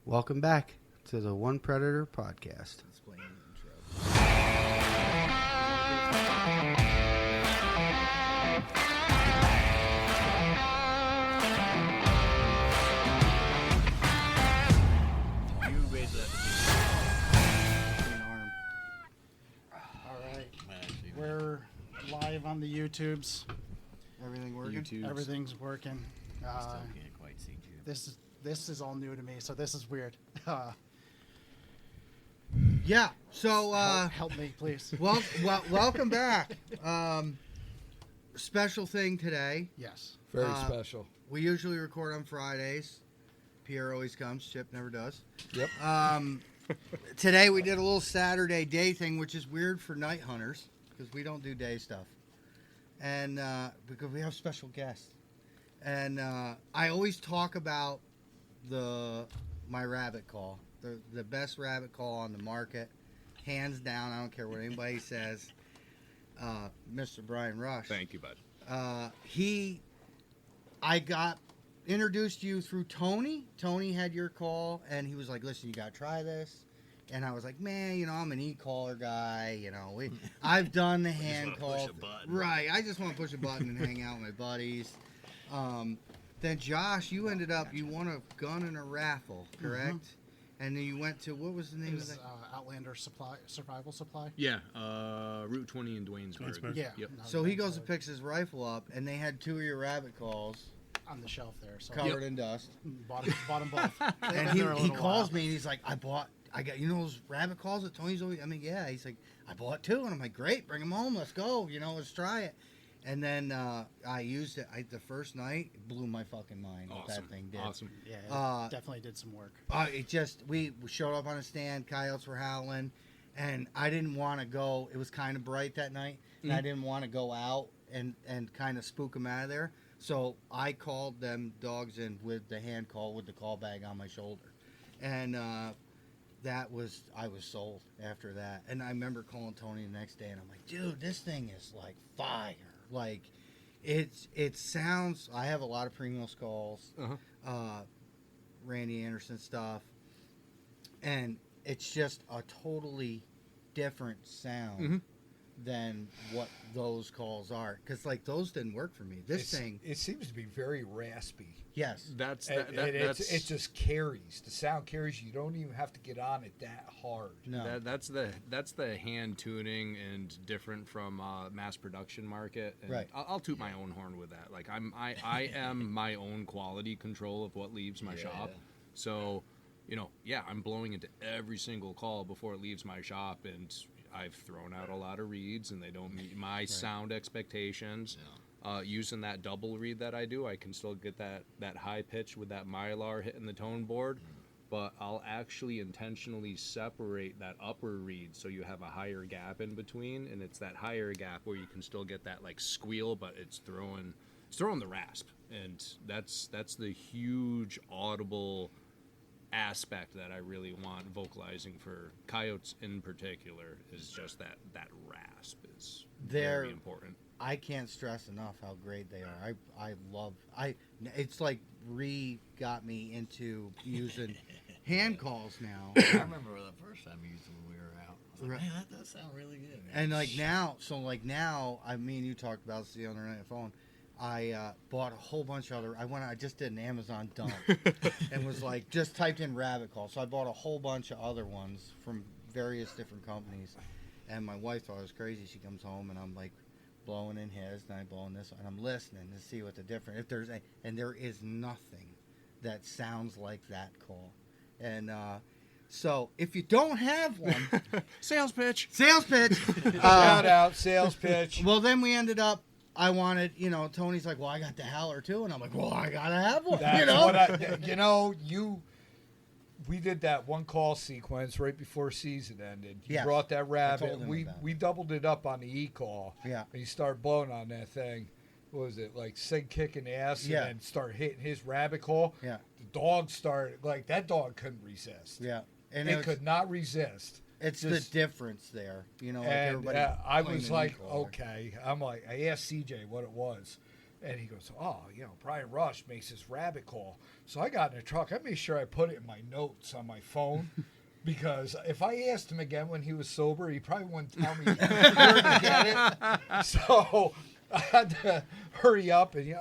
Welcome back to the One Predator podcast. Explain the intro. You raise that Arm. All right, we're live on the YouTubes. Everything working? YouTubes. Everything's working. Still can't quite see you. This is all new to me, so this is weird. Yeah. So, help me, please. welcome back. Special thing today. Yes. Very special. We usually record on Fridays. Pierre always comes. Chip never does. Yep. Today we did a little Saturday day thing, which is weird for night hunters because we don't do day stuff, and because we have special guests. And I always talk about my rabbit call, the best rabbit call on the market, hands down. I don't care what anybody says. Mr. Brian Rush. Thank you, bud. I got introduced to you through Tony. Tony had your call, and he was like, "Listen, you gotta try this." And I was like, "Man, I'm an e-caller guy. I've done the hand call. push a button. Right? I just want to push a button and hang out with my buddies." Then Josh, you ended up you won a gun in a raffle, correct? And then you went to what was the name It of was that? Outlander Survival Supply. Yeah, Route 20 in Dwaynesburg. Yeah. Yep. no, So he goes so and picks his rifle up, and they had two of your rabbit calls on the shelf there. So covered in dust. bought them both. They've And been there a he little calls while. me and he's like, I got those rabbit calls that Tony's always. I mean, yeah. He's like, I bought two, and I'm like, great, bring them home, let's go. Let's try it. And then I used it. The first night it blew my fucking mind. What that thing did. Awesome. Yeah, it definitely did some work. We showed up on a stand. Coyotes were howling, and I didn't want to go. It was kind of bright that night, and I didn't want to go out and kind of spook them out of there. So I called them dogs in with the hand call with the call bag on my shoulder, and I was sold after that. And I remember calling Tony the next day, and I'm like, dude, this thing is like fire. Like, it sounds. I have a lot of premium skulls, Randy Anderson stuff, and it's just a totally different sound than what those calls are. Because those didn't work for me. It seems to be very raspy. Yes, It just carries. The sound carries. You don't even have to get on it that hard. no, That's the hand tuning and different from mass production market. And Right. I'll toot my own horn with that. Like I am my own quality control of what leaves my shop. So, I'm blowing into every single call before it leaves my shop, and I've thrown out a lot of reads, and they don't meet my sound expectations. Using that double read that I do, I can still get that high pitch with that Mylar hitting the tone board, but I'll actually intentionally separate that upper read so you have a higher gap in between, and it's that higher gap where you can still get that squeal, but it's throwing the rasp, and that's the huge audible aspect that I really want vocalizing for coyotes in particular, is just that rasp is very important. I can't stress enough how great they are. It's like got me into using hand calls now. I remember the first time you used them when we were out. I was like, man, that does sound really good. Man. And now, I mean, you talked about this the other night on the phone. I bought a whole bunch of other. I just did an Amazon dump and was just typed in rabbit call. So I bought a whole bunch of other ones from various different companies. And my wife thought I was crazy. She comes home and I'm blowing in his, and I'm blowing this, and I'm listening to see what the difference. And there is nothing that sounds like that call. And so if you don't have one, Sales pitch. Shout out, sales pitch. Well, then we ended up. I wanted, Tony's like, well, I got the howler too, and I'm like, well, I gotta have one. We did that one call sequence right before season ended. You Yes. brought that rabbit. told him about it. We doubled it up on the e-call. Yeah. And you start blowing on that thing. What was it, Sig kicking ass Yeah. and then start hitting his rabbit call? Yeah. The dog started, that dog couldn't resist. Yeah, and It could not resist. It's just- the difference there, And everybody I playing was an like, e-caller. okay. I asked CJ what it was. And he goes, oh, Brian Rush makes this rabbit call. So I got in the truck. I made sure I put it in my notes on my phone. Because if I asked him again when he was sober, he probably wouldn't tell me where to get it. So I had to hurry up. And,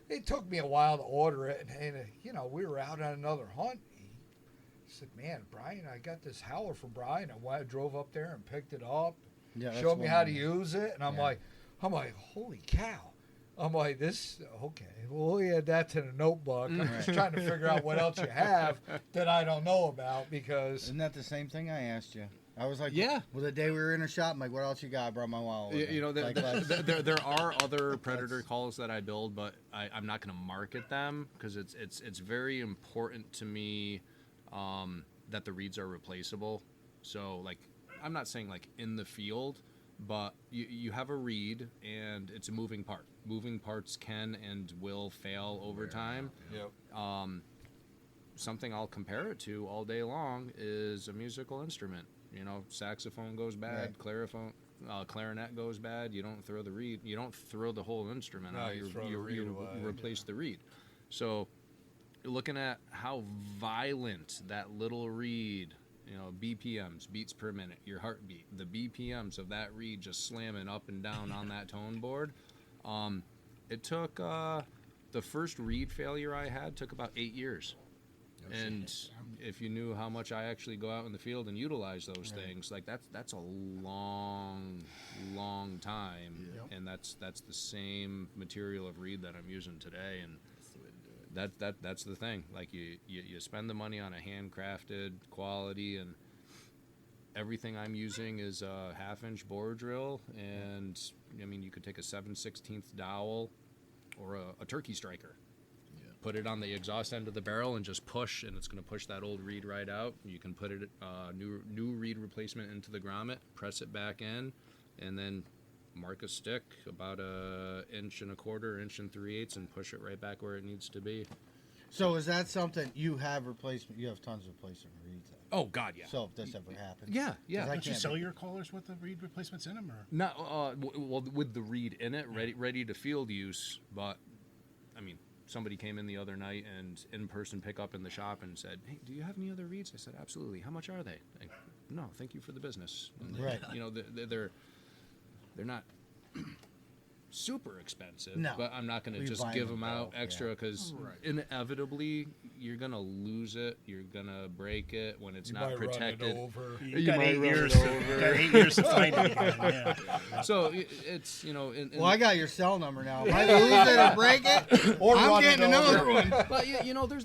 it took me a while to order it. And we were out on another hunt. He said, man, Brian, I got this howler from Brian. I drove up there and picked it up. Yeah, showed me how to use it. And I'm like, holy cow. I'm like, okay. Well, yeah, that's in a notebook. I'm just trying to figure out what else you have that I don't know about because... Isn't that the same thing I asked you? I was like, yeah. Well, the day we were in a shop, I'm like, what else you got? I brought my wallet. There are other Predator calls that I build, but I'm not going to market them because it's very important to me that the reeds are replaceable. So, I'm not saying, in the field, but you have a reed, and it's a moving part. Moving parts can and will fail over time. Yep. Something I'll compare it to all day long is a musical instrument. Saxophone goes bad, clarinet goes bad. You don't throw the reed. You don't throw the whole instrument out. You replace the reed. So, looking at how violent that little reed, BPMs, beats per minute, your heartbeat, the BPMs of that reed just slamming up and down on that tone board. It took the first reed failure I had took about 8 years. And if you knew how much I actually go out in the field and utilize those things, that's a long time. Yep. And that's the same material of reed that I'm using today. And that's the thing. You spend the money on a handcrafted quality, and everything I'm using is a 1/2-inch bore drill, and you could take a 7/16 dowel or a turkey striker, put it on the exhaust end of the barrel and just push, and it's going to push that old reed right out. You can put it new reed replacement into the grommet, press it back in, and then mark a stick about 1.25 inches, 1 3/8, and push it right back where it needs to be. So is that something you have replacement? You have tons of replacement reeds. Oh God, yeah. So if this ever happens, yeah. Don't you sell your callers with the reed replacements in them, or no? Well, with the reed in it, ready to field use. But somebody came in the other night and in-person pickup in the shop and said, "Hey, do you have any other reeds?" I said, "Absolutely. How much are they?" No, thank you for the business. And right. They're not super expensive, no. But I'm not going to just give them out extra because inevitably you're going to lose it. You're going to break it when it's not protected. You got 8 years. You got 8 years to find it again. Yeah. So it's well, I got your cell number now. If I lose it or break it, or I'm getting another one. But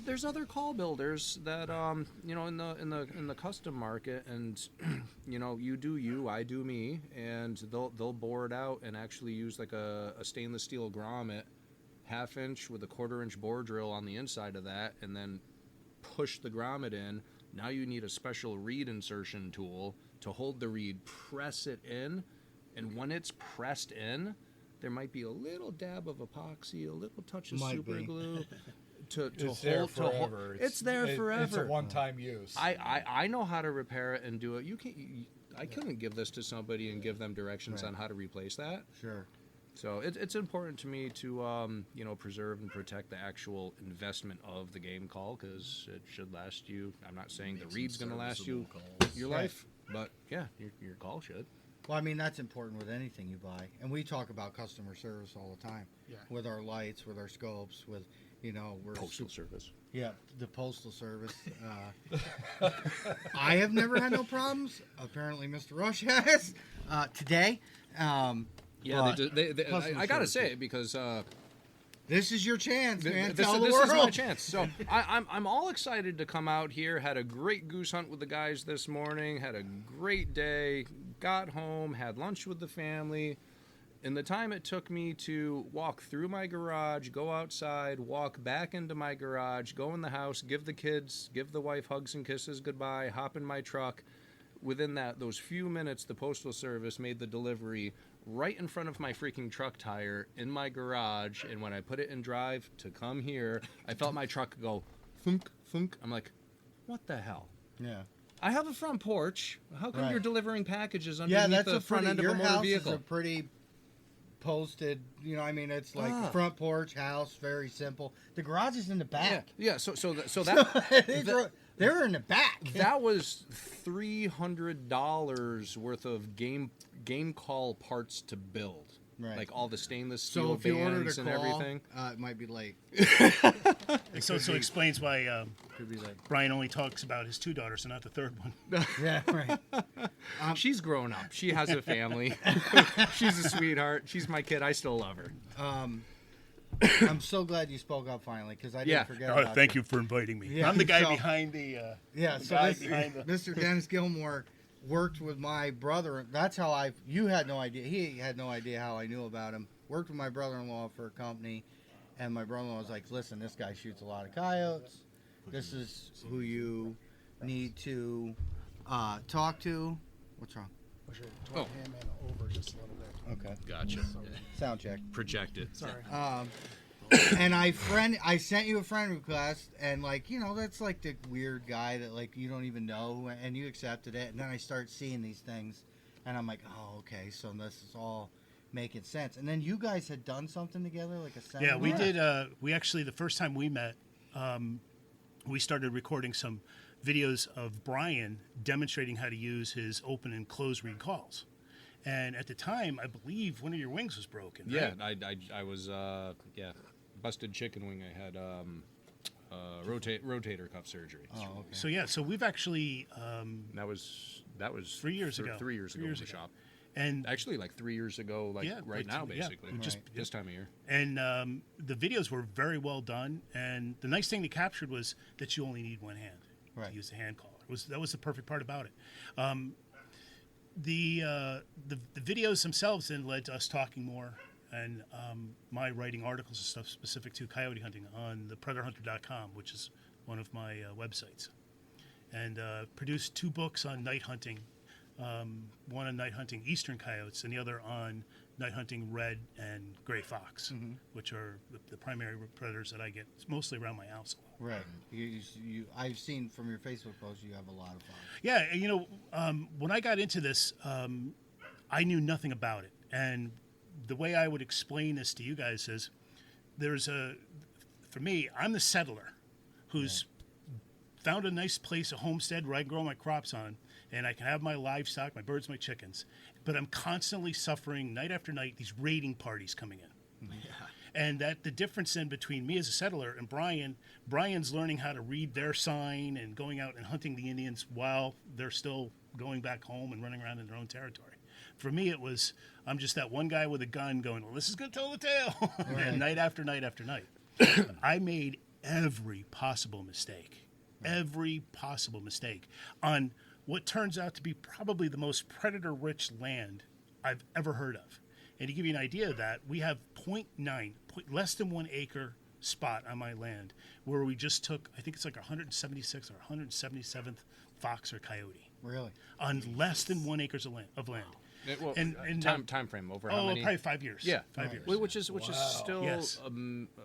there's other call builders that in the custom market, and you do you, I do me, and they'll bore it out and actually use a stainless steel grommet, 1/2 inch with a 1/4 inch bore drill on the inside of that, and then push the grommet in. Now you need a special reed insertion tool to hold the reed, press it in, and when it's pressed in, there might be a little dab of epoxy, a little touch of super glue to it's hold. There forever. It's there forever. It's a one-time use. I know how to repair it and do it. I couldn't give this to somebody and give them directions on how to replace that. Sure. So it's important to me to preserve and protect the actual investment of the game call, because it should last you. I'm not saying the reed's going to last you your life, but yeah, your call should. Well, that's important with anything you buy, and we talk about customer service all the time. Yeah. With our lights, with our scopes, with we're postal service. Yeah, the postal service. I have never had no problems. Apparently, Mr. Rush has today. Yeah, I gotta say it because this is your chance, man. This is my chance. So I'm all excited to come out here. Had a great goose hunt with the guys this morning. Had a great day. Got home. Had lunch with the family. In the time it took me to walk through my garage, go outside, walk back into my garage, go in the house, give the wife hugs and kisses goodbye, hop in my truck. Within those few minutes, the Postal Service made the delivery right in front of my freaking truck tire in my garage. And when I put it in drive to come here, I felt my truck go thunk, thunk. I'm like, what the hell? Yeah. I have a front porch. How come you're delivering packages underneath the front end of a motor vehicle? Is a pretty posted. You know, I mean, it's like front porch, house, very simple. The garage is in the back. Yeah. So that They're in the back. that was $300 worth of game call parts to build. Right. Like all the stainless So steel if you ordered bands a and call, everything. it might be late. So explains why Could be late. Brian only talks about his 2 daughters and not the third one. Yeah, right. She's grown up. She has a family. She's a sweetheart. She's my kid. I still love her. I'm so glad you spoke up finally because I didn't forget about Thank you for inviting me. Yeah, I'm the guy so- behind the. Yeah, the so guy this, behind the. Mr. Dennis Gilmore worked with my brother. That's how you had no idea. He had no idea how I knew about him. Worked with my brother-in-law for a company, and my brother-in-law was like, listen, this guy shoots a lot of coyotes. This is who you need to talk to. What's wrong? Push your him in over just a little bit. Okay. Gotcha. Sound check. Project it. Sorry. And I sent you a friend request, and like, you know, that's like the weird guy that like you don't even know, and you accepted it, and then I start seeing these things, and I'm like, oh, okay, so this is all making sense. And then you guys had done something together, like a seminar. Yeah, we did. We actually, the first time we met, we started recording some videos of Brian demonstrating how to use his open and close read calls. And at the time, I believe one of your wings was broken. Yeah, right? I was busted chicken wing. I had rotator cuff surgery. Oh, okay. So we've actually That was 3 years ago. 3 years ago in the shop. and Actually, like 3 years ago, like Yeah, right now, yeah, basically. just- Right. This time of year. and the videos were very well done. And the nice thing they captured was that you only need one hand Right. to use the hand caller. That was the perfect part about it. The videos themselves then led to us talking more, and my writing articles and stuff specific to coyote hunting on the PredatorHunter.com, which is one of my websites, and produced 2 books on night hunting, one on night hunting eastern coyotes and the other on night hunting red and gray fox, which are the primary predators that I get. It's mostly around my house. Right. I've seen from your Facebook post you have a lot of fun. Yeah, and, you know, when I got into this, I knew nothing about it. And the way I would explain this to you guys is for me, I'm the settler who's found a nice place, a homestead where I can grow my crops on, and I can have my livestock, my birds, my chickens. But I'm constantly suffering night after night these raiding parties coming in. And that the difference then between me as a settler and Brian's learning how to read their sign and going out and hunting the Indians while they're still going back home and running around in their own territory. For me, I'm just that one guy with a gun going, well, this is going to tell the tale. And night after night after night. I made every possible mistake on what turns out to be probably the most predator-rich land I've ever heard of. And to give you an idea of that, we have less than 1 acre spot on my land where we just took, I think it's like 176 or 177th fox or coyote. Really? On less than 1 acre of land. Time frame over how many? Probably 5 years. Yeah, 5 years. Which is still Yes.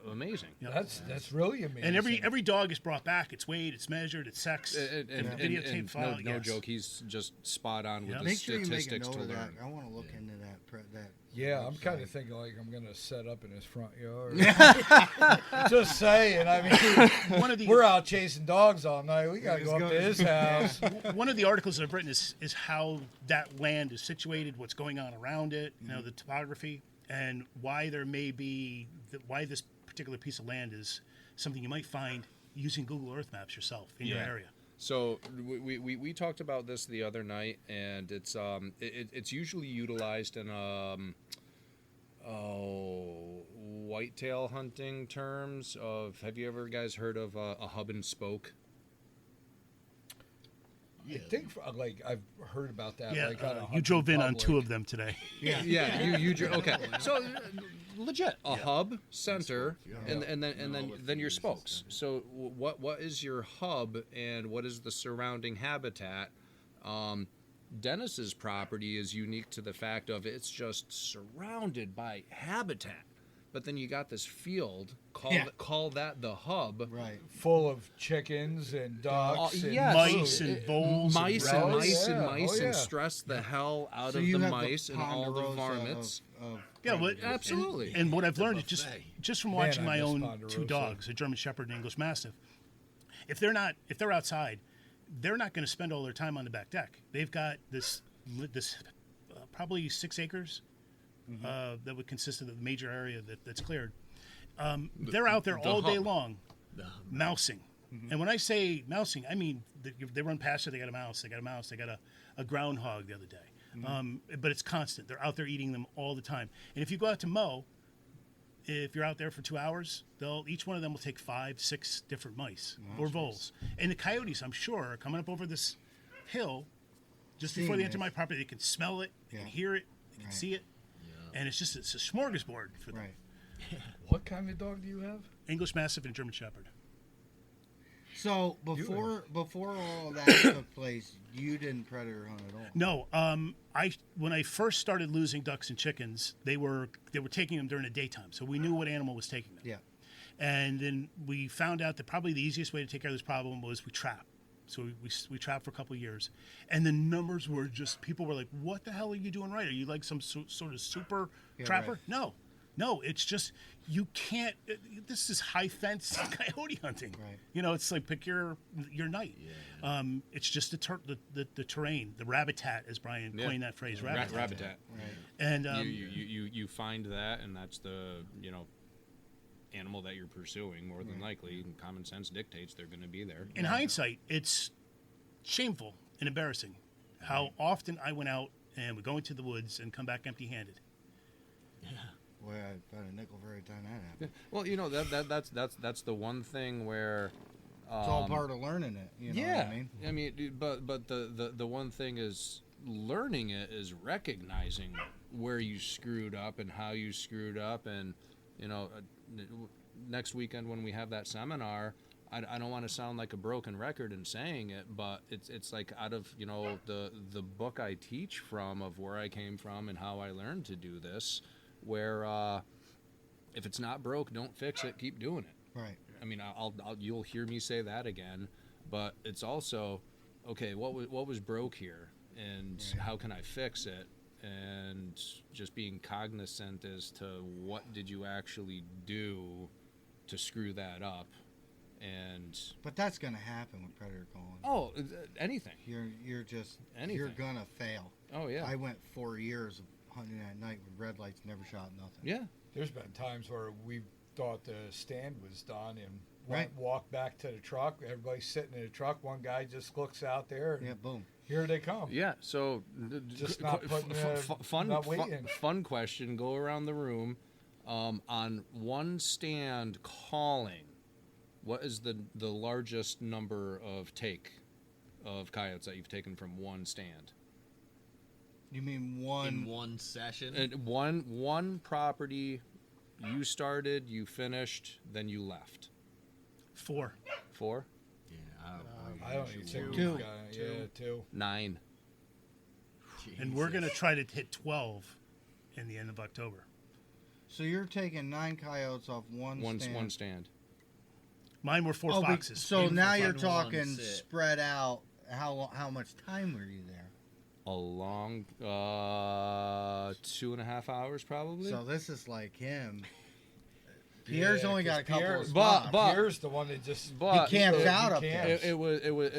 Amazing. Yeah. That's really amazing. And every dog is brought back. It's weighed, it's measured, it's sexed, videotape file. No yes. joke, he's just spot on with Yeah. the Make sure you make a statistics note to of that. learn. I want to look into that. Yeah, I'm kind of website. thinking like I'm gonna set up in his front yard. Just saying. I mean, we're out chasing dogs all night. We gotta go up to his house. One of the articles that I've written is how that land is situated, what's going on around it, you know, the topography, and why there may be why this particular piece of land is something you might find using Google Earth Maps yourself in your area. So we talked about this the other night, and it's usually utilized in whitetail hunting terms. Have you ever guys heard of a hub and spoke? I think like I've heard about that. Yeah, like, on a you hunting drove in on public. 2 of them today. Yeah. Okay. So legit, a hub center, and then your spokes. So what is your hub, and what is the surrounding habitat? Dennis's property is unique to the fact of it's just surrounded by habitat. but then you got this field, Yeah. call that the hub. Right. Full of chickens and ducks and yes. Mice food. and voles. Mice and and rabbits. mice and Yeah. mice Oh, yeah. and stress the hell out So of you the have mice and all the ponderosa varmints. of Yeah, but predators. Absolutely. And what I've The learned is buffet. just from Man, watching I my miss own Ponderosa. two dogs, a German Shepherd and English Mastiff. If they're outside, they're not going to spend all their time on the back deck. They've got this probably 6 acres that would consist of the major area that's cleared. They're out there the all day hub. long, mousing. And when I say mousing, I mean they run past it. They got a mouse. They got a groundhog the other day. But it's constant. They're out there eating them all the time. And if you go out to mow, if you're out there for 2 hours, each one of them will take 5, 6 different mice or voles. And the coyotes, I'm sure, are coming up over this hill just before they enter my property. They can smell it, they can hear it, they can see it, and it's a smorgasbord for them. Right. What kind of dog do you have? English Mastiff and German Shepherd. So before all that took place, you didn't predator hunt at all. No, when I first started losing ducks and chickens, they were taking them during the daytime, so we knew what animal was taking them. Yeah. And then we found out that probably the easiest way to take care of this problem was we trap. So we trapped for a couple of years, and the numbers were just, people were like, "What the hell are you doing right? Are you like some sort of super trapper?" Right. No, it's just you can't. This is high fence coyote hunting. Right. You know, it's like pick your night. Yeah. It's just the terrain, the rabbitat, as Brian coined that phrase, rabbitat. Rabbitat. Right. And You find that, and that's the animal that you're pursuing more than likely. And common sense dictates they're going to be there. in hindsight, it's shameful and embarrassing how often I went out and would go into the woods and come back empty-handed. Boy, I bet a nickel for every time that happened. Well, that's the one thing where It's all part of learning it. You know what I mean? dude, but the one thing is learning it is recognizing where you screwed up and how you screwed up, and next weekend when we have that seminar, I don't want to sound like a broken record in saying it, but it's like out of the book I teach from, of where I came from and how I learned to do this, where if it's not broke, don't fix it, keep doing it. Right. I mean, you'll hear me say that again, but it's also, okay, what was broke here, and how can I fix it, and just being cognizant as to what did you actually do to screw that up, But that's gonna happen with predator calling. oh, anything. You're just Anything. you're gonna fail. Oh yeah, I went 4 years of hunting at night with red lights, never shot nothing. yeah. There's been times where we thought the stand was done and Right. walked back to the truck. Everybody's sitting in the truck. One guy just looks out there. And Yeah, boom. Here they come. Yeah, so Just not putting not waiting. fun question. Go around the room. On one stand calling, what is the largest number of coyotes that you've taken from one stand? You mean In one? one session. And one property, you started, you finished, then you left. 4. 4? Yeah, I don't even think Two. we've got it. Yeah, 2. 9. And we're going to try to hit 12 in the end of October. So you're taking 9 coyotes off one stand. One stand. Mine were 4 Oh, foxes. so Aim for now 5. you're One talking sit. spread out. How much time were you there? A long 2.5 hours, probably. So this is like him. Pierre's only got a couple of But- spots. but- Pierre's the one that just But he camps he out up camps. there. it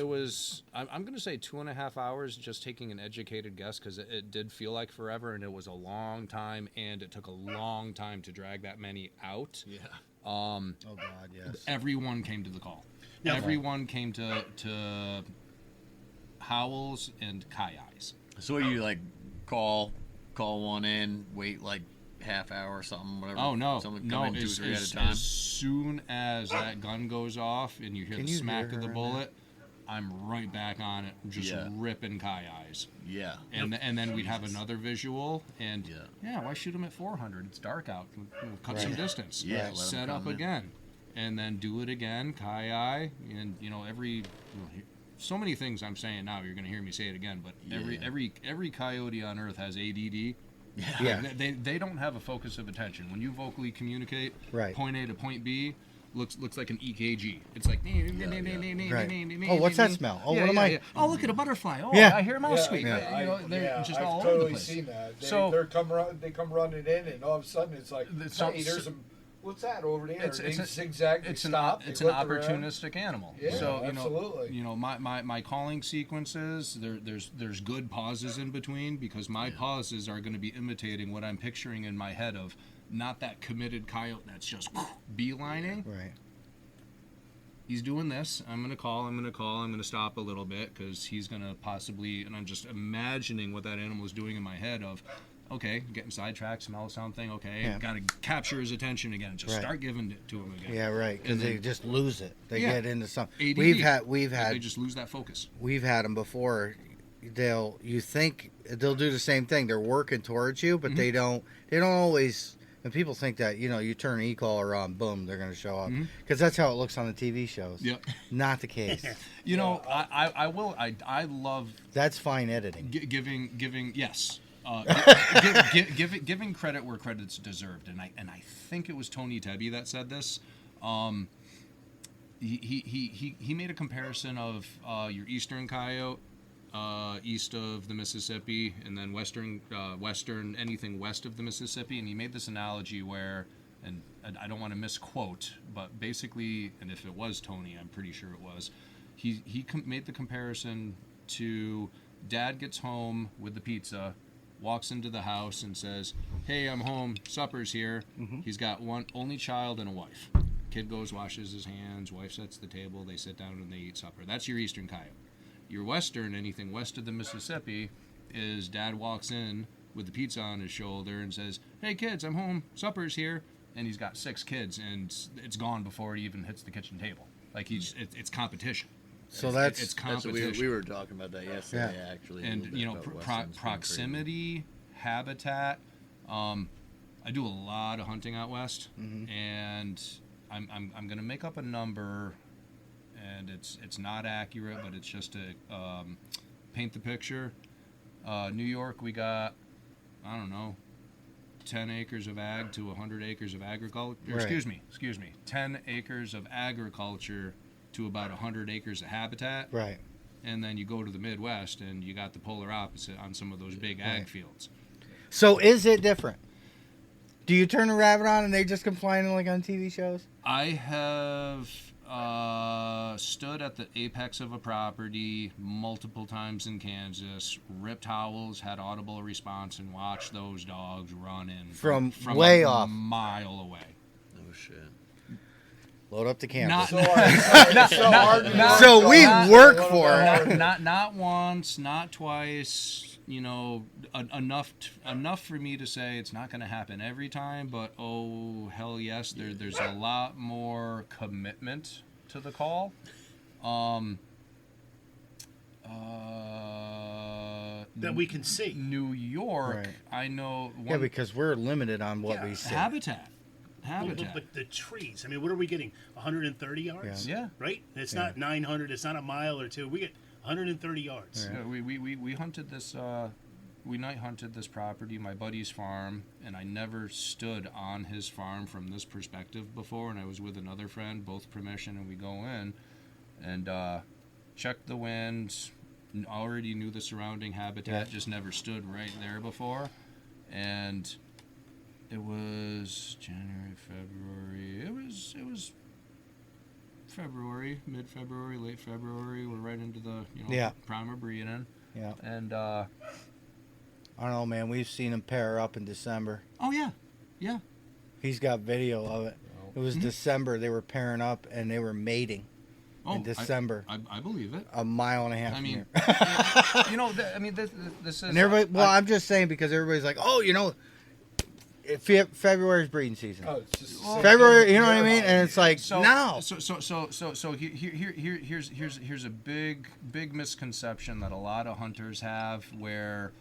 was. I'm going to say 2.5 hours. Just taking an educated guess, because it did feel like forever, and it was a long time, and it took a long time to drag that many out. Yeah. Oh God, yes. Everyone came to the call. Yeah. Everyone came to Howells and Kai-Eyes. So what do you like? Call one in, wait like half hour or something, whatever. Oh no, Someone no! come in 2 or 3 at a time. As soon as that gun goes off and you hear Can the you smack hear of the her in bullet, I'm right back on it, just Yeah. ripping Kai-Eyes. Yeah. And then we'd have another visual, and Yeah. why shoot him at 400? It's dark out. We'll cut some Right. distance. Yeah, let 'em set up come in. again, and then do it again. Kai-Eye, and so many things I'm saying now. You're going to hear me say it again, but Yeah. every coyote on earth has ADD. Yeah. They don't have a focus of attention. When you vocally communicate, Right. point A to point B, looks like an EKG. It's like, Right. Oh, what's that smell? Oh, what am I? Yeah. Oh, look at a butterfly. Oh, Yeah. I hear a mouse squeak. Yeah. You know, they're just I've all totally over the place. seen that. So- They come running in, and all of a sudden it's like, So- hey, there's some. What's that over there? It's They a- zigzag. It's they an stop. it's they an look around. opportunistic animal. Yeah, so absolutely. my calling sequences, there's good pauses in between, because my pauses are going to be imitating what I'm picturing in my head of not that committed coyote that's just beelining. Right. He's doing this. I'm going to stop a little bit because he's going to possibly, and I'm just imagining what that animal is doing in my head of, okay, getting sidetracked, smell something, okay, Yeah. got to capture his attention again, just Right. start giving it to him again. Yeah, right. Because And they then- just lose it. They Yeah. get into some. ADD. We've They had just lose that focus. we've had them before. You think they'll do the same thing. They're working towards you, but they don't always. And people think that you turn e-collar on, boom, they're going to show up, because that's how it looks on the TV shows. Yep. Not the case. I love That's fine editing. giving yes. Giving credit where credit's deserved, and I think it was Tony Tebby that said this. He made a comparison of your eastern coyote, east of the Mississippi, and then western anything west of the Mississippi, and he made this analogy where, and I don't want to misquote, but basically, and if it was Tony, I'm pretty sure it was, he made the comparison to dad gets home with the pizza, walks into the house and says, "Hey, I'm home. Supper's here." He's got one only child and a wife. Kid goes, washes his hands. Wife sets the table. They sit down and they eat supper. That's your eastern coyote. Your western, anything west of the Mississippi, is dad walks in with the pizza on his shoulder and says, "Hey, kids, I'm home. Supper's here." And he's got 6 kids, and it's gone before he even hits the kitchen table. Like it's competition. So it's that's competition. we were talking about that yesterday, Yeah. actually. And proximity, habitat. I do a lot of hunting out west, and I'm gonna make up a number, and it's not accurate, but it's just to paint the picture. New York, we got, I don't know, 10 acres of ag to 100 acres of agriculture. Right. Excuse me, 10 acres of agriculture to about 100 acres of habitat. right. And then you go to the Midwest, and you got the polar opposite on some of those big ag Right. fields. So is it different? Do you turn a rabbit on and they just come flying in like on TV shows? I have stood at the apex of a property multiple times in Kansas, ripped howls, had audible response, and watched those dogs run in From from way a off. mile away. Oh shit. Load up the camera. Not- So it's so hard to work So we on. work It's a for little it. bit hard. Not once, not twice. Enough for me to say it's not going to happen every time. But oh hell yes, there's a lot more commitment to the call. That we can see. New York, Right. I know. Yeah, because we're limited on what we see. habitat. But the trees. I mean, what are we getting? 130 yards? Yeah. Right? It's Yeah. not 900. It's not a mile or two. We get 130 yards. Yeah. Yeah, we hunted this. We night hunted this property, my buddy's farm, and I never stood on his farm from this perspective before. And I was with another friend, both permission, and we go in and checked the winds. Already knew the surrounding habitat, Yeah. just never stood right there before. And it was January, February. It was February, mid-February, late February. We're right into the Yeah. prime of breeding. Yeah. And I don't know, man. We've seen him pair up in December. oh yeah. He's got video of it. It was December. They were pairing up and they were mating Oh, in December. I believe it. a mile and a half I from mean, here. this is. And everybody, I'm just saying because everybody's like, oh, February's breeding season. Oh, it's just February, you know what I mean? And it's like, So no. Here's a big misconception that a lot of hunters have where,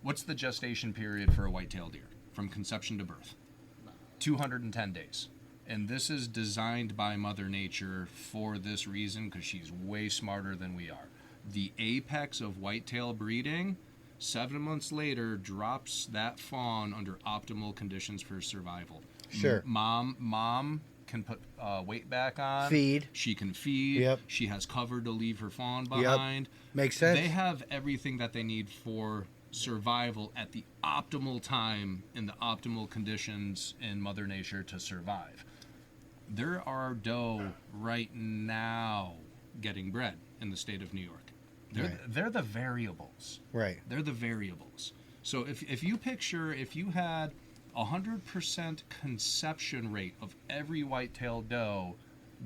what's the gestation period for a white-tailed deer from conception to birth? 210 days. And this is designed by Mother Nature for this reason because she's way smarter than we are. The apex of whitetail breeding 7 months later, drops that fawn under optimal conditions for survival. Sure. Mom can put weight back on. Feed. She can feed. Yep. She has cover to leave her fawn behind. Makes sense. They have everything that they need for survival at the optimal time in the optimal conditions in Mother Nature to survive. There are doe right now getting bred in the state of New York. They're the variables. Right. They're the variables. So if you picture, if you had 100% conception rate of every white-tailed doe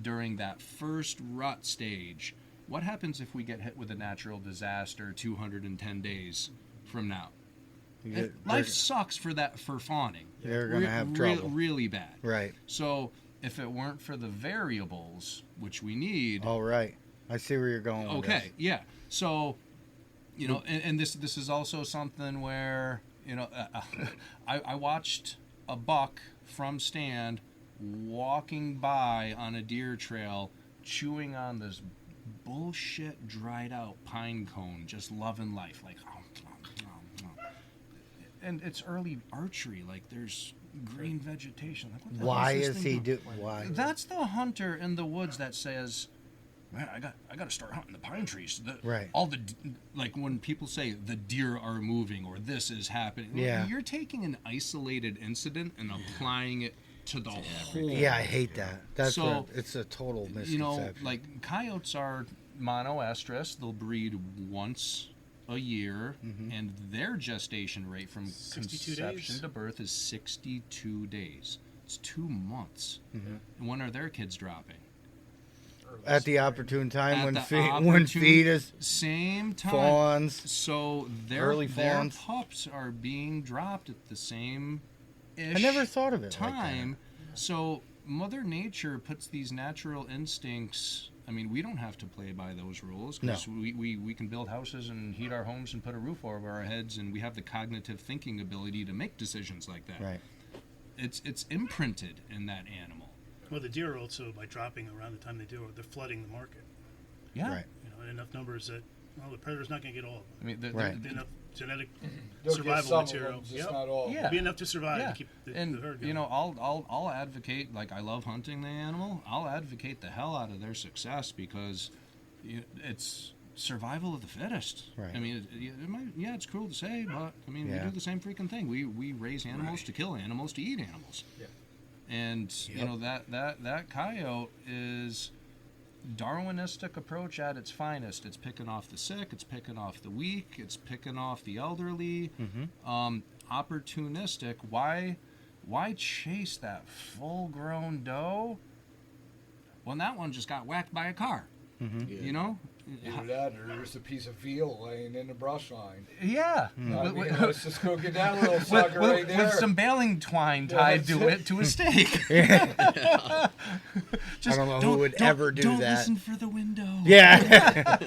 during that first rut stage, what happens if we get hit with a natural disaster 210 days from now? Life sucks for fawning. They're going to have trouble. Really bad. Right. So if it weren't for the variables, which we need... All right. I see where you're going with this. Okay, yeah. So, you know, and this is also something where, you know, I watched a buck from stand walking by on a deer trail, chewing on this bullshit dried out pine cone, just loving life, like, and it's early archery, like there's green vegetation. Like, what the Why hell is this he thing doing? Why? That's the hunter in the woods that says, man, I got to start hunting the pine trees. Right. All the, like when people say the deer are moving or this is happening, Yeah. you're taking an isolated incident and applying it to the whole. Yeah, I hate that. That's So, it's a total misconception. You know, like coyotes are monoestrus. They'll breed once a year, and their gestation rate from 62 conception days. to birth is 62 days. It's 2 months. And when are their kids dropping? At the opportune time At when the when feed is same time. fawns. So Early their fawns. pups are being dropped at the same I never thought of it time. like So Mother Nature puts these natural instincts. I mean, we don't have to play by those rules because we can build houses and heat our homes and put a roof over our heads, and we have the cognitive thinking ability to make decisions like that. that. Right. It's imprinted in that animal. Well, the deer also, by dropping around the time they do, they're flooding the market. Yeah. Right. You know, enough numbers that the predator's not going to get all of them. I mean, Right. Be enough genetic They'll get survival some of material. them, just not all. Yeah. Be enough to survive Yeah, to keep the and herd going. you know, I'll advocate. Like, I love hunting the animal. I'll advocate the hell out of their success because it's survival of the fittest. Right. I mean, it might, it's cruel to say, but I mean, Yeah. we do the same freaking thing. We raise animals to kill animals to eat animals. Yeah. And you know that coyote is Darwinistic approach at its finest. It's picking off the sick. It's picking off the weak. It's picking off the elderly. Opportunistic. Why chase that full-grown doe when that one just got whacked by a car? You know? Either that or there's a piece of veal laying in the brush line. Yeah. I mean, let's just go get that little sucker right there. With some baling twine tied to it to a stake. I don't know who would ever do don't that. Listen for the window. Yeah.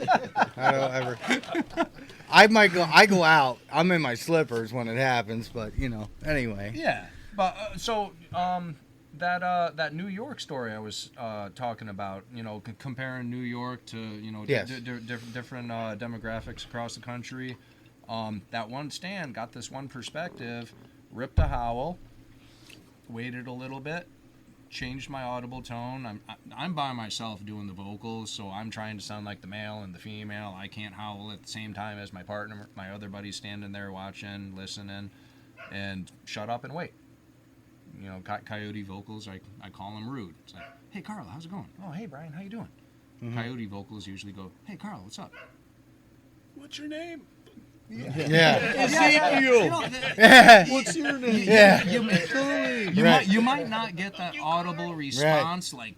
I don't ever. I go out. I'm in my slippers when it happens, but you know. Anyway. Yeah, but that New York story I was talking about, you know, comparing New York to Yes. different demographics across the country. That one stand got this one perspective, ripped a howl, waited a little bit, changed my audible tone. I'm by myself doing the vocals, so I'm trying to sound like the male and the female. I can't howl at the same time as my partner. My other buddy's standing there watching, listening, and shut up and wait. You know, coyote vocals, I call them rude. It's like, hey, Carl, how's it going? Oh, hey, Brian, how you doing? Coyote vocals usually go, hey, Carl, what's up? What's your name? Yeah. What's your name? Yeah. You might not get that audible response like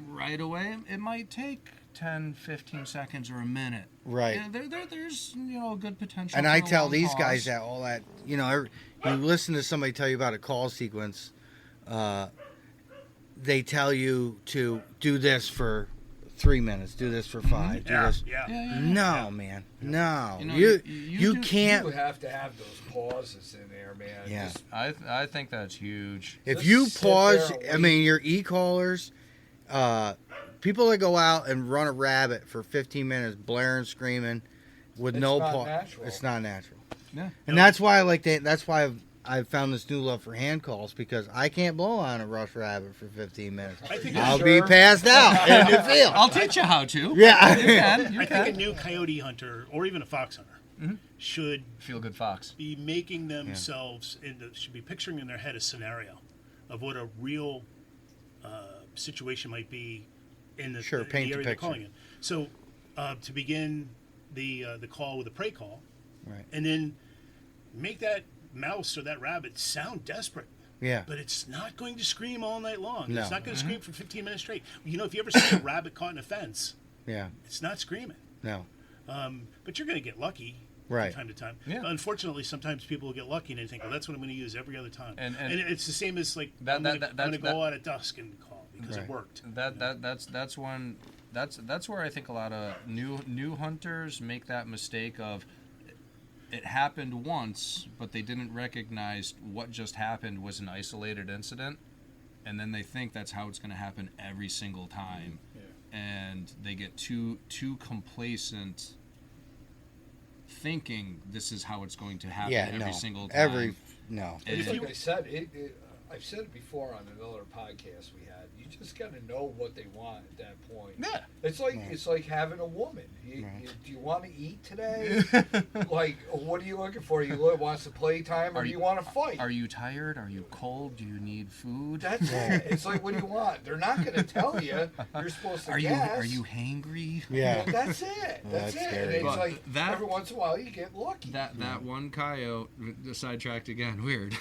right away. It might take 10, 15 seconds or a minute. Right. Yeah, there's a good potential. And for I a tell long these pause. guys that all that, you listen to somebody tell you about a call sequence, they tell you to do this for 3 minutes, do this for 5, do this. Yeah. No, man, no. You know, you you can't. You have to have those pauses in there, man. Yeah. Just I think that's huge. If Just you sit pause, there and I wait. mean, your e-callers, people that go out and run a rabbit for 15 minutes, blaring, screaming, with It's no not pause, natural. it's not natural. Yeah. And that's why I like that. That's why I've found this new love for hand calls, because I can't blow on a rush rabbit for 15 minutes. I think I'll be passed out in the field. I'll teach you how to. Yeah. You can. You I can. think a new coyote hunter or even a fox hunter should Feel good fox. be making themselves should be picturing in their head a scenario of what a real situation might be in the, Sure, in paint the the area they're picture. calling it. So to begin the call with a prey call, Right. and then make that mouse or that rabbit sound desperate. Yeah. But it's not going to scream all night long. No. It's not going to scream for 15 minutes straight. You know, if you ever see a rabbit caught in a fence, Yeah. it's not screaming. No. But you're going to get lucky Right. from time to time. Yeah. Unfortunately, sometimes people will get lucky and they think, "Oh, that's what I'm going to use every other time." And it's the same as like That- I'm that- going that's- to go out at dusk and call because Right. it worked. That's where I think a lot of new hunters make that mistake of it happened once, but they didn't recognize what just happened was an isolated incident, and then they think that's how it's going to happen every single time, and they get too complacent, thinking this is how it's going to happen Yeah. every No. single time. No. And- It's like I said, I've said it before on another podcast we had. You just got to know what they want at that point. Yeah. It's like Right. it's like having a woman. Right. Do you want to eat today? Like, what are you looking for? Want some playtime, or do you want to fight? Are you tired? Are you cold? Do you need food? That's it. It's like, what do you want? They're not going to tell you. You're supposed to Are guess. you hangry? Yeah. Well, that's it. That's it. scary. And it's But like that- every once in a while you get lucky. That one coyote sidetracked again. Weird.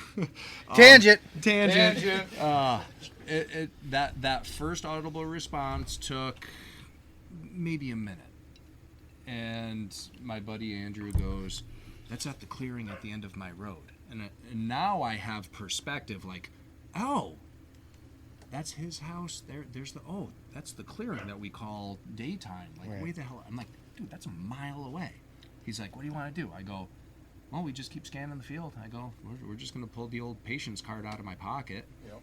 Tangent. Tangent. That first audible response took maybe a minute, and my buddy Andrew goes, "That's at the clearing at the end of my road," and now I have perspective. Like, oh, that's his house. That's the clearing that we call daytime. Like, Right. where the hell? I'm like, dude, that's a mile away. He's like, what do you want to do? I go, well, we just keep scanning the field. I go, we're just going to pull the old patience card out of my pocket. Yep.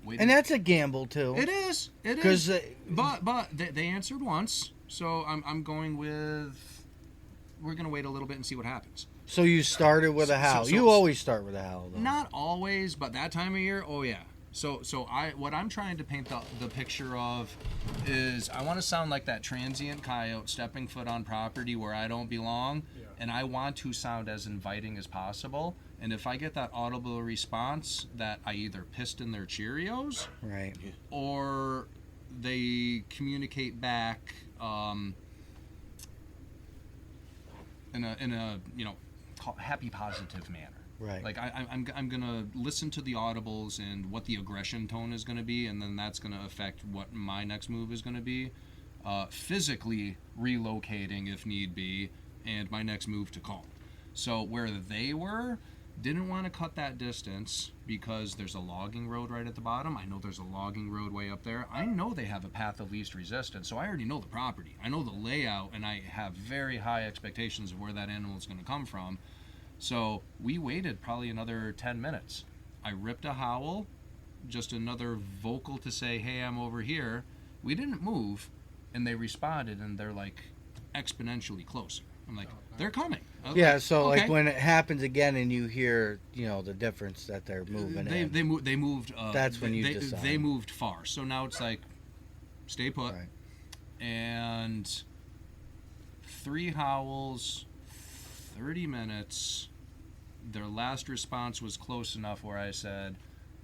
Wait And that's a gamble too. it is. It is. 'Cause, But they answered once, so I'm going with. We're going to wait a little bit and see what happens. So you started with a howl. so- You always start with a howl, though. Not always, but that time of year, oh yeah. So what I'm trying to paint the picture of is I want to sound like that transient coyote stepping foot on property where I don't belong, and I want to sound as inviting as possible. And if I get that audible response that I either pissed in their Cheerios Right. or they communicate back in a happy positive manner. Right. Like I'm gonna listen to the audibles and what the aggression tone is gonna be, and then that's gonna affect what my next move is gonna be. Physically relocating if need be, and my next move to call. So where they were, didn't want to cut that distance because there's a logging road right at the bottom. I know there's a logging road way up there. I know they have a path of least resistance, so I already know the property. I know the layout, and I have very high expectations of where that animal is going to come from. So we waited probably another 10 minutes. I ripped a howl, just another vocal to say, hey, I'm over here. We didn't move, and they responded, and they're like exponentially closer. I'm like, they're coming. I was Yeah, like, so okay. like when it happens again and you hear, the difference that they're moving in. They moved. That's when you they, decide. They moved far. So now it's like, stay put. Right. And 3 howls, 30 minutes. Their last response was close enough where I said,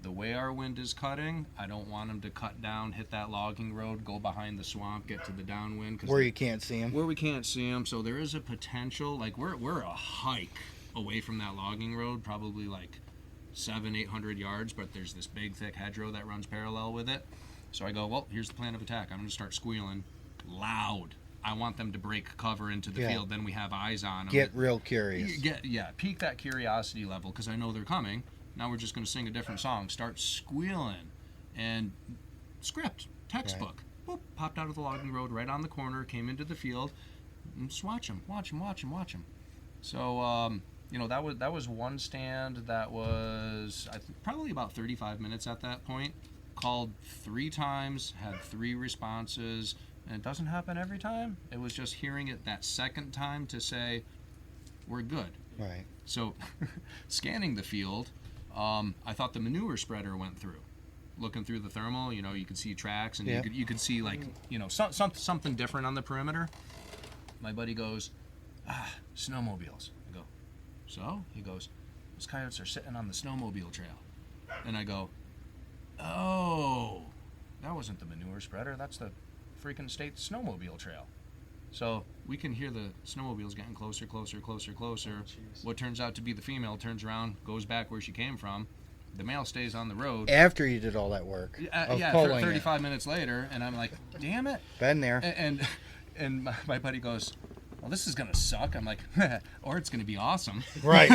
the way our wind is cutting, I don't want them to cut down, hit that logging road, go behind the swamp, get to the downwind. Where you can't see them. Where we can't see them. So there is a potential, like we're a hike away from that logging road, probably like 700-800 yards, but there's this big thick hedgerow that runs parallel with it. So I go, well, here's the plan of attack. I'm going to start squealing loud. I want them to break cover into the field. Then we have eyes on them. Get real curious. Peak that curiosity level because I know they're coming. Now we're just going to sing a different song. Start squealing. And script, textbook. Boop, popped out of the logging road right on the corner, came into the field. And just watch them. So, that was one stand that was probably about 35 minutes at that point. Called 3 times, had 3 responses. And it doesn't happen every time. It was just hearing it that second time to say, we're good. Right. So, scanning the field, I thought the manure spreader went through. Looking through the thermal, you could see tracks, and you could see like, something different on the perimeter. My buddy goes, snowmobiles. I go, so? He goes, those coyotes are sitting on the snowmobile trail. And I go, oh, that wasn't the manure spreader. That's the freaking state snowmobile trail. So we can hear the snowmobiles getting closer. What turns out to be the female turns around, goes back where she came from. The male stays on the road. After you did all that work. Of 35 minutes later, and I'm like, damn it. Been there. And my buddy goes, well, this is going to suck. I'm like, or it's going to be awesome. Right.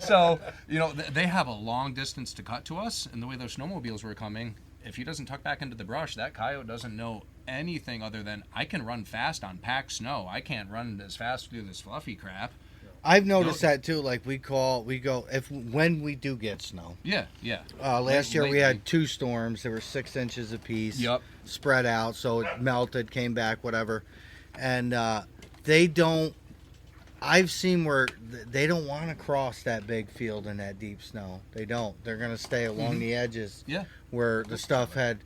So, they have a long distance to cut to us, and the way those snowmobiles were coming, if he doesn't tuck back into the brush, that coyote doesn't know anything other than I can run fast on packed snow. I can't run as fast through this fluffy crap. I've noticed that too. Like when we do get snow. Yeah. Last year we had 2 storms. They were 6 inches apiece. Yep. Spread out, so it melted, came back, whatever. And they don't. I've seen where they don't want to cross that big field in that deep snow. They don't. They're gonna stay along the edges. Yeah. Where the stuff had,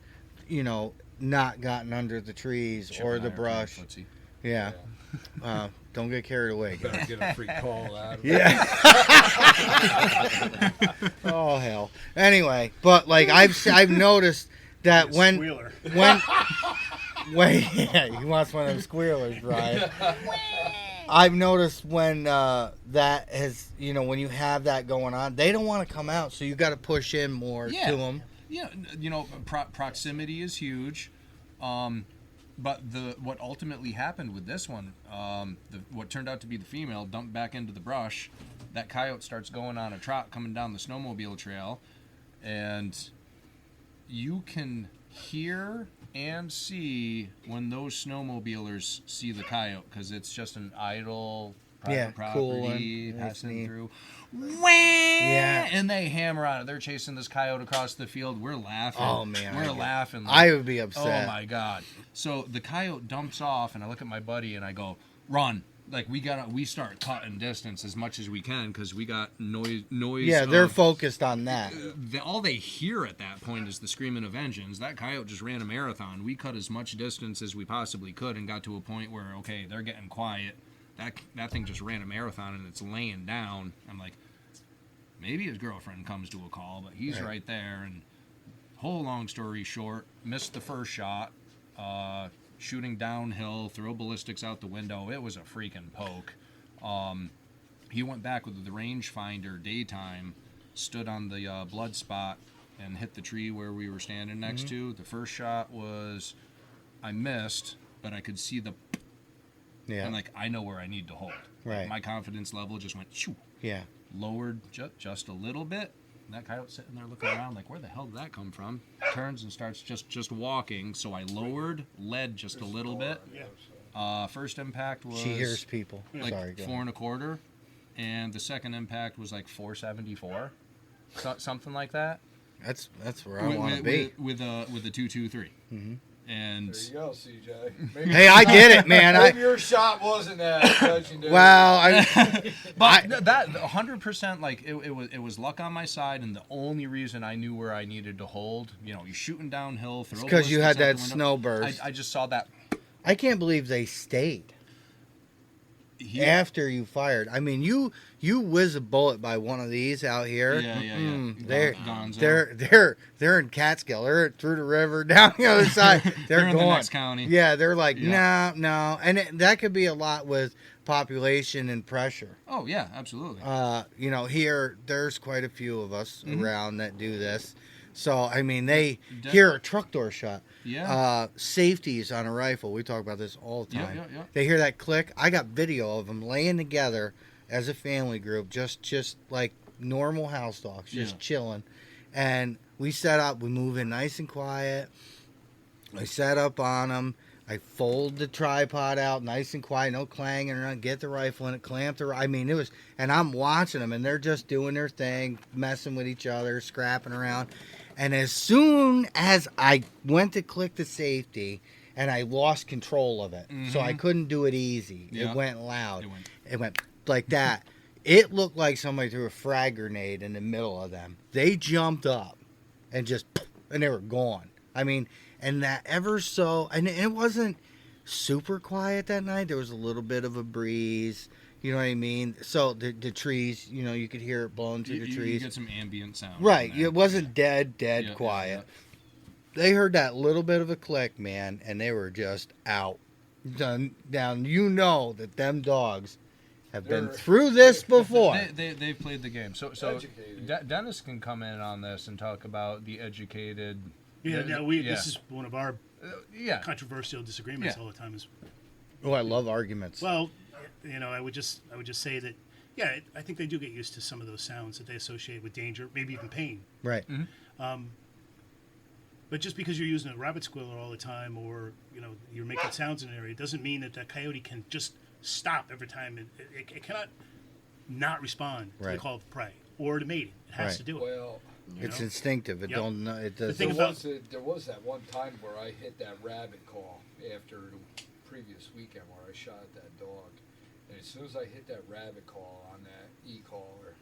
not gotten under the trees Chip or and I the are brush. playing footsie. Yeah. Don't get carried away, guys. Gotta get a free call out of it. Yeah. Oh hell. Anyway, but like I've noticed that when yeah, he wants one of them squealers, Brian. I've noticed when that has, when you have that going on, they don't want to come out, so you got to push in more to them. Yeah, proximity is huge. But what ultimately happened with this one, what turned out to be the female dumped back into the brush. That coyote starts going on a trot coming down the snowmobile trail, and you can hear and see when those snowmobilers see the coyote, because it's just an idle private property passing through. Yeah. And they hammer on it. They're chasing this coyote across the field. We're laughing. Oh, man. We're laughing. I would be upset. Oh, my God. So the coyote dumps off, and I look at my buddy, and I go, run. Like, we start cutting distance as much as we can, because we got noise. Yeah, they're focused on that. All they hear at that point is the screaming of engines. That coyote just ran a marathon. We cut as much distance as we possibly could and got to a point where, okay, they're getting quiet. That thing just ran a marathon, and it's laying down. I'm like, maybe his girlfriend comes to a call, but he's right there. And whole long story short, missed the first shot. Shooting downhill, throw ballistics out the window. It was a freaking poke. He went back with the rangefinder daytime, stood on the blood spot, and hit the tree where we were standing next to. The first shot was, I missed, but I could see the. Yeah. And I know where I need to hold. Right. My confidence level just went shoo. Yeah. Lowered just a little bit. And that coyote sitting there looking around like, where the hell did that come from? Turns and starts just walking. So I led just a little bit. First impact was She hears people. like Sorry, go 4 1/4, and the second impact was like 474, something like that. That's where I want to be. With a 223. Mm-hmm. And There you go, CJ. Maybe, Hey, I did it, man. maybe your shot wasn't that legendary. Well, but that 100%, like it was luck on my side, and the only reason I knew where I needed to hold, you're shooting downhill, throw because you had that ballistics out the snow window. burst. I just saw that. I can't believe they stayed after you fired. I mean, you whiz a bullet by one of these out here. Yeah. They're in Catskill. They're through the river down the other side. They're in going. the next county. Yeah, they're like no, and that could be a lot with population and pressure. Oh yeah, absolutely. Here there's quite a few of us around that do this. So I mean, they hear a truck door shut. Yeah. Safeties on a rifle. We talk about this all the time. Yeah. They hear that click. I got video of them laying together as a family group, just like normal house dogs, just chilling. And we set up. We move in nice and quiet. I set up on them. I fold the tripod out nice and quiet, no clanging around. Get the rifle in it, clamp the. I mean, it was, and I'm watching them, and they're just doing their thing, messing with each other, scrapping around. And as soon as I went to click the safety, and I lost control of it, so I couldn't do it easy. Yeah. It went loud. It went. It went like that. It looked like somebody threw a frag grenade in the middle of them. They jumped up and just, and they were gone. I mean, and that ever so, and it wasn't super quiet that night. There was a little bit of a breeze. You know what I mean? So the trees, you know, you could hear it blowing through the trees. You get some ambient sound. Right. It wasn't dead Yeah, quiet. yeah. They heard that little bit of a click, man, and they were just out. Done. Now, you know that them dogs have been through this before. They've played the game. So Dennis can come in on this and talk about the educated. Yeah, this is one of our controversial disagreements all the time. Oh, I love arguments. Well, you know, I would just say that, I think they do get used to some of those sounds that they associate with danger, maybe even pain. Right. Mm-hmm. But just because you're using a rabbit squealer all the time, or you know you're making sounds in an area, doesn't mean that coyote can just stop every time. It cannot not respond to the call of prey or to mating. It has to do it. Well, it's instinctive. It don't. It does. thing there was that one time where I hit that rabbit call after the previous weekend where I shot at that dog, and as soon as I hit that rabbit call on that e-caller,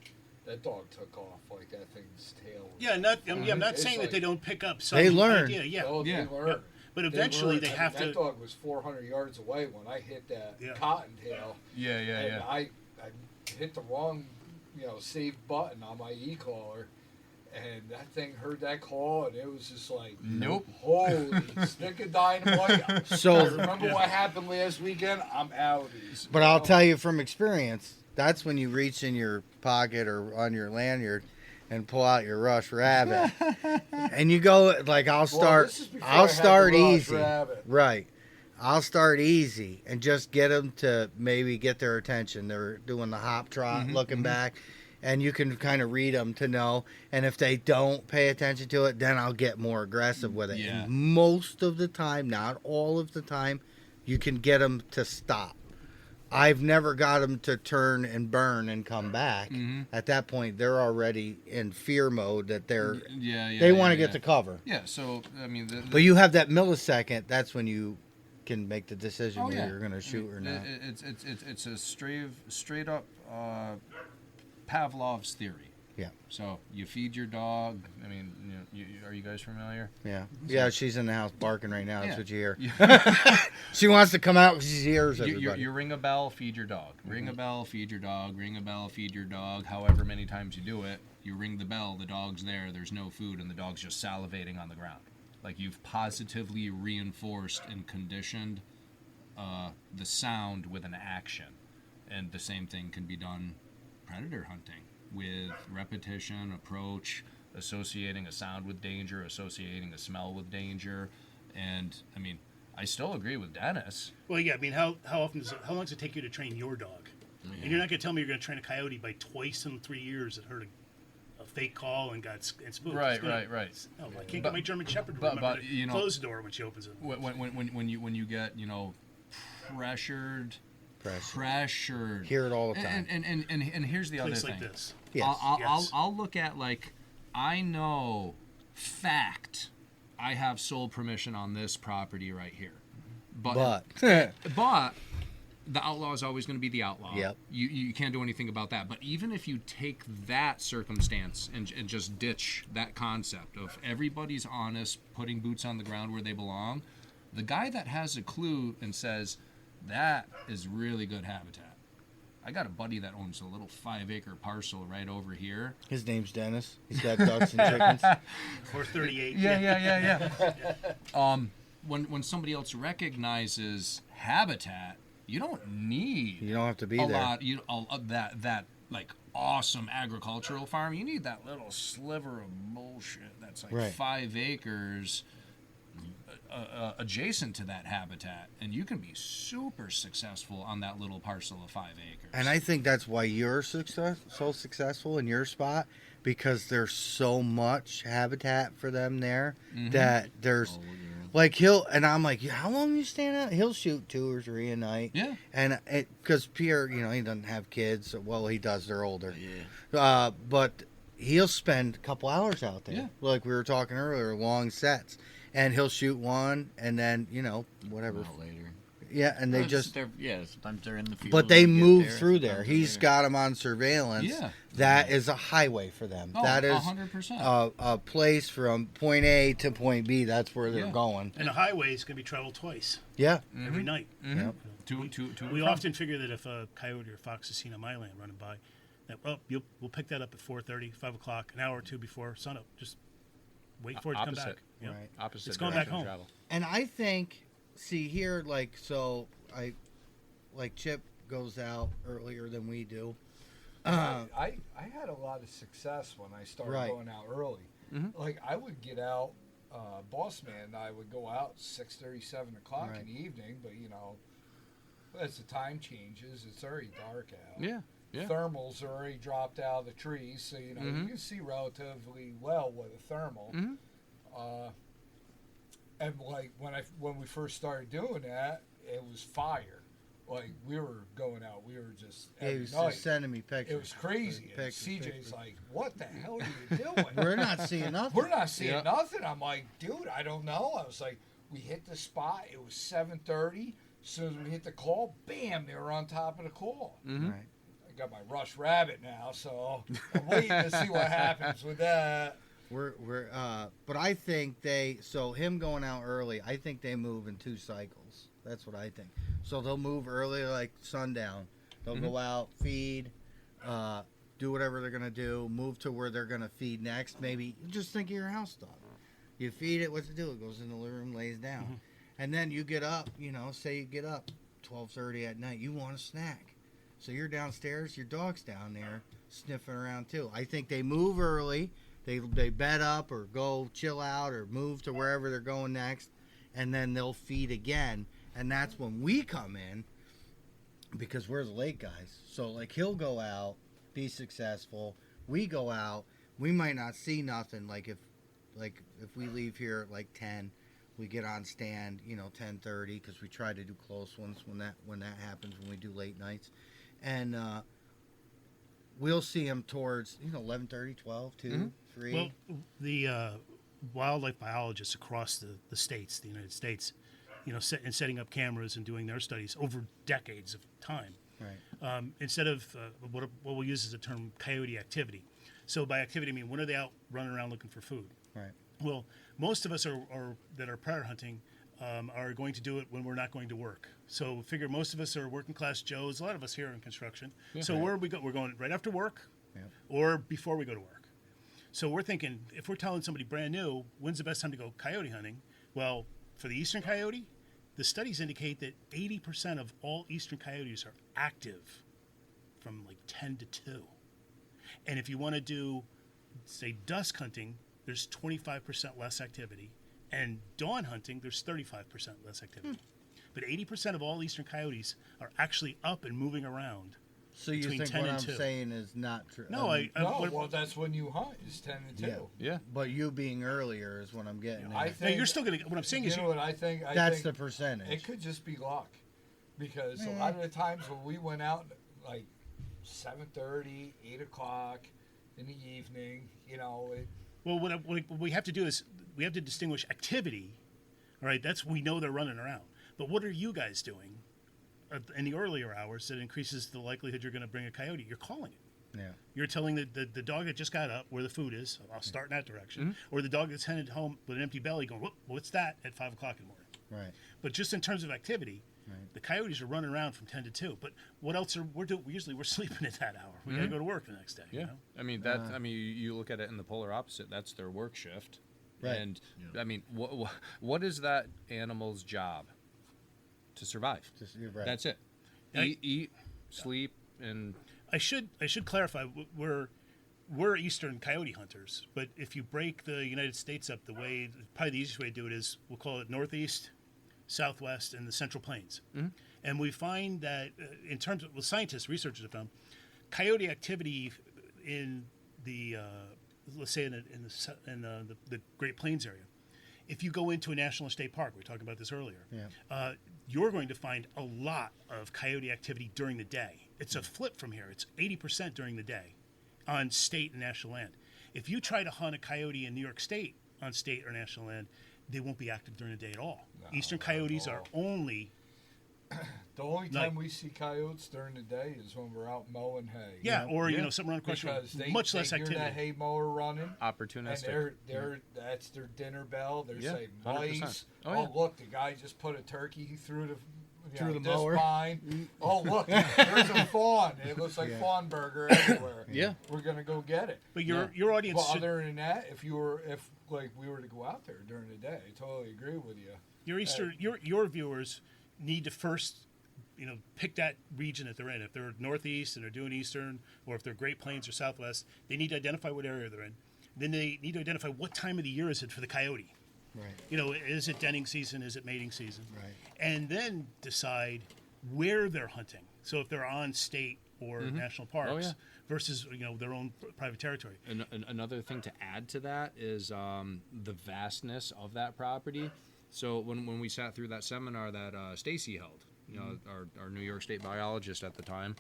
that dog took off like that thing's tail. I'm not saying that they don't pick up some They learn. idea. Oh, they learn. But eventually they have to. That dog was 400 yards away when I hit that cottontail. And I hit the wrong, save button on my e-caller, and that thing heard that call, and it was just like, nope. Holy stick of dynamite. So remember what happened last weekend? I'm out. But I'll tell you from experience, that's when you reach in your pocket or on your lanyard and pull out your Rush Rabbit, and you go like, I'll start easy, right? I'll start easy and just get them to maybe get their attention. They're doing the hop trot, looking back, and you can kind of read them to know. And if they don't pay attention to it, then I'll get more aggressive with it. Yeah. And most of the time, not all of the time, you can get them to stop. I've never got them to turn and burn and come back. At that point, they're already in fear mode that they want to get the cover. Yeah, so, I mean... But you have that millisecond, that's when you can make the decision whether you're going to shoot or not. It's a straight up Pavlov's theory. Yeah. So you feed your dog. I mean, are you guys familiar? Yeah. Yeah, she's in the house barking right now. That's what you hear. Yeah. She wants to come out because she hears everybody. You ring a bell, feed your dog. Ring a bell, feed your dog. Ring a bell, feed your dog. However many times you do it, you ring the bell, the dog's there, there's no food, and the dog's just salivating on the ground. Like you've positively reinforced and conditioned the sound with an action. And the same thing can be done predator hunting with repetition, approach, associating a sound with danger, associating a smell with danger. And, I mean, I still agree with Dennis. Well, yeah, I mean, how long does it take you to train your dog? Yeah. And you're not going to tell me you're going to train a coyote by twice in 3 years that heard a fake call and got spooked. Right. No, I can't get my German Shepherd to remember to close the door when she opens it. When you get, pressured. Hear it all the time. And here's the other thing. Like this. Yes. I'll look at, like, I know fact I have sole permission on this property right here. But the outlaw is always going to be the outlaw. Yep. You can't do anything about that. But even if you take that circumstance and just ditch that concept of everybody's honest, putting boots on the ground where they belong, the guy that has a clue and says, that is really good habitat. I got a buddy that owns a little 5-acre parcel right over here. His name's Dennis. He's got ducks and chickens. Or 38. Yeah. When somebody else recognizes habitat, you don't need You don't have to be a there. lot. That like awesome agricultural farm. You need that little sliver of bullshit that's like 5 acres. Adjacent to that habitat, and you can be super successful on that little parcel of 5 acres. And I think that's why you're so successful in your spot, because there's so much habitat for them there that there's like I'm like, how long you staying out? He'll shoot 2 or 3 a night. Yeah. And because Pierre, he doesn't have kids. Well, he does. They're older. Yeah. But he'll spend a couple hours out there. Yeah. Like we were talking earlier, long sets. And he'll shoot one, and then, whatever. Later. Yeah, and they Well, just. sometimes they're in the field. But they and get move there, through there. sometimes He's they're- got them on surveillance. Yeah. That is a highway for them. Oh, that is 100%. a place from point A to point B. That's where they're Yeah. going. And the highway is going to be traveled twice Yeah. every night. Yep. We often figure that if a coyote or fox is seen on my land running by, that we'll pick that up at 4:30, 5 o'clock, an hour or two before sunup. Just wait for it to come Opposite. back. Yep. Right. Opposite It's going back direction home. travel. And I think, see here, like Chip goes out earlier than we do. I had a lot of success when I started Right. going out early. Like I would get out, boss man and I would go out 6:30, 7 o'clock Right. in the evening, but as the time changes, it's already dark out. Yeah. Yeah. Thermals are already dropped out of the trees, so you can see relatively well with a thermal. And like when we first started doing that, it was fire. Like we were going out, we were just Yeah, he every was night. just sending me pictures. It was crazy. And Pictures. CJ's like, "What the hell are you doing? We're not seeing nothing. We're not seeing Yeah. nothing." I'm like, "Dude, I don't know." I was like, "We hit the spot. It was 7:30. As soon as we hit the call, bam, they were on top of the call." Right. I got my Rush Rabbit now, so I'm waiting to see what happens with that. But I think him going out early, I think they move in 2 cycles. That's what I think. So they'll move early, like sundown. They'll go out, feed, do whatever they're gonna do, move to where they're gonna feed next. Maybe just think of your house dog. You feed it, what's it do? It goes in the living room, lays down, and then you get up. Say you get up 12:30 at night, you want a snack, so you're downstairs. Your dog's down there sniffing around too. I think they move early. They bed up or go chill out or move to wherever they're going next, and then they'll feed again. And that's when we come in, because we're the late guys. So like he'll go out, be successful. We go out, we might not see nothing. Like if we leave here at like 10, we get on stand 10:30 because we try to do close ones when that happens, when we do late nights, and we'll see him towards 11:30, 12, 2, 3. Well, the wildlife biologists across the states, the United States, setting up cameras and doing their studies over decades of time. Right. Instead of what we'll use as a term, coyote activity. So by activity, I mean when are they out running around looking for food? Right. Well, most of us that are predator hunting are going to do it when we're not going to work. So figure most of us are working class Joes. A lot of us here in construction. So where we go? We're going right after work, or before we go to work. So we're thinking, if we're telling somebody brand new, when's the best time to go coyote hunting? Well, for the eastern coyote, the studies indicate that 80% of all eastern coyotes are active from like 10 to 2. And if you want to do, say, dusk hunting, there's 25% less activity. And dawn hunting, there's 35% less activity. But 80% of all eastern coyotes are actually up and moving around. So you between think 10 what and I'm 2. saying is not true? No, Well, that's when you hunt. It's 10 to 2. Yeah. But you being earlier is what I'm getting I at. no, you're still going to. What I'm saying is, You know what I think? That's think the percentage. It could just be luck, because a lot of the times when we went out, like 7:30, 8 o'clock in the evening, well, what we have to do is we have to distinguish activity. All right, we know they're running around. But what are you guys doing in the earlier hours that increases the likelihood you're going to bring a coyote? You're calling it. Yeah. You're telling the dog that just got up where the food is. I'll start in that direction. Or the dog that's headed home with an empty belly going, what's that at 5 o'clock in the morning? Right. But just in terms of activity, the coyotes are running around from 10 to 2. But what else are we're doing? Usually we're sleeping at that hour. We got to go to work the next day. Yeah. You know? I mean you look at it in the polar opposite. That's their work shift. Right. And I mean, what is that animal's job? To survive. You're right. That's it. Eat, sleep, and I should clarify. We're eastern coyote hunters, but if you break the United States up, probably the easiest way to do it is we'll call it Northeast, Southwest, and the Central Plains. And we find that in terms of scientists, researchers have found coyote activity in the let's say in the Great Plains area. If you go into a national state park, we were talking about this earlier, you're going to find a lot of coyote activity during the day. It's a flip from here. It's 80% during the day on state and national land. If you try to hunt a coyote in New York State on state or national land, they won't be active during the day at all. Eastern coyotes are only The only time we see coyotes during the day is when we're out mowing hay. Yeah, or something around across Because much less they hear activity. that hay mower running, Opportunistic. and that's their dinner bell. They're Yeah, saying 100%. mice. Oh, Oh, yeah. look, the guy just put a turkey through the the this mower. vine. Oh, look, there's a fawn. It looks like fawn burger everywhere. Yeah. We're gonna go get it. But your audience Well, should, other than that, if we were to go out there during the day, I totally agree with you. your viewers need to first pick that region that they're in. If they're northeast and they're doing eastern, or if they're Great Plains or Southwest, they need to identify what area they're in. Then they need to identify what time of the year is it for the coyote. Right. Is it denning season? Is it mating season? Right. And then decide where they're hunting. So if they're on state or national parks versus their own private territory. And another thing to add to that is the vastness of that property. So when we sat through that seminar that Stacy held, our New York State biologist at the time,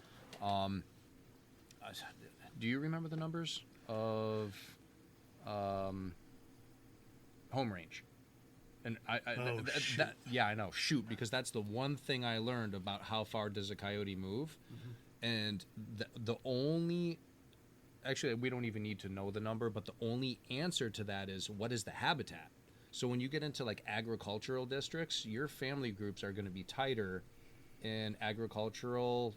do you remember the numbers of home range? And I know. Shoot, because that's the one thing I learned about how far does a coyote move, and the only, actually, we don't even need to know the number, but the only answer to that is what is the habitat. So when you get into like agricultural districts, your family groups are going to be tighter in agricultural,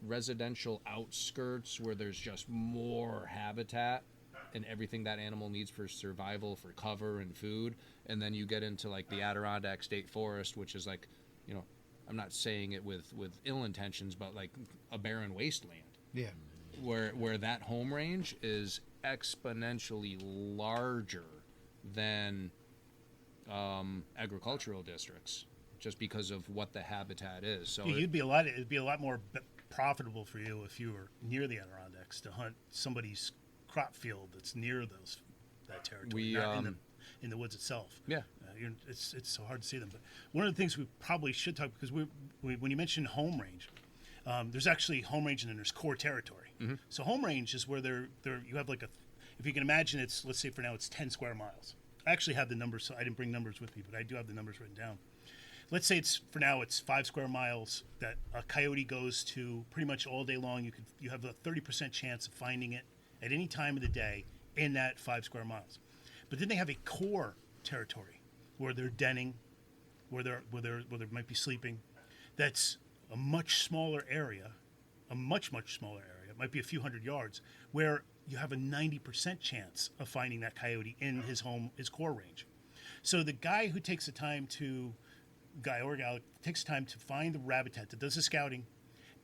residential outskirts where there's just more habitat and everything that animal needs for survival, for cover and food. And then you get into like the Adirondack State Forest, which is like, I'm not saying it with ill intentions, but like a barren wasteland. Yeah. Where that home range is exponentially larger than agricultural districts, just because of what the habitat is. So it'd be a lot more profitable for you if you were near the Adirondacks to hunt somebody's crop field that's near that territory, not in the woods itself. Yeah, it's so hard to see them. But one of the things we probably should talk, because when you mentioned home range, there's actually home range and then there's core territory. So home range is where you have like if you can imagine, let's say for now it's 10 square miles. I actually have the numbers, so I didn't bring numbers with me, but I do have the numbers written down. Let's say it's 5 square miles that a coyote goes to pretty much all day long. You have a 30% chance of finding it at any time of the day in that 5 square miles. But then they have a core territory where they're denning, where they might be sleeping. That's a much smaller area, a much smaller area. It might be a few hundred yards, where you have a 90% chance of finding that coyote in his core range. So the guy who takes the time guy or gal takes time to find the habitat, that does the scouting,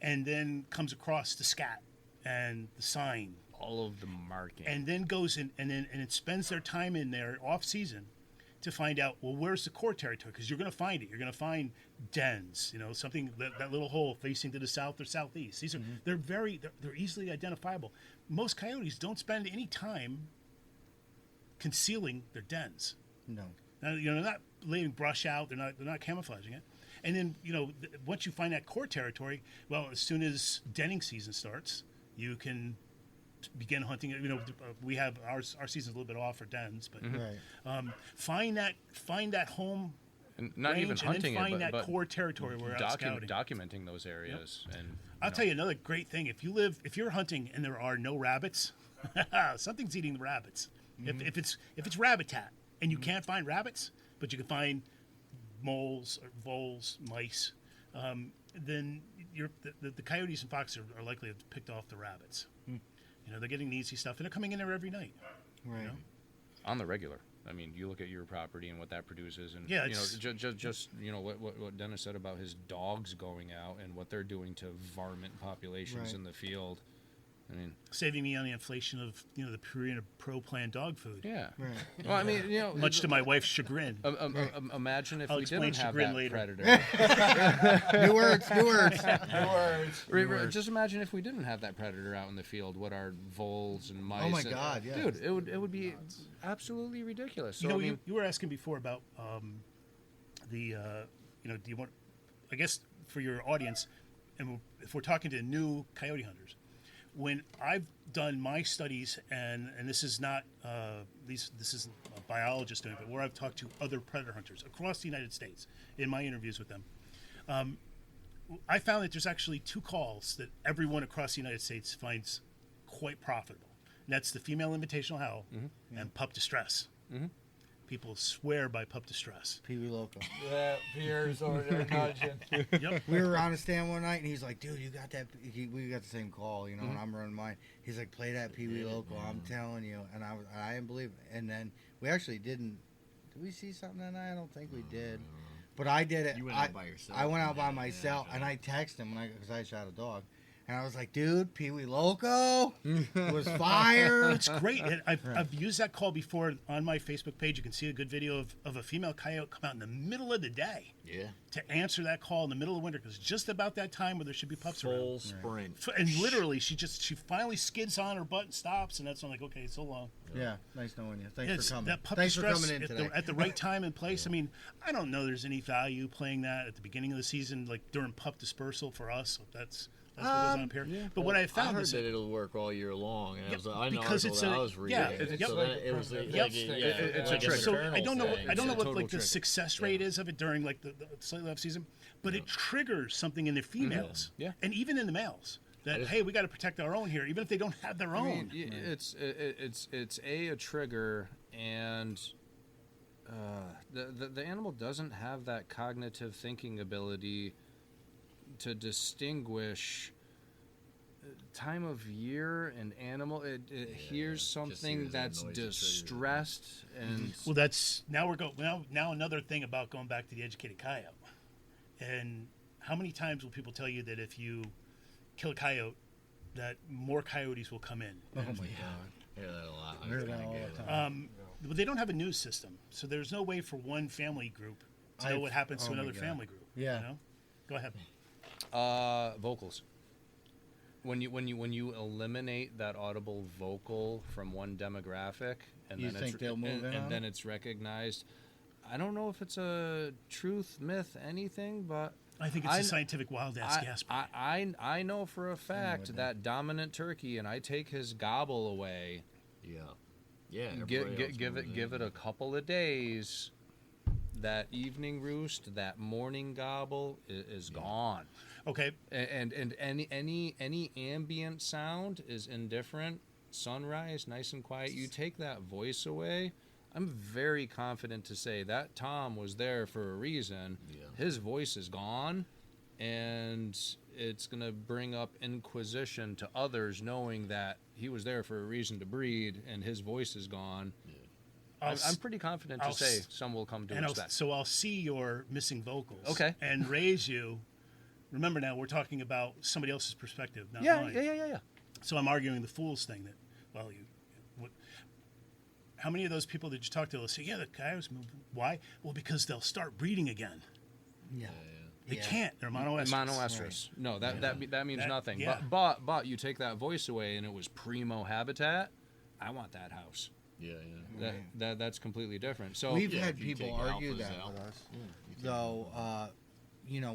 and then comes across the scat and the sign, all of the marking, and then goes in and it spends their time in there off season to find out, well, where's the core territory? Because you're going to find it. You're going to find dens, something that little hole facing to the south or southeast. These are they're easily identifiable. Most coyotes don't spend any time concealing their dens. No. Now, they're not laying brush out. They're not camouflaging it. And then, once you find that core territory, well, as soon as denning season starts, you can begin hunting. We have our season's a little bit off for dens, but find that home and not range, even hunting and then find it, that core territory where out scouting. Documenting those areas. Yep. And I'll tell you another great thing: if you're hunting and there are no rabbits, something's eating the rabbits. If it's rabbitat and you can't find rabbits, but you can find moles, or voles, mice, then the coyotes and foxes are likely to have picked off the rabbits. They're getting the easy stuff, and they're coming in there every night. Right. On the regular. I mean, you look at your property and what that produces, and just what Dennis said about his dogs going out and what they're doing to varmint populations in the field. I mean, saving me on the inflation of the Purina Pro Plan dog food. Yeah. Right. Well, I mean, much to my wife's chagrin. Imagine if I'll we explain didn't have chagrin that later. predator. New words. Just imagine if we didn't have that predator out in the field. What are voles and mice? Oh my God! Yeah. Dude, it would be absolutely ridiculous. So, you were asking before about do you want? I guess for your audience, and if we're talking to new coyote hunters. When I've done my studies, and this is not this is a biologist doing it, but where I've talked to other predator hunters across the United States in my interviews with them, I found that there's actually 2 calls that everyone across the United States finds quite profitable. And that's the female invitational howl and pup distress. People swear by pup distress. Pee Wee Loco. Yeah, Pierre's over there nudging. Yep. We were on a stand one night, and he's like, "Dude, you got that?" We got the same call, you know, and I'm running mine. He's like, "Play that Pee Wee Loco." I'm telling you, and I didn't believe it. And then we actually didn't. Did we see something that night? I don't think we did. But I did it. You went out by yourself. I went out by Yeah, myself, yeah. and I texted him because I shot a dog, and I was like, "Dude, Pee Wee Loco was fire." It's great. And I've used that call before on my Facebook page. You can see a good video of a female coyote come out in the middle of the day Yeah. to answer that call in the middle of winter, because it's just about that time where there should be pups around. Full sprint. And literally, she finally skids on her butt and stops, and that's when I'm like, okay, so long. Yeah, nice knowing you. Thanks It's for coming. that pup Thanks for distress coming in today. at the right time and place. I mean, I don't know there's any value playing that at the beginning of the season, like during pup dispersal for us. That's what goes on up here. But what I found I heard is that it'll work all year long, and I was like, I know because article it's that a- I was reading. yeah, it. yep. So that it was like, Yep. It's a like trigger. So maternal I don't know. thing. I don't know It's a what total like the trigger. success rate is of it during like the slightly off season, but it triggers something in the females, Yeah. and even in the males. That hey, we got to protect our own here, even if they don't have their own. I mean, it's a trigger, and the animal doesn't have that cognitive thinking ability to distinguish time of year and animal. It hears just something hears that that's noise that triggers it. distressed and Well, that's now we're going now another thing about going back to the educated coyote. And how many times will people tell you that if you kill a coyote, that more coyotes will come in? Oh my god. I hear that a lot. I hear that all the time. But they don't have a news system, so there's no way for one family group to know what happens to oh my another God. family group. Yeah. You know? Go ahead. vocals. When you eliminate that audible vocal from one demographic, and You then think they'll move in on and then it? it's recognized. I don't know if it's a truth, myth, anything, but I think it's a scientific wild ass gasp. I know for a fact that dominant turkey, and I take his gobble away. Yeah. Yeah. Give it a couple of days. That evening roost, that morning gobble is gone. Okay. And any ambient sound is indifferent. Sunrise, nice and quiet. You take that voice away. I'm very confident to say that Tom was there for a reason. Yeah. His voice is gone, and it's gonna bring up inquisition to others, knowing that he was there for a reason to breed, and his voice is gone. I'm pretty confident to say some will come to expect. So I'll see your missing vocals. Okay. And raise you. Remember now, we're talking about somebody else's perspective, not Yeah. mine. So I'm arguing the fool's thing that, well, how many of those people did you talk to? They'll say, yeah, the coyotes move. Why? Well, because they'll start breeding again. Yeah. They can't. They're monoestrus. Monoestrus. No, that means nothing. yeah. But you take that voice away, and it was primo habitat. I want that house. Yeah. Yeah. That's completely different. So We've Yeah, had if you people take argue alphas that out. with us. Though,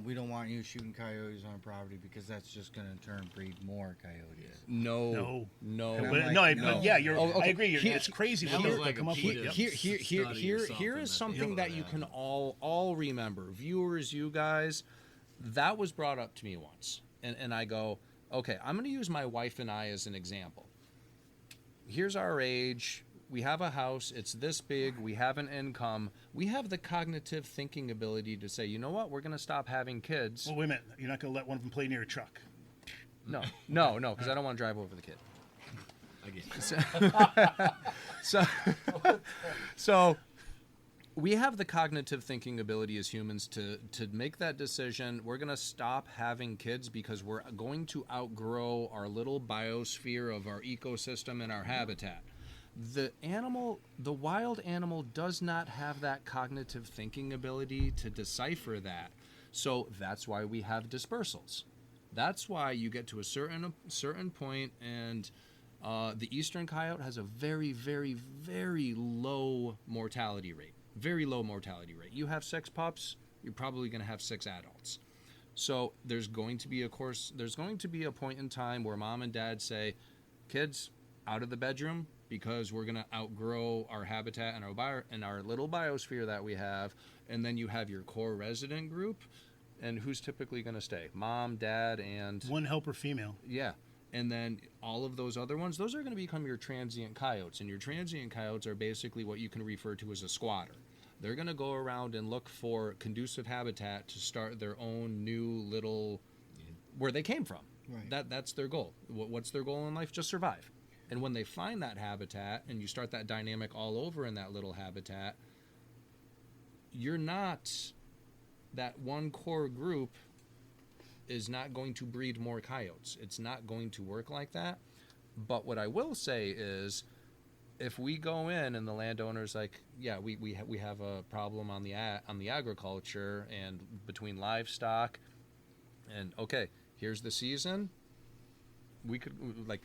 we don't want you shooting coyotes on property because that's just going to turn breed more coyotes. no. And But, I'm no, like, but no. yeah, you're. Oh, okay. I agree. Here- It's crazy that what was they'll like a come up Peter- with. Yep. Here Study or is something something that that you they can have. all remember. Viewers, you guys, that was brought up to me once, and I go, okay, I'm going to use my wife and I as an example. Here's our age. We have a house. It's this big. We have an income. We have the cognitive thinking ability to say, you know what? We're going to stop having kids. Well, wait a minute. You're not going to let one of them play near a truck. No, because I don't want to drive over the kid. I get So we have the cognitive thinking ability as humans to make that decision. We're going to stop having kids because we're going to outgrow our little biosphere of our ecosystem and our habitat. The wild animal does not have that cognitive thinking ability to decipher that. So that's why we have dispersals. That's why you get to a certain point, and the eastern coyote has a very, very, very low mortality rate. Very low mortality rate. You have 6 pups, you're probably going to have 6 adults. So there's going to be a point in time where mom and dad say, kids, out of the bedroom, because we're going to outgrow our habitat and our little biosphere that we have. And then you have your core resident group. And who's typically going to stay? Mom, dad, and One helper female. yeah. And then all of those other ones, those are going to become your transient coyotes. And your transient coyotes are basically what you can refer to as a squatter. They're going to go around and look for conducive habitat to start their own new little where they came from. Right. That's their goal. What's their goal in life? Just survive. And when they find that habitat and you start that dynamic all over in that little habitat, you're not, that one core group is not going to breed more coyotes. It's not going to work like that. But what I will say is, if we go in and the landowner's like, yeah, we have a problem on the agriculture and between livestock, and okay, here's the season. We could, like,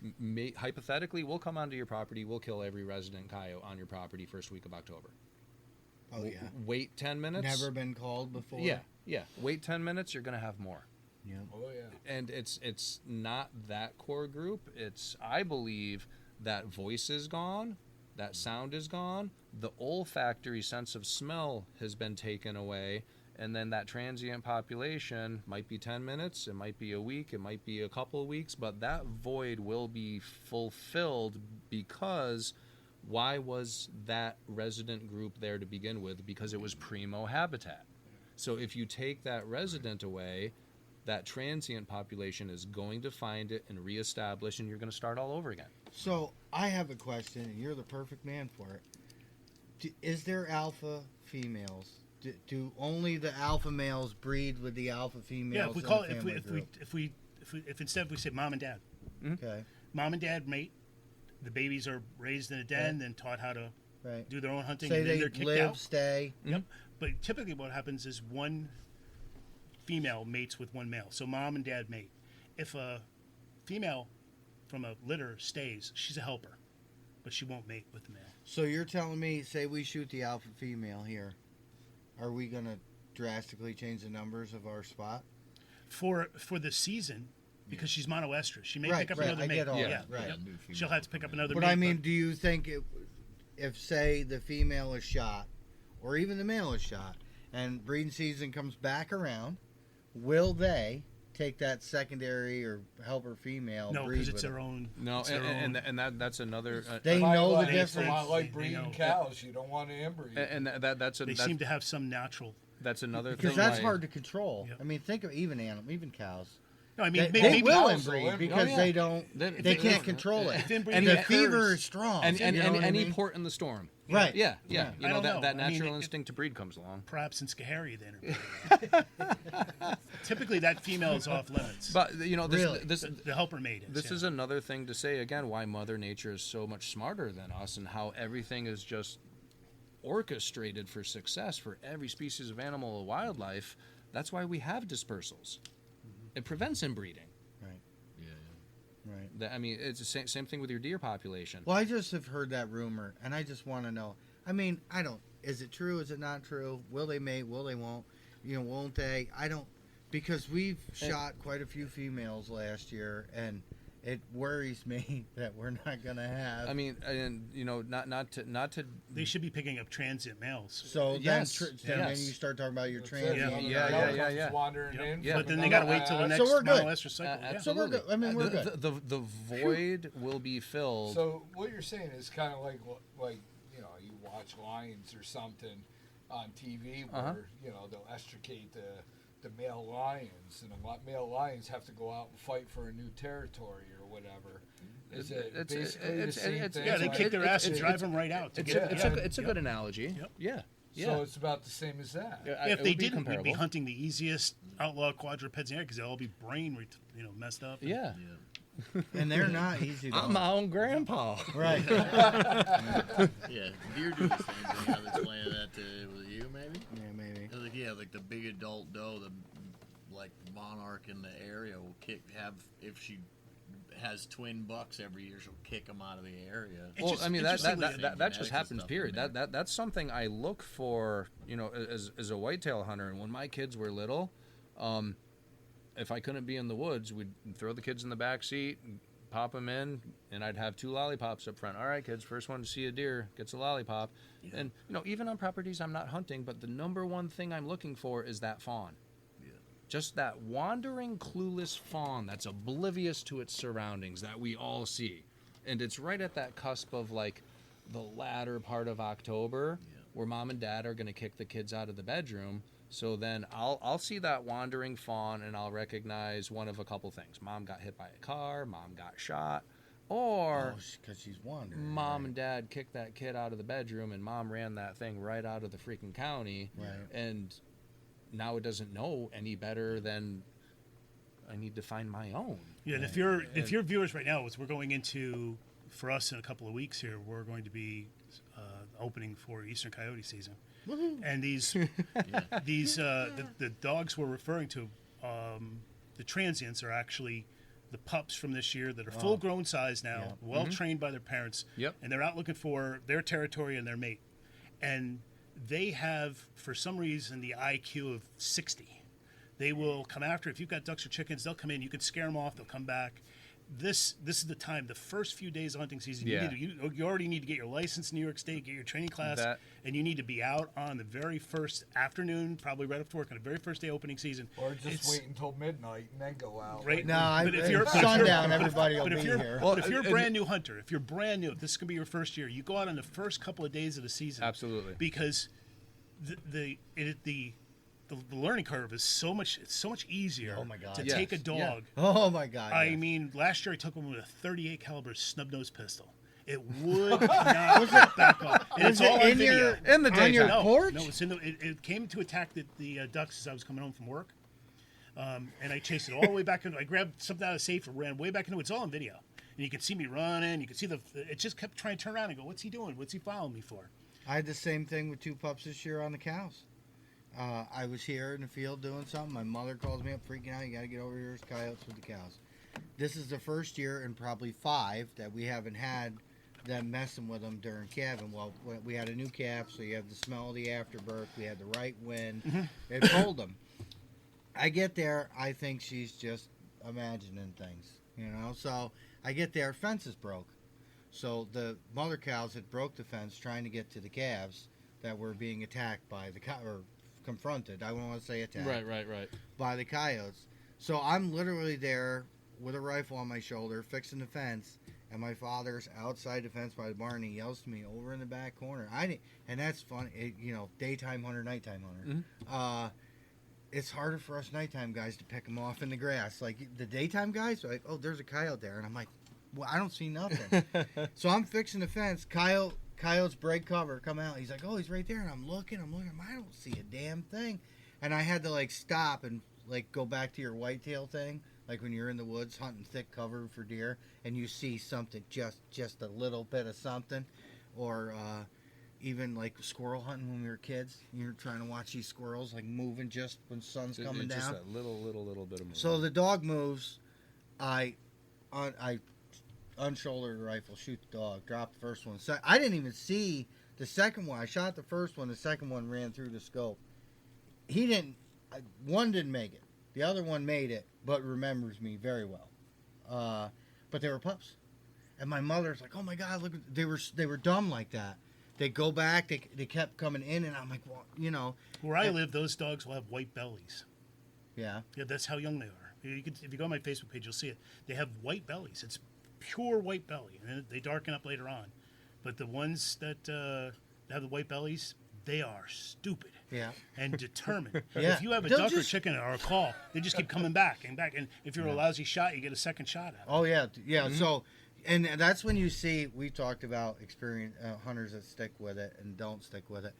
hypothetically, we'll come onto your property, we'll kill every resident coyote on your property first week of October. Oh, yeah. Wait 10 minutes. Never been called before? Yeah. Wait 10 minutes, you're going to have more. Yeah. Oh yeah. And it's not that core group. It's, I believe, that voice is gone, that sound is gone, the olfactory sense of smell has been taken away, and then that transient population might be 10 minutes, it might be a week, it might be a couple of weeks, but that void will be fulfilled because why was that resident group there to begin with? Because it was primo habitat. So if you take that resident away, that transient population is going to find it and reestablish, and you're going to start all over again. So I have a question, and you're the perfect man for it. Is there alpha females? Do only the alpha males breed with the alpha females? Yeah, if we in call the it, family if instead we say mom and dad, Okay, mom and dad mate, the babies are raised in a den, then taught how to right. do their own hunting, Say and then they they're kicked live, out. stay. Yep. But typically, what happens is one female mates with one male, so mom and dad mate. If a female from a litter stays, she's a helper, but she won't mate with the male. So you're telling me, say we shoot the alpha female here, are we going to drastically change the numbers of our spot? For the season, because she's monoestrous, she may Right, pick up right, another I mate. get all yeah, that, right. Yep. new female She'll have to pick up another But mate. I mean, do you think if say the female is shot, or even the male is shot, and breeding season comes back around, will they take that secondary or helper female? no, breed because it's with their it? own. No, it's their and, own. and that's another. They Might know the like- difference. might like They breeding know. cows. You don't want to inbreed. and that's They seem to have some natural. that's another Because thing. that's why- hard to control. Yep. I mean, think of even cows. No, I mean They maybe will cows will inbreed inbreed. because Oh, yeah. they don't. They- They can't control it. if inbreeding And the occurs- fever is strong. and you know what I any mean? port in the storm. Right. Yeah. Yeah. You I know don't that know. that I mean, natural it- instinct to breed comes along. perhaps in Schoharie then. Typically, that female is off limits. But you know, this Really? this the helper mate is. this yeah. is another thing to say again why Mother Nature is so much smarter than us and how everything is just orchestrated for success for every species of animal or wildlife. That's why we have dispersals. It prevents inbreeding. Yeah. Right. I mean, it's the same thing with your deer population. Well, I just have heard that rumor, and I just want to know. I mean, I don't. Is it true? Is it not true? Will they mate? Will they won't? You know, won't they? I don't. Because we've shot quite a few females last year, and it worries me that we're not going to have. I mean, and you know, not to. They should be picking up transient males. So Yes, then yes. you start talking about your That's trans. it. Yeah, Another yeah, comes yeah. Wandering Yep. in. Yeah. But then they got to wait till the next So we're good. monoestrous cycle. Yeah. So we're good. I mean, we're good. The void will be filled. So what you're saying is kind of like you know, you watch lions or something on TV where Uh-huh. you know they'll extricate the male lions, and the male lions have to go out and fight for a new territory or whatever. Is it It's- basically it's- the same it's- thing? Yeah, they It's- kick their ass and it's- drive them right out. To It's get a, it's yeah. a, it's a Yep. good analogy. Yep. Yeah. Yeah. So it's about the same as that. Yeah, If it they would be didn't, we'd be comparable. hunting the easiest outlaw quadrupeds in the air because they'll all be messed up. Yeah. And they're not easy to I'm my own grandpa. Right. Yeah, deer do the same thing. I was explaining that to was it you maybe. Yeah, maybe. It was like, yeah, like the big adult doe, the like monarch in the area will if she has twin bucks every year, she'll kick them out of the area. It's Well, just I mean that interestingly- that just Genetics happens. and stuff Period. in there. That's something I look for. You know, as a whitetail hunter, and when my kids were little, if I couldn't be in the woods, we'd throw the kids in the back seat, pop them in, and I'd have 2 lollipops up front. All right, kids, first one to see a deer gets a lollipop. Yeah. And you know, even on properties I'm not hunting, but the number one thing I'm looking for is that fawn. Yeah. just that wandering, clueless fawn that's oblivious to its surroundings that we all see. And it's right at that cusp of like the latter part of October where mom and dad are going to kick the kids out of the bedroom. So then I'll see that wandering fawn and I'll recognize one of a couple things. Mom got hit by a car, mom got shot, or because she's wandering. Mom and dad kicked that kid out of the bedroom and mom ran that thing right out of the freaking county. Right. And now it doesn't know any better than I need to find my own. Yeah, and if your viewers right now, as we're going into, for us in a couple of weeks here, we're going to be opening for Eastern Coyote season. Woo-hoo. And these the dogs we're referring to, the transients are actually the pups from this year that are full grown size now, well trained by their parents. Yep. And they're out looking for their territory and their mate. And they have, for some reason, the IQ of 60. They will come after. If you've got ducks or chickens, they'll come in. You can scare them off. They'll come back. This is the time. The first few days of hunting season, you already need to get your license in New York State, get your training class, and you need to be out on the very first afternoon, probably right after work, on the very first day opening season. Or just wait until midnight and then go out. Right? But if you're sundown, everybody will be here. But if you're a brand new hunter, if you're brand new, if this is going to be your first year, you go out on the first couple of days of the season. Absolutely. Because the learning curve is so much easier to take a dog. Yeah. Oh my God! I mean, last year I took one with a 38 caliber snub-nosed pistol. It would not back off. And it's all on video. In the daytime. On your porch? No, it's it came to attack the ducks as I was coming home from work. And I chased it all the way back into. I grabbed something out of the safe and ran way back into it. It's all on video. And you can see me running. You can see it just kept trying to turn around and go, what's he doing? What's he following me for? I had the same thing with 2 pups this year on the cows. I was here in the field doing something. My mother calls me up freaking out. You got to get over here. There's coyotes with the cows. This is the first year in probably 5 that we haven't had them messing with them during calving. Well, we had a new calf, so you have the smell of the afterbirth. We had the right wind. It pulled them. I get there. I think she's just imagining things, So I get there. Fence is broke. So the mother cows had broke the fence trying to get to the calves that were being attacked by the or confronted. I don't want to say attacked. Right. By the coyotes. So I'm literally there with a rifle on my shoulder, fixing the fence, and my father's outside the fence by the barn. And he yells to me over in the back corner. And that's fun. Daytime hunter, nighttime hunter. It's harder for us nighttime guys to pick them off in the grass. Like the daytime guys are like, oh, there's a coyote there, and I'm like, well, I don't see nothing. So I'm fixing the fence. Coyotes break cover, come out. He's like, oh, he's right there. And I'm looking. I don't see a damn thing. And I had to, stop and, go back to your whitetail thing. Like when you're in the woods hunting thick cover for deer and you see something, just a little bit of something. Or even, squirrel hunting when we were kids. You're trying to watch these squirrels, moving just when the sun's coming down. Just that little bit of movement. So the dog moves. I unshoulder the rifle, shoot the dog, drop the first one. I didn't even see the second one. I shot the first one. The second one ran through the scope. One didn't make it. The other one made it, but remembers me very well. But they were pups. And my mother's like, oh my God, look, they were dumb like that. They go back, they kept coming in, and I'm like, well, Where I live, those dogs will have white bellies. Yeah. Yeah, that's how young they are. If you go on my Facebook page, you'll see it. They have white bellies. It's pure white belly, and they darken up later on. But the ones that have the white bellies, they are stupid and determined. If you have a duck or chicken or a call, they just keep coming back and back. And if you're a lousy shot, you get a second shot at it. Oh, yeah. So, and that's when you see, we talked about experience hunters that stick with it and don't stick with it.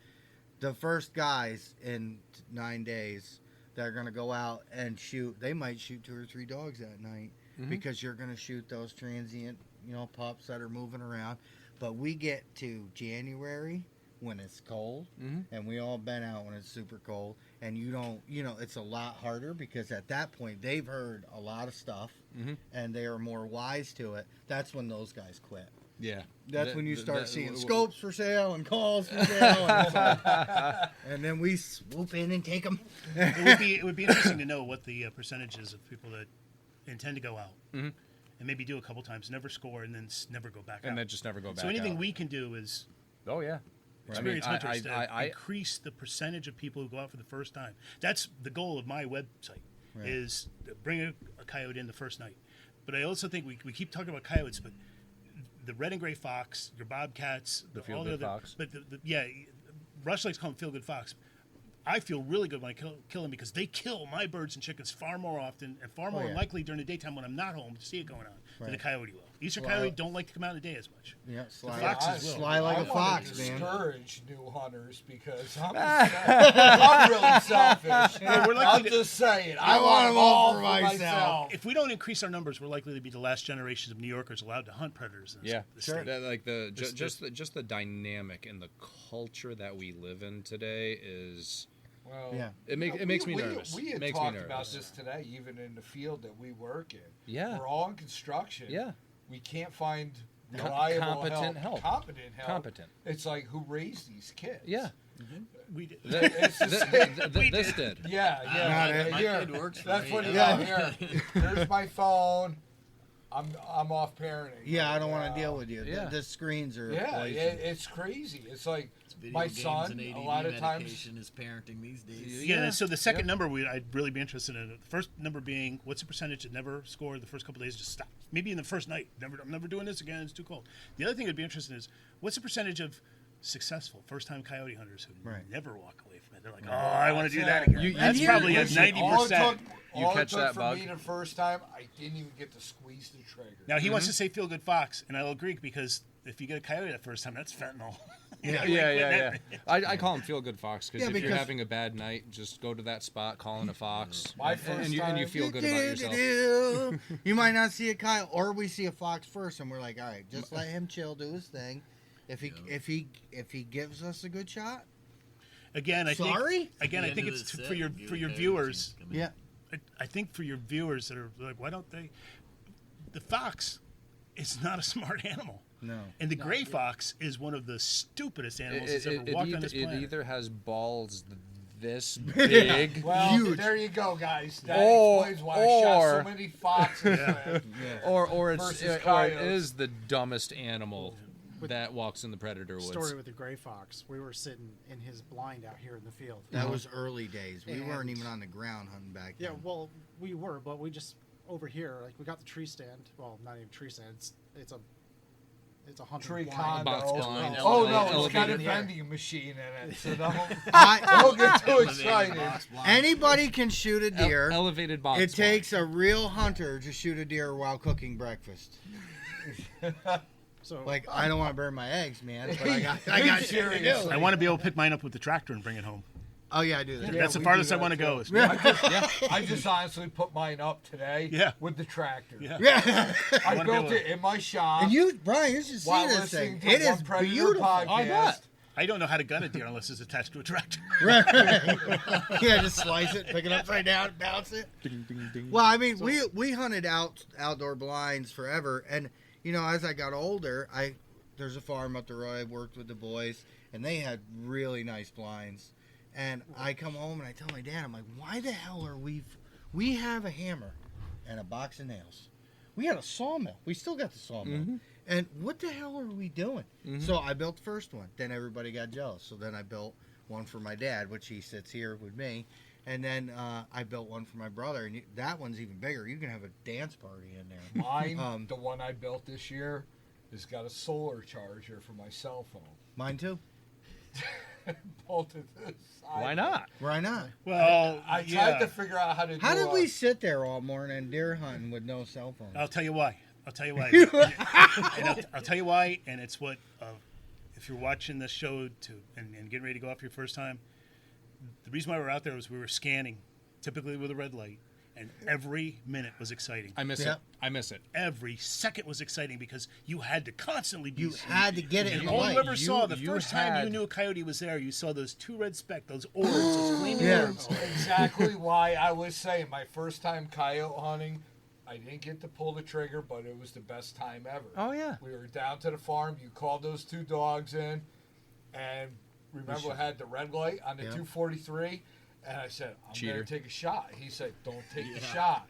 The first guys in 9 days that are going to go out and shoot, they might shoot 2 or 3 dogs that night. Because you're going to shoot those transient, pups that are moving around. But we get to January when it's cold, and we all been out when it's super cold, and you don't, it's a lot harder because at that point they've heard a lot of stuff, and they are more wise to it. That's when those guys quit. Yeah. That's when you start seeing scopes for sale and calls for sale, and then we swoop in and take them. It would be interesting to know what the percentage is of people that intend to go out and maybe do a couple times, never score, and then never go back out. And then just never go back out. So anything we can do is experienced hunters to increase the percentage of people who go out for the first time. That's the goal of my website, Right. is bring a coyote in the first night. But I also think we keep talking about coyotes, but the red and gray fox, your bobcats, all the feel-good other fox. But Rush likes to call them feel-good fox. I feel really good when I kill them because they kill my birds and chickens far more often and far more likely during the daytime when I'm not home to see it going on than a coyote will. Eastern coyote don't like to come out in the day as much. Yeah, foxes will. Sly like I a fox, want to man. discourage new hunters because I'm really selfish. Yeah, we're I'm likely to- just saying. I want them all for myself. If we don't increase our numbers, we're likely to be the last generations of New Yorkers allowed to hunt predators. In Yeah, the state. That, like just the dynamic and the culture that we live in today is. Well, Yeah. It makes me nervous. We It had makes talked me about nervous. this today, even in the field that we work in. Yeah. We're all in construction. Yeah. We can't find reliable Competent help. Competent help. Competent. It's like, who raised these kids? Yeah. We did. It's the same. This did. Yeah. My Here, kid works for that's me. what you Yeah. got here. Here's my phone. I'm off parenting. Yeah, I don't want to deal with you. Yeah. The screens are Yeah, poison. it's crazy. It's like Video my games son. and ADD A lot of times, medication is parenting these days. Yeah, and so the second number I'd really be interested in. The first number being, what's the percentage that never score the first couple of days, just stop? Maybe in the first night, I'm never doing this again, it's too cold. The other thing I'd be interested in is, what's the percentage of successful first-time coyote hunters who never walk away from it? They're like, oh, I want to do that again. That's probably a 90%. You catch that for bug? me the first time, I didn't even get to squeeze the trigger. Now, he wants to say feel good fox, and I'll agree because if you get a coyote that first time, that's fentanyl. Yeah. I call him feel good fox Yeah, if you're because- having a bad night, just go to that spot, call in a fox, My first and you time- feel good about yourself. You might not see a coyote, or we see a fox first, and we're like, all right, just let him chill, do his thing. If he gives us a good shot, Again, I sorry. think The end of it's the for your set, viewers. Yeah, I think for your viewers that are like, why don't they? The fox is not a smart animal. no. And the gray fox is one of the stupidest animals that's ever walked on this planet. It either has balls this big, Well, Huge. there you go, guys. That Or- explains why I shot or- so many foxes. man. or it Versus is coyotes. the dumbest animal that walks in the predator woods. Story with the gray fox. We were sitting in his blind out here in the field. That was early days. We weren't And- even on the ground hunting back Yeah, then. well, we were, but we just over here, like we got the tree stand. Well, not even tree stand. It's a hunting Tree blind. condo. Box blind, Oh no, elevated. it's got a Elevated. vending machine in it, so don't I, get too Elevated excited. box blind. anybody can shoot a deer. Elevated box. It blind. takes a real hunter to shoot a deer while cooking breakfast. So Like, I don't want to burn my eggs, man, but I got shit to do. I want to be able to pick mine up with the tractor and bring it home. Oh yeah, I do that. That's the we farthest do I that want to too. go. Is I just honestly put mine up today Yeah. with the tractor. Yeah. Yeah. I wanna built be able it in my shop And you, Brian, you should see while this listening thing. to It is One Predator beautiful. podcast. I don't know how to gun a deer unless it's attached to a tractor. Right. Yeah, just slice it, pick it upside down, bounce it. Well, I mean, we hunted outdoor blinds forever, and as I got older, there's a farm up the road. I worked with the boys, and they had really nice blinds. And I come home and I tell my dad, I'm like, why the hell are we have a hammer and a box of nails. We had a sawmill. We still got the sawmill. Mm-hmm. And what the hell are we doing? So I built the first one. Then everybody got jealous. So then I built one for my dad, which he sits here with me. And then I built one for my brother. And that one's even bigger. You can have a dance party in there. Mine, the one I built this year, has got a solar charger for my cell phone. Mine too. Bolted to the side. Why not? Why not? Well, I yeah. tried to figure out how to How do did we sit there all morning deer hunting with no cell phone? I'll tell you why. I'll tell you why. I'll tell you why, and it's what if you're watching this show and getting ready to go off your first time. The reason why we're out there was we were scanning, typically with a red light, and every minute was exciting. I miss Yep. it. I miss it. Every second was exciting because you had to constantly be. You had to get it in And the all light. you ever saw, the you first time you had- knew a coyote was there, you saw those two red specks, those orbs, those flaming Yeah. orbs. Exactly why I was saying my first time coyote hunting, I didn't get to pull the trigger, but it was the best time ever. Oh yeah. We were down to the farm. You called those two dogs in, and remember I had the red light on the Yeah. 243, and I said, I'm Cheater. going to take a shot. He said, don't take the shot.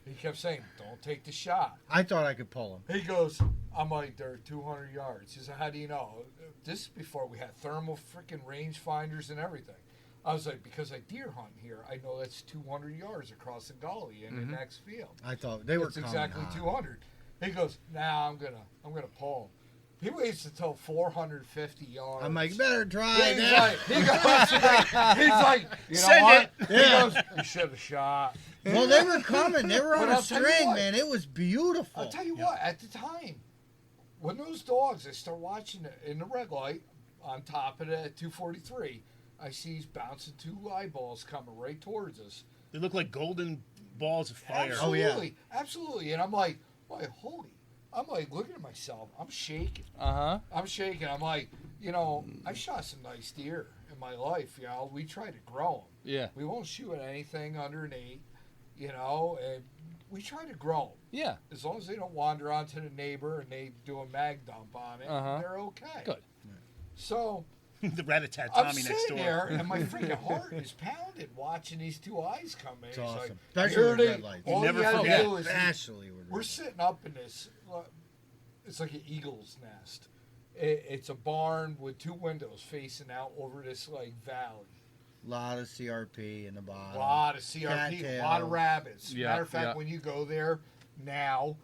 He kept saying, don't take the shot. I thought I could pull him. He goes, I'm like, they're 200 yards. He said, how do you know? This is before we had thermal freaking range finders and everything. I was like, because I deer hunt here, I know that's 200 yards across the gully in the next field. I thought they were It's exactly 200. He goes, nah, I'm gonna pull. He waits until 450 yards. I'm like, better try He's that. like, you know Send what? it. He goes, you should have shot. Well, they were coming. They were But on a I'll tell you string, what. man. It was beautiful. I'll tell you what, at the time, when those dogs, they start watching it in the red light on top of it at 243, I see he's bouncing 2 eyeballs coming right towards us. They look like golden balls of fire. Absolutely, absolutely. And I'm like, holy. I'm like looking at myself. I'm shaking. I'm shaking. I'm like, you know, I've shot some nice deer in my life. You know, we try to grow them. Yeah. We won't shoot at anything under an 8. You know, and we try to grow them. Yeah. As long as they don't wander onto the neighbor and they do a mag dump on it, they're okay. Good. So The rat-a-tat I'm Tommy next sitting door. there, and my freaking heart is pounding watching these 2 eyes come in. It's It's awesome. like, Especially here with they- red lights. all You never you gotta forget. do is Especially with we're red sitting up in this. It's like an eagle's nest. It's a barn with 2 windows facing out over this like valley. A lot of CRP in the bottom. A lot of CRP, a lot of Cattails. rabbits. Yeah, Matter of fact, yeah. when you go there now,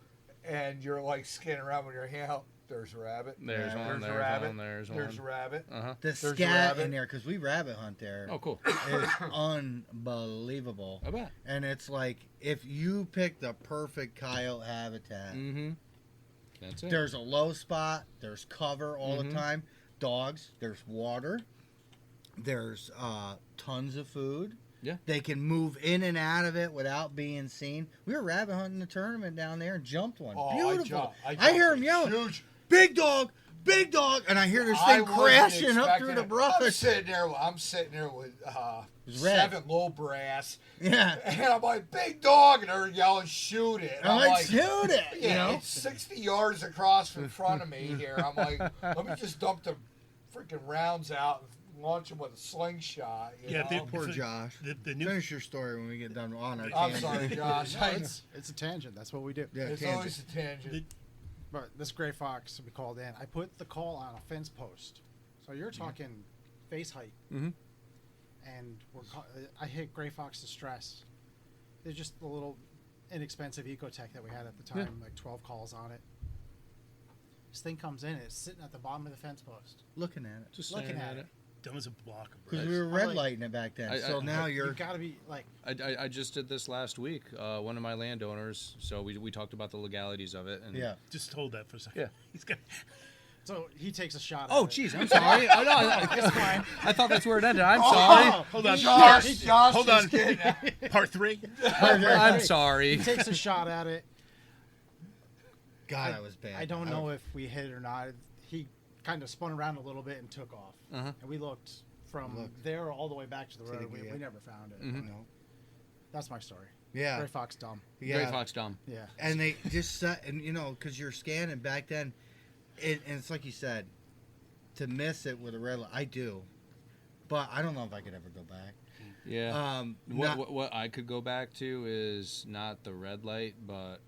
and you're like scanning around with your hand out, there's a rabbit. There's one, There's there's a rabbit. one, there's There's a one. rabbit. Uh-huh. The There's a scat rabbit. in there, because we rabbit hunt there, Oh, cool. is unbelievable. I bet. And it's like, if you pick the perfect coyote habitat, Mm-hmm. That's it. there's a low spot, there's cover all Mhm. the time, dogs, there's water, there's tons of food. Yeah. They can move in and out of it without being seen. We were rabbit hunting the tournament down there and jumped one. Oh, Beautiful. I I hear jumped him a yelling, Huge. big dog, and I hear this I thing wasn't crashing up through expecting the it. brush. I'm sitting there with was red. 7 low brass, Yeah. and I'm like, big dog, and they're yelling, shoot it. And I'm like, shoot it, yeah, you know? it's 60 yards across in front of me here. I'm like, let me just dump the freaking rounds out and launch them with a slingshot. You Yeah, know? Poor The- Josh. The new Finish your story when we get done on our I'm tangent. sorry, Josh. No, it's a tangent. That's what we do. Yeah, It's tangent. always a tangent. But this gray fox we called in. I put the call on a fence post, so you're talking face height, Mhm. and I hit gray fox distress. They're just the little inexpensive Ecotech that we had at the time, like 12 calls on it. This thing comes in, it's sitting at the bottom of the fence post, Looking at it. Just looking staring at it. dumb as a block of Because bread. we were I'm red like- lighting it back then. So I- now You you're... gotta be like, I just did this last week. One of my landowners. So we talked about the legalities of it. And Yeah. Just hold that for a second. Yeah. He's got. so he takes a shot. Oh, at it. jeez, I'm sorry. Oh, no, It's fine. I thought that's where it ended. I'm sorry. Hold on. Josh, Hold on. just kidding. Part 3. I'm sorry. He takes a shot at it. God, that was bad. I don't know if we hit it or not. He kind of spun around a little bit and took off. Uh-huh. And we looked from Looked. there all the way back to the To road. the We gate. never found it. Mhm. No. That's my story. Yeah. Gray fox dumb. Yeah. Gray Fox Dumb. Yeah. And they just set, and you know, because you're scanning back then, and it's like you said, to miss it with a red light, I do. But I don't know if I could ever go back. Yeah. Not- What I could go back to is not the red light, but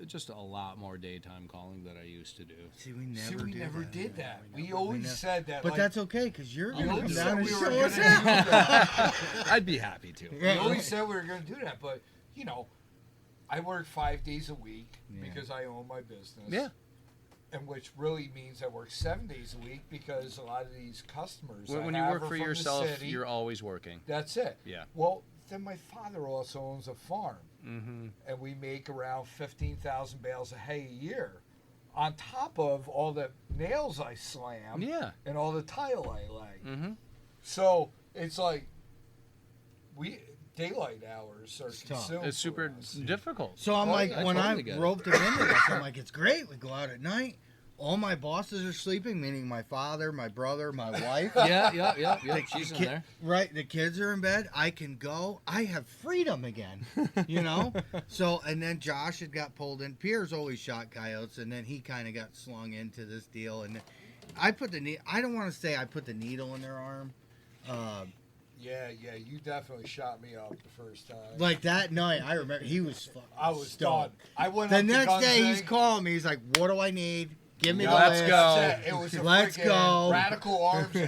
just a lot more daytime calling that I used to do. See, we See, never we did never that. did that. We We always never- said that. But like, that's okay, because you're we going to come always down said and we show were us going to do out. that. I'd be happy to. We always said we were going to do that, but you know, I work 5 days a week Yeah. because I own my business. Yeah. And which really means I work 7 days a week because a lot of these customers. When I you have work are for from the yourself, city. you're always working. That's it. Yeah. Well, then my father also owns a farm, Mm-hmm. and we make around 15,000 bales of hay a year, on top of all the nails I slam Yeah. and all the tile I lay. Mm-hmm. So it's like daylight hours are tough. consumed. It's super for us. difficult. So I'm Oh, like, yeah, when totally I get it. roped him into this, I'm like, it's great. We go out at night. All my bosses are sleeping, meaning my father, my brother, my wife. Yeah. She's in Ki- there. Right, the kids are in bed. I can go. I have freedom again, you know. So, and then Josh had got pulled in. Pierre's always shot coyotes, and then he kind of got slung into this deal. And I put the I don't want to say I put the needle in their arm. Yeah, you definitely shot me up the first time. Like that night, I remember he was fucking I was stoked. done. I went The up to next gun day, he's thing. calling me. He's like, "What do I need?" Give me the Let's list. go. That's it. It was a Let's freaking go. Radical Arms AR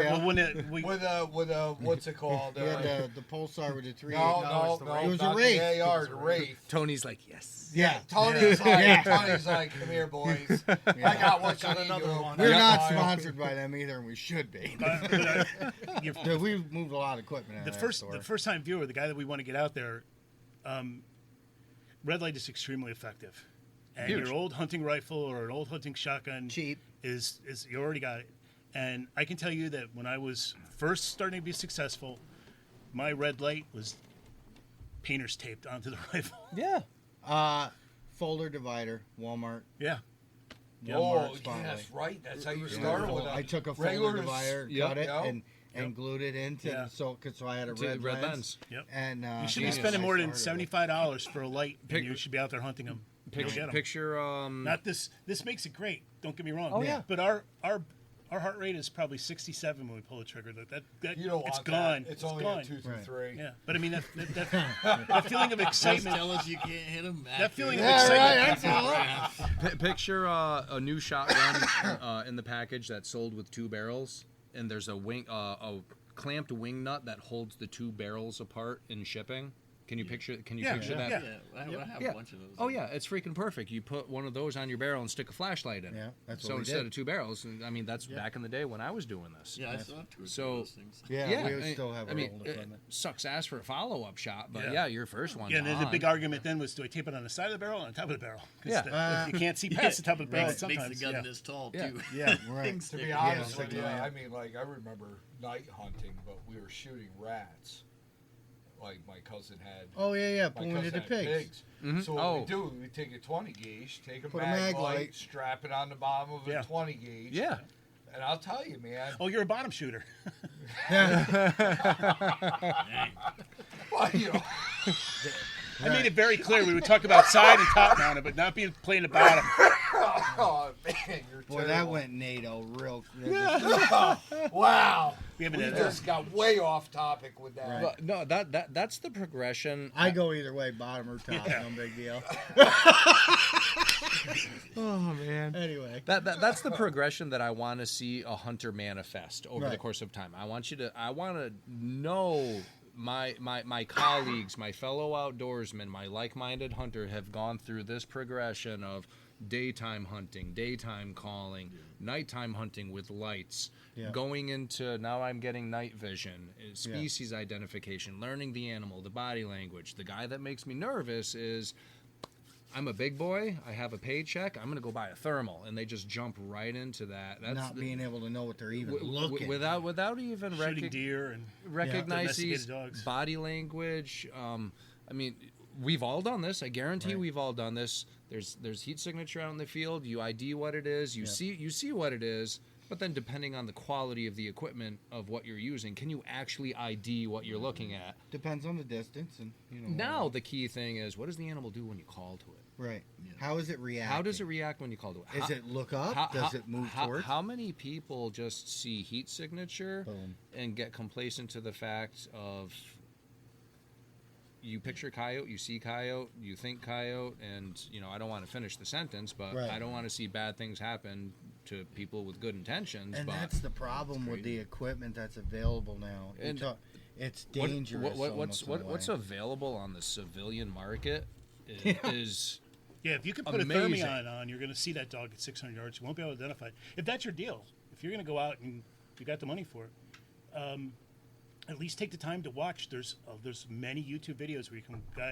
Yeah. Well, when we, with a what's it called? He had the Pulsar with the 3 No, It was a not Wraith. the AR, the Wraith. Tony's like, yes. Yeah. Tony's like, come here, boys. I got what you Got need. another one. We're Yeah. not sponsored by them either, and we should be. your, Dude, we've moved a lot of equipment out the of first that store. the first time viewer, the guy that we want to get out there, red light is extremely effective. And Huge. your old hunting rifle or an old hunting shotgun Cheap. is you already got it. And I can tell you that when I was first starting to be successful, my red light was painter's taped onto the rifle. Yeah. Folder divider, Walmart. Yeah. Oh, Spotlight. yes, right. That's how you Yeah. started with I took a regular folder divider, Yep. cut it, Yep. and glued it into Yeah. so I had a To red lens. Yep. And You should be that's spending how I more than started with. $75 for a light, and you should be out there hunting them. Picture. Not this. This makes it great. Don't get me wrong. Oh, yeah. But our heart rate is probably 67 when we pull the trigger. That You don't it's want gone. that. It's only gone. a 2 through Right. 3. Yeah, but I mean that feeling of Just excitement. tell us you can't hit them. That feeling of Yeah, right, excitement. that's all. Picture a new shotgun in the package that's sold with 2 barrels, and there's a clamped wing nut that holds the 2 barrels apart in shipping. Can you picture? Can you Yeah, picture yeah, that? Yeah, I have Yeah. a bunch of those. Oh yeah, it's freaking perfect. You put one of those on your barrel and stick a flashlight in it. Yeah, that's what so we instead did. of 2 barrels, and I mean that's back in the day when I was doing this. Yeah, I still have 2 or 3 So- of those things. Yeah, we still have our old it equipment. sucks ass for a follow-up shot, but Yeah. yeah, your first one. Yeah, and then the big argument then was, do I tape it on the side of the barrel or on top of the barrel? 'Cause Yeah. you can't see past the top of the barrel Makes sometimes. the gun yeah. this tall Yeah. too. Yeah, right. To be Yeah, honest with yeah. you, I mean, like, I remember night hunting, but we were shooting rats. Like, my cousin had. Oh yeah, My pointed cousin to had pigs. Mhm. So what Oh. we do, we take a 20 gauge, take a Put a mag mag light, light. strap it on the bottom of Yeah. a 20 gauge. Yeah. And I'll tell you, man. Oh, you're a bottom shooter. Well, you know, I made it very clear we would talk about side and top mounted, but not being playing the bottom. oh man, you're Boy, that terrible. went NATO real. Wow. We haven't We had just got way off topic with that. Right. But no, that's the progression. I go either way, bottom or top, Yeah. no big deal. Oh man. Anyway, That's the progression that I want to see a hunter manifest over the Right. course of time. I want to know my colleagues, my fellow outdoorsmen, my like-minded hunter have gone through this progression of daytime hunting, daytime calling, nighttime hunting with lights, Yeah. going into now I'm getting night vision, species identification, learning the animal, the body language. The guy that makes me nervous is I'm a big boy. I have a paycheck. I'm going to go buy a thermal, and they just jump right into that. That's not being able to know what they're even looking. without even shooting deer and recognize domesticated these dogs. body language. I mean, we've all done this. I guarantee Right. we've all done this. There's heat signature out in the field. You ID what it is. You see what it is. But then, depending on the quality of the equipment of what you're using, can you actually ID what you're looking at? Depends on the distance, and you know. Now, the key thing is, what does the animal do when you call to it? right? How is it react? How does it react when you call to it? Is it look up? Does it move towards? How many people just see heat signature Boom. and get complacent to the fact of you picture coyote, you see coyote, you think coyote, and I don't want to finish the sentence, but Right. I don't want to see bad things happen to people with good intentions. And but that's the problem with the equipment that's available now. And It's dangerous. What's available on the civilian market is Yeah, if you can put Amazing. a thermion on, you're going to see that dog at 600 yards. You won't be able to identify it. If that's your deal, if you're going to go out and you got the money for it, at least take the time to watch. There's many YouTube videos where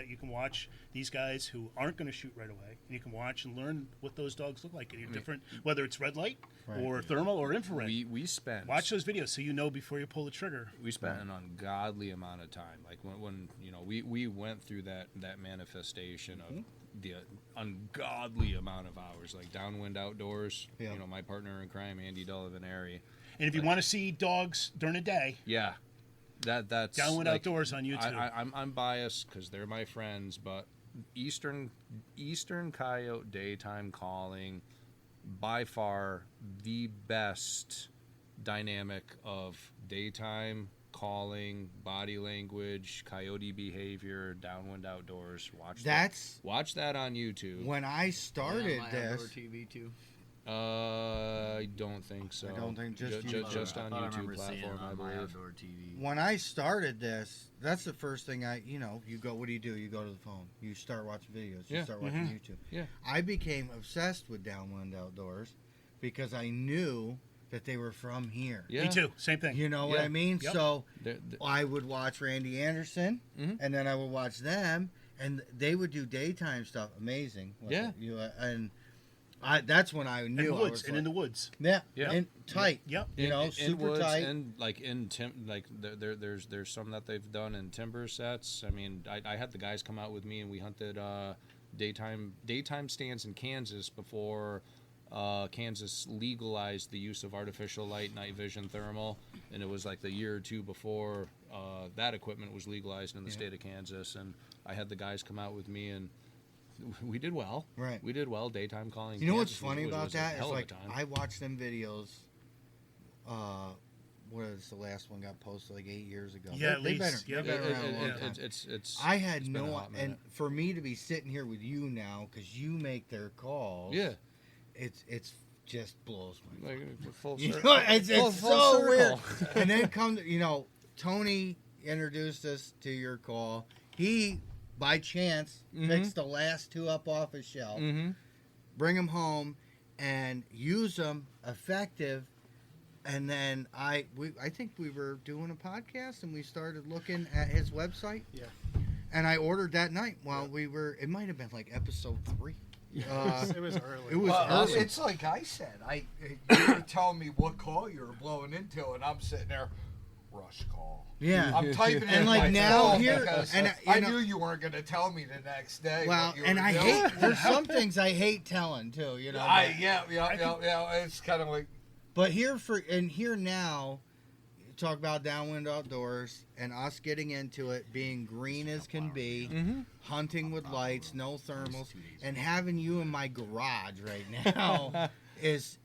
you can watch these guys who aren't going to shoot right away, and you can watch and learn what those dogs look like. And different, whether it's red light or thermal or infrared. we spent Watch those videos so you know before you pull the trigger. we spent an ungodly amount of time. Like when we went through that manifestation of the ungodly amount of hours, like Downwind Outdoors. Yeah. My partner in crime, Andy Delavaneri. And if you want to see dogs during the day, Yeah, that's Downwind like, Outdoors on YouTube. I'm biased because they're my friends, but Eastern coyote daytime calling, by far the best dynamic of daytime calling, body language, coyote behavior. Downwind Outdoors. Watch that on YouTube. When I started Yeah, my outdoor this. TV too. I don't think so. I don't think just Ju- YouTube. just I on thought I YouTube remember seeing it platform, I on my believe. outdoor TV. When I started this, that's the first thing you go, what do? You go to the phone. You start watching videos. You Yeah. start watching YouTube. Yeah. I became obsessed with Downwind Outdoors because I knew that they were from here. Yeah. Me too. Same thing. You know what Yeah. I mean? Yep. So They're- I would watch Randy Anderson, Mhm. and then I would watch them, and they would do daytime stuff. Amazing. Yeah. And that's when I in knew the I woods was and in the woods. yeah, Yeah. and tight. Yep. Super woods tight. and like there's some that they've done in timber sets. I mean, I had the guys come out with me and we hunted daytime stands in Kansas before Kansas legalized the use of artificial light, night vision, thermal, and it was like the year or two before that equipment was legalized in the state of Kansas. And I had the guys come out with me and we did well. Right. We did well. Daytime calling. You know what's Kansas funny about was a that? hell It's of a like time. I watched them videos. What is the last one got posted like 8 years ago? Yeah, at they've been, least. they've Yep. been around a long It- time. it's I had it's been a no, hot and minute. for me to be sitting here with you now because you make their calls. Yeah. it's just blows my mind. Like full You circle. know, it's Full so circle. weird. And then Tony introduced us to your call. He, by chance, picks the last two up off his shelf, Mm-hmm. bring them home, and use them effective. And then I think we were doing a podcast, and we started looking at his website. Yeah. And I ordered that night while we were. It might have been like episode 3. It was early. It was Well, early. it's like I said. You were telling me what call you were blowing into, and I'm sitting there, rush call. Yeah. I'm typing And in like my now phone here- because and, I you know- knew you weren't going to tell me the next day. Well, what you and were I doing. hate. There's some things I hate telling too. You know. Yeah. It's kind of like But here now, you talk about Downwind Outdoors and us getting into it, being green as can be, hunting with lights, no thermals, and having you in my garage right now it's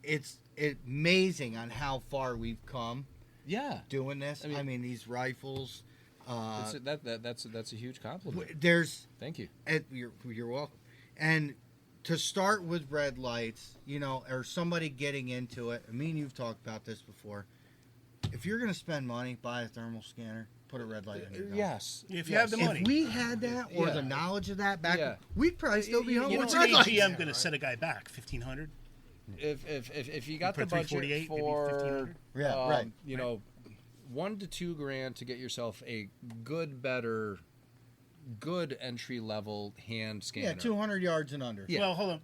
amazing on how far we've come Yeah. doing this. I mean- These rifles. That's a huge compliment. There's Thank you. you're welcome. And to start with red lights, or somebody getting into it. I mean, you've talked about this before. If you're going to spend money, buy a thermal scanner, put a red light on your gun. Yes. If you have the money. If we had that or Yeah. the knowledge of that back, Yeah. we'd probably still be home What's with an red lights. AGM going to set a guy back? 1,500? If you got For the budget 348, maybe for 1,500? Yeah, right. $1 to $2 grand to get yourself a good entry level hand scanner. Yeah, 200 yards and under. Yeah. Well, hold on.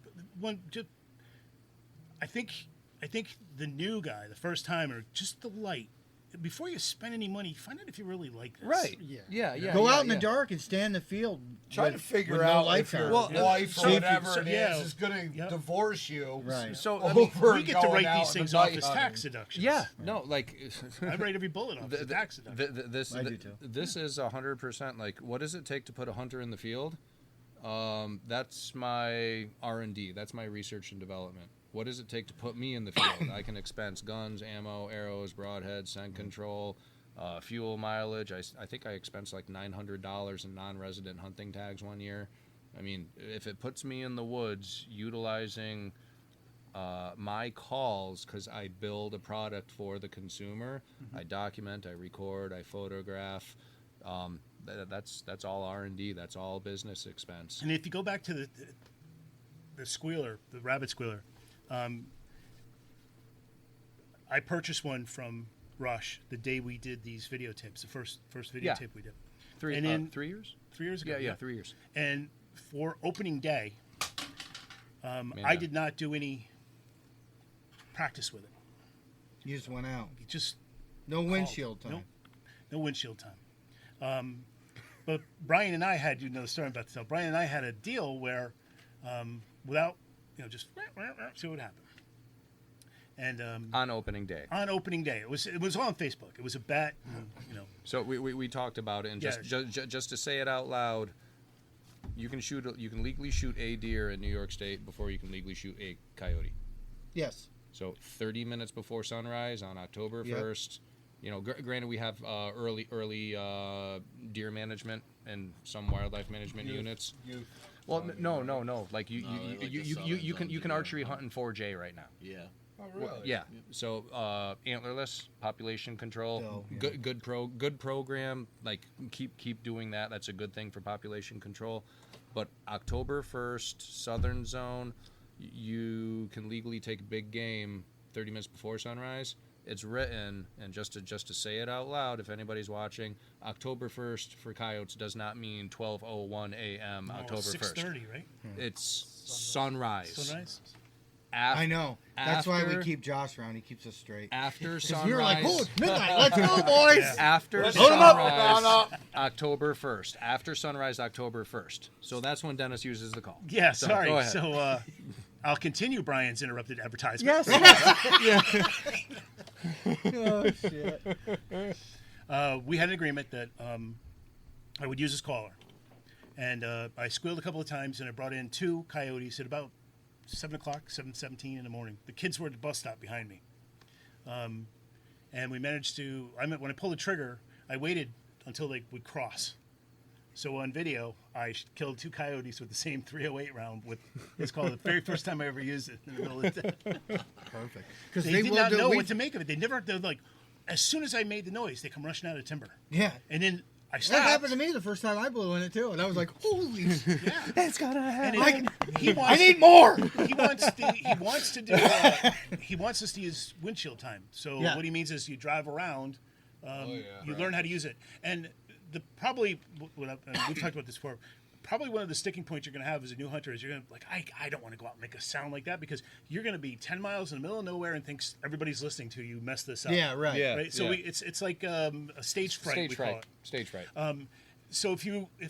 I think the new guy, the first timer, just the light. Before you spend any money, find out if you really like this. Right. Yeah. Yeah. Go out in the dark and stand in the field. trying with- to figure with no out lights if your on. wife so or if you- whatever so- it yeah. is going to Yep. divorce you. Right. So Over We get to going write out these in things the off night as hunting. tax deductions. Yeah. No. Like. I write every bullet off as a tax deduction. This I do too. This is 100%. Like, what does it take to put a hunter in the field? That's my R&D. That's my research and development. What does it take to put me in the field? I can expense guns, ammo, arrows, broadheads, scent control, fuel mileage. I think I expensed like $900 in non-resident hunting tags one year. I mean, if it puts me in the woods utilizing my calls, because I build a product for the consumer, I document, I record, I photograph. That's all R&D. That's all business expense. And if you go back to the squealer, the rabbit squealer, I purchased one from Rush the day we did these video tapes, the first video Yeah. tape we did. 3 and then- 3 years? 3 years ago. Yeah, 3 years. And for opening day, I Yeah. did not do any practice with it. You just went out. It just No windshield time. Nope. No windshield time. But Brian and I had, the story I'm about to tell. Brian and I had a deal where, without, just see what happened. And On opening day. on opening day, it was on Facebook. It was a bet. So we talked about it, and just to say it out loud, you can legally shoot a deer in New York State before you can legally shoot a coyote. Yes. So 30 minutes before sunrise on October Yep. 1st. Granted we have early deer management in some wildlife management units. Youth. Well, no. Like No, they like the you southern can zones archery again. hunt in 4J right now. Yeah. Oh, really? Yeah. So antlerless population control, Dope, yeah. good program. Like keep doing that. That's a good thing for population control. But October 1st, Southern Zone, you can legally take big game 30 minutes before sunrise. It's written, and just to say it out loud, if anybody's watching, October 1st for coyotes does not mean 12:01 a.m. October 1st. 6:30, right? It's sunrise. Sunrise. I know. That's why we after- keep Josh around. He keeps us straight. After Because sunrise. you're like, oh, it's midnight. Let's go, boys. Yeah. After Let's load 'em up. sunrise, October 1st. After sunrise, October 1st. So that's when Dennis uses the call. Yeah, So, sorry. go ahead. So I'll continue Brian's interrupted advertisement. Oh, shit. We had an agreement that I would use his caller. And I squealed a couple of times, and I brought in 2 coyotes at about 7 o'clock, 7:17 in the morning. The kids were at the bus stop behind me. And we managed to, when I pulled the trigger, I waited until they would cross. So on video, I killed 2 coyotes with the same .308 round. It's called the very first time I ever used it in the middle of the day. Perfect. Because They did not know what to make of it. They're like, as soon as I made the noise, they come rushing out of timber. Yeah. And then I That stopped. happened to me the first time I blew in it, too. And I was like, holy shit. That's got to And happen. he wants, I need more. He wants us to use windshield time. So Yeah. what he means is you drive around, yeah. you learn how to use it, and we've talked about this before. Probably one of the sticking points you're going to have as a new hunter is you're going to I don't want to go out and make a sound like that because you're going to be 10 miles in the middle of nowhere and thinks everybody's listening to you mess this up. Yeah, right. Yeah. Right. So it's like a stage fright. Stage we call fright. it. Stage fright. So if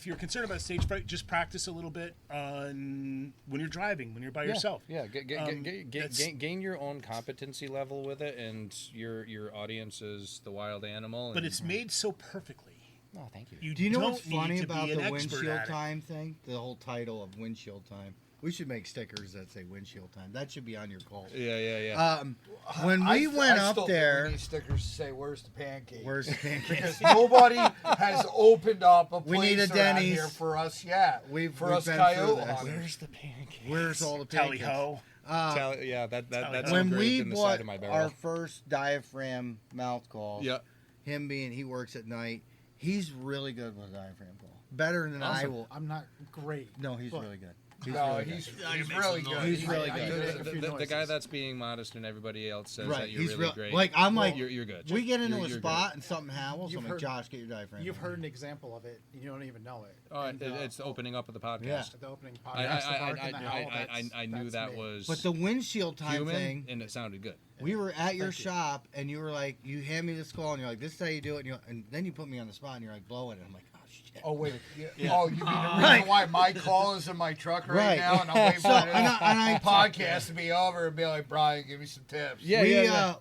you're concerned about stage fright, just practice a little bit on when you're driving, when you're by yourself. Yeah, That's- gain your own competency level with it, and your audience is the wild animal. But and- it's made so perfectly. Oh, thank you. You Do you know don't what's need funny to about be an the expert windshield at it. time thing? The whole title of windshield time. We should make stickers that say windshield time. That should be on your call. Yeah. When we went I up still think there, we need stickers to say, "Where's the pancake?" where's the pancakes? Because nobody has opened up a We place need a around Denny's. here for us yet. We've for been us through coyote this. hunters. the pancake? Where's all the Tally pancakes? ho. That's When engraved we in the bought side of my barrel. our first diaphragm mouth call, Yeah. him being he works at night, he's really good with a diaphragm call. Better than I will. I'm not great. No, he's but really good. He's No, really he's good. really good. He's really I good. do make a few The guy noises. that's being modest and everybody else says Right, that you're he's really real. great. Like I'm like, you're good. we get into You're- a you're spot and something happens. You've I'm like, heard- Josh, get your diaphragm. You've call. heard an example of it, and you don't even know it. Oh, And, it's the opening up of the podcast. Yeah. At the opening I, podcast, the bark and the howl, I knew that's that me. was But the windshield time human, thing, and it sounded good. we were at your Thank you. shop and you were like, you hand me this call and you're like, this is how you do it. And then you put me on the spot and you're like, blowing it. I'm like, oh shit. Oh wait, oh you mean the reason why my call is in my truck right, Right. now, and I'm waiting So, for this and I- podcast to be over and be like, Brian, give me some tips.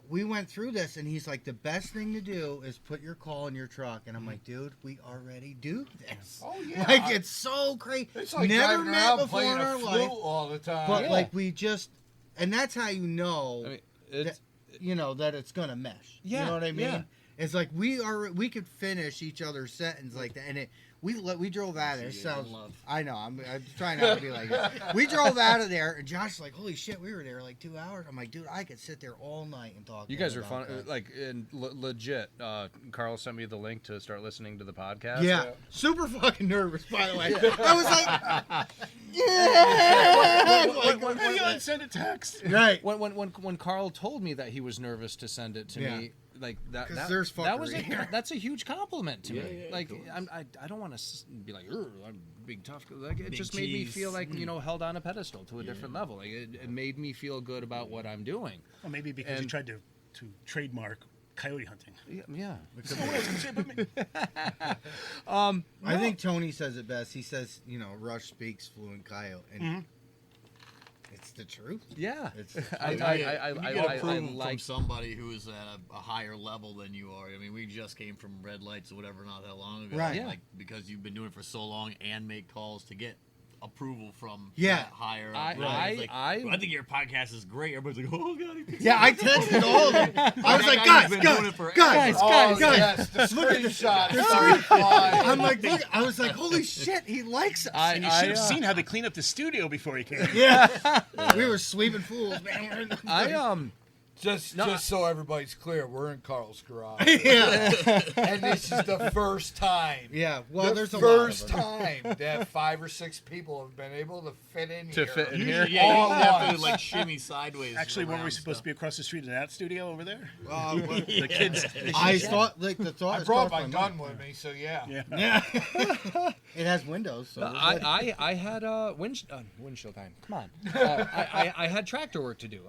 We went through this and he's like, the best thing to do is put your call in your truck. And I'm like, dude, we already do this. Oh yeah, Like it's so crazy. it's like Never driving met around before playing in a our flute life. all the time. But like we just, and that's how you know, I mean, it's you know that it's gonna mesh. Yeah, You know what I mean? yeah. It's like we could finish each other's sentence like that, and we drove out of there. See, Sounds, in love. I know. I'm trying not to be like that. We drove out of there, and Josh's like, "Holy shit, we were there like 2 hours." I'm like, "Dude, I could sit there all night and talk." you to guys him are fun. about that." Like and legit. Carl sent me the link to start listening to the podcast. Yeah, super fucking nervous. By the way, I was like, "Yeah." When you send a text. Right. When Carl told me that he was nervous to send it to Yeah. me, like that 'Cause there's that was fuckery. that's a huge compliment to me. yeah, Like I don't want to be like I'm big tough. Like it just made me feel like held on a pedestal to a different level. Like it made me feel good about what I'm doing. Well, maybe because you And- tried to trademark coyote hunting. Yeah. I think Tony says it best. He says, Rush speaks fluent coyote, and it's the truth. Yeah. It's I When you get approval from like somebody who is at a higher level than you are. I mean, we just came from red lights or whatever not that long ago. Right. Yeah. Like because you've been doing it for so long and make calls to get approval from Yeah. that higher. I- He's like, I think your podcast is great. Everybody's like, oh god. Yeah, I texted all of them. I was like, guy's guys, been guys, doing it forever. guys, Oh, guys. yes, the Look at the screenshots started flying. I'm like, look. I was like, holy shit, he likes us. And you should have seen how they cleaned up the studio before he came. Yeah, we were sweeping fools, man. Just so everybody's clear, we're in Carl's garage, Yeah, and this is the first time. yeah. Well, the there's a first lot of time that 5 or 6 people have been able to fit in To here. fit in Usually, here. yeah, All you have to once. like shimmy sideways. Actually, weren't around we supposed to be across the street in that studio over there? them. The kids. I thought, like, the thought. I brought my gun with me, so yeah. Yeah. Yeah, it has windows. So we're good. I had windshield time. Come on. I had tractor work to do.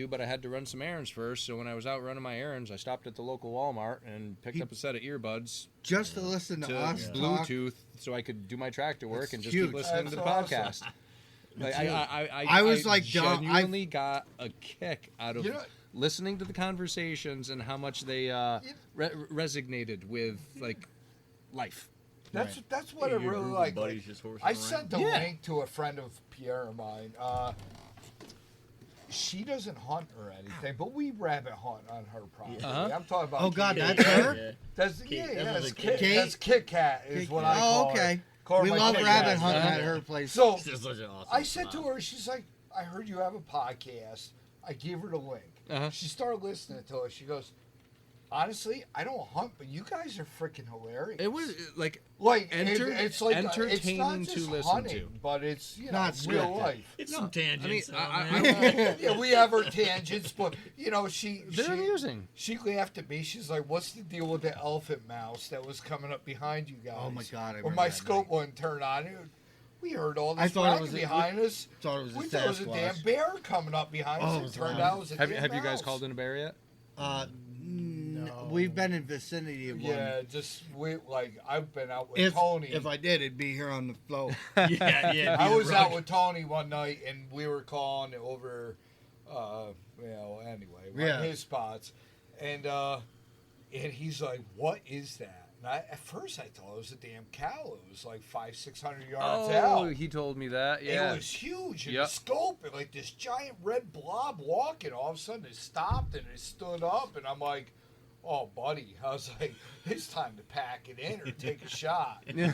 But I had to run some errands first. So when I was out running my errands, I stopped at the local Walmart and picked up a set of earbuds Just to listen to to us talk. Bluetooth, so I could do my tractor work That's and just huge. keep listening to the That's podcast. Like, huge. I was like, John, genuinely got a kick out of You know- listening to the conversations and how much they resonated with like life. That's what I Your really group of like. buddies just horsing I around. sent a link to a friend of Pierre of mine. She doesn't hunt or anything, but we rabbit hunt on her property. Uh-huh. I'm talking about. Oh God, Kit that's Kat. her. Yeah. That's Kit- yeah, that's that's a Kit. Kit- That's Kit Kat is what I call Oh, okay. her. Call her We my love Kit rabbit Kat. hunting Uh-huh. at her place. So It's just such an awesome I said to spot. her, she's like, I heard you have a podcast. I gave her the link. Uh-huh. She started listening to it. She goes, honestly, I don't hunt, but you guys are freaking hilarious. It was like like It's like entertaining it's not to just listen hunting, to. but it's you know Not real scripted. life. It's some tangents. Yeah, we have our tangents, but you know they're amusing. She laughed at me. She's like, "What's the deal with the elephant mouse that was coming up behind you guys?" Oh, my God, I When remember my that scope night. wouldn't turn on. We heard all this I thought it racket was behind us. Thought it was a We thought it was a damn Sasquatch. bear coming up behind Oh, us. it It was turned loud. out it was a Have damn you guys mouse. called in a bear yet? No. We've been in vicinity of one. Yeah, just we like I've been out with If Tony. if I did, it'd be here on the float. yeah. I be the was rug. out with Tony one night, and we were calling over, anyway, one Yeah. of his spots, and he's like, "What is that?" And at first I thought it was a damn cow. It was like 500-600 yards Oh, out. he told me that. Yeah. It was huge. And Yep. the scope, and like this giant red blob walking. All of a sudden, it stopped and it stood up, and I'm like, "Oh, buddy," I was like, "It's time to pack it in or take a shot." You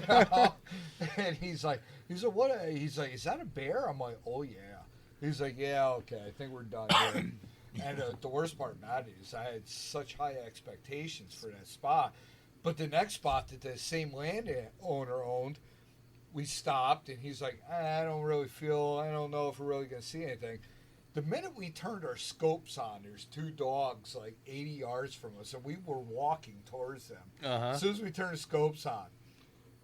know? And he's like, "What?" He's like, "Is that a bear?" I'm like, "Oh yeah." He's like, "Yeah, okay. I think we're done here." And the worst part about it is I had such high expectations for that spot. But the next spot that the same landowner owned, we stopped, and he's like, I don't know if we're really going to see anything. The minute we turned our scopes on, there's 2 dogs like 80 yards from us, and we were walking towards them. Uh-huh. As soon as we turned the scopes on,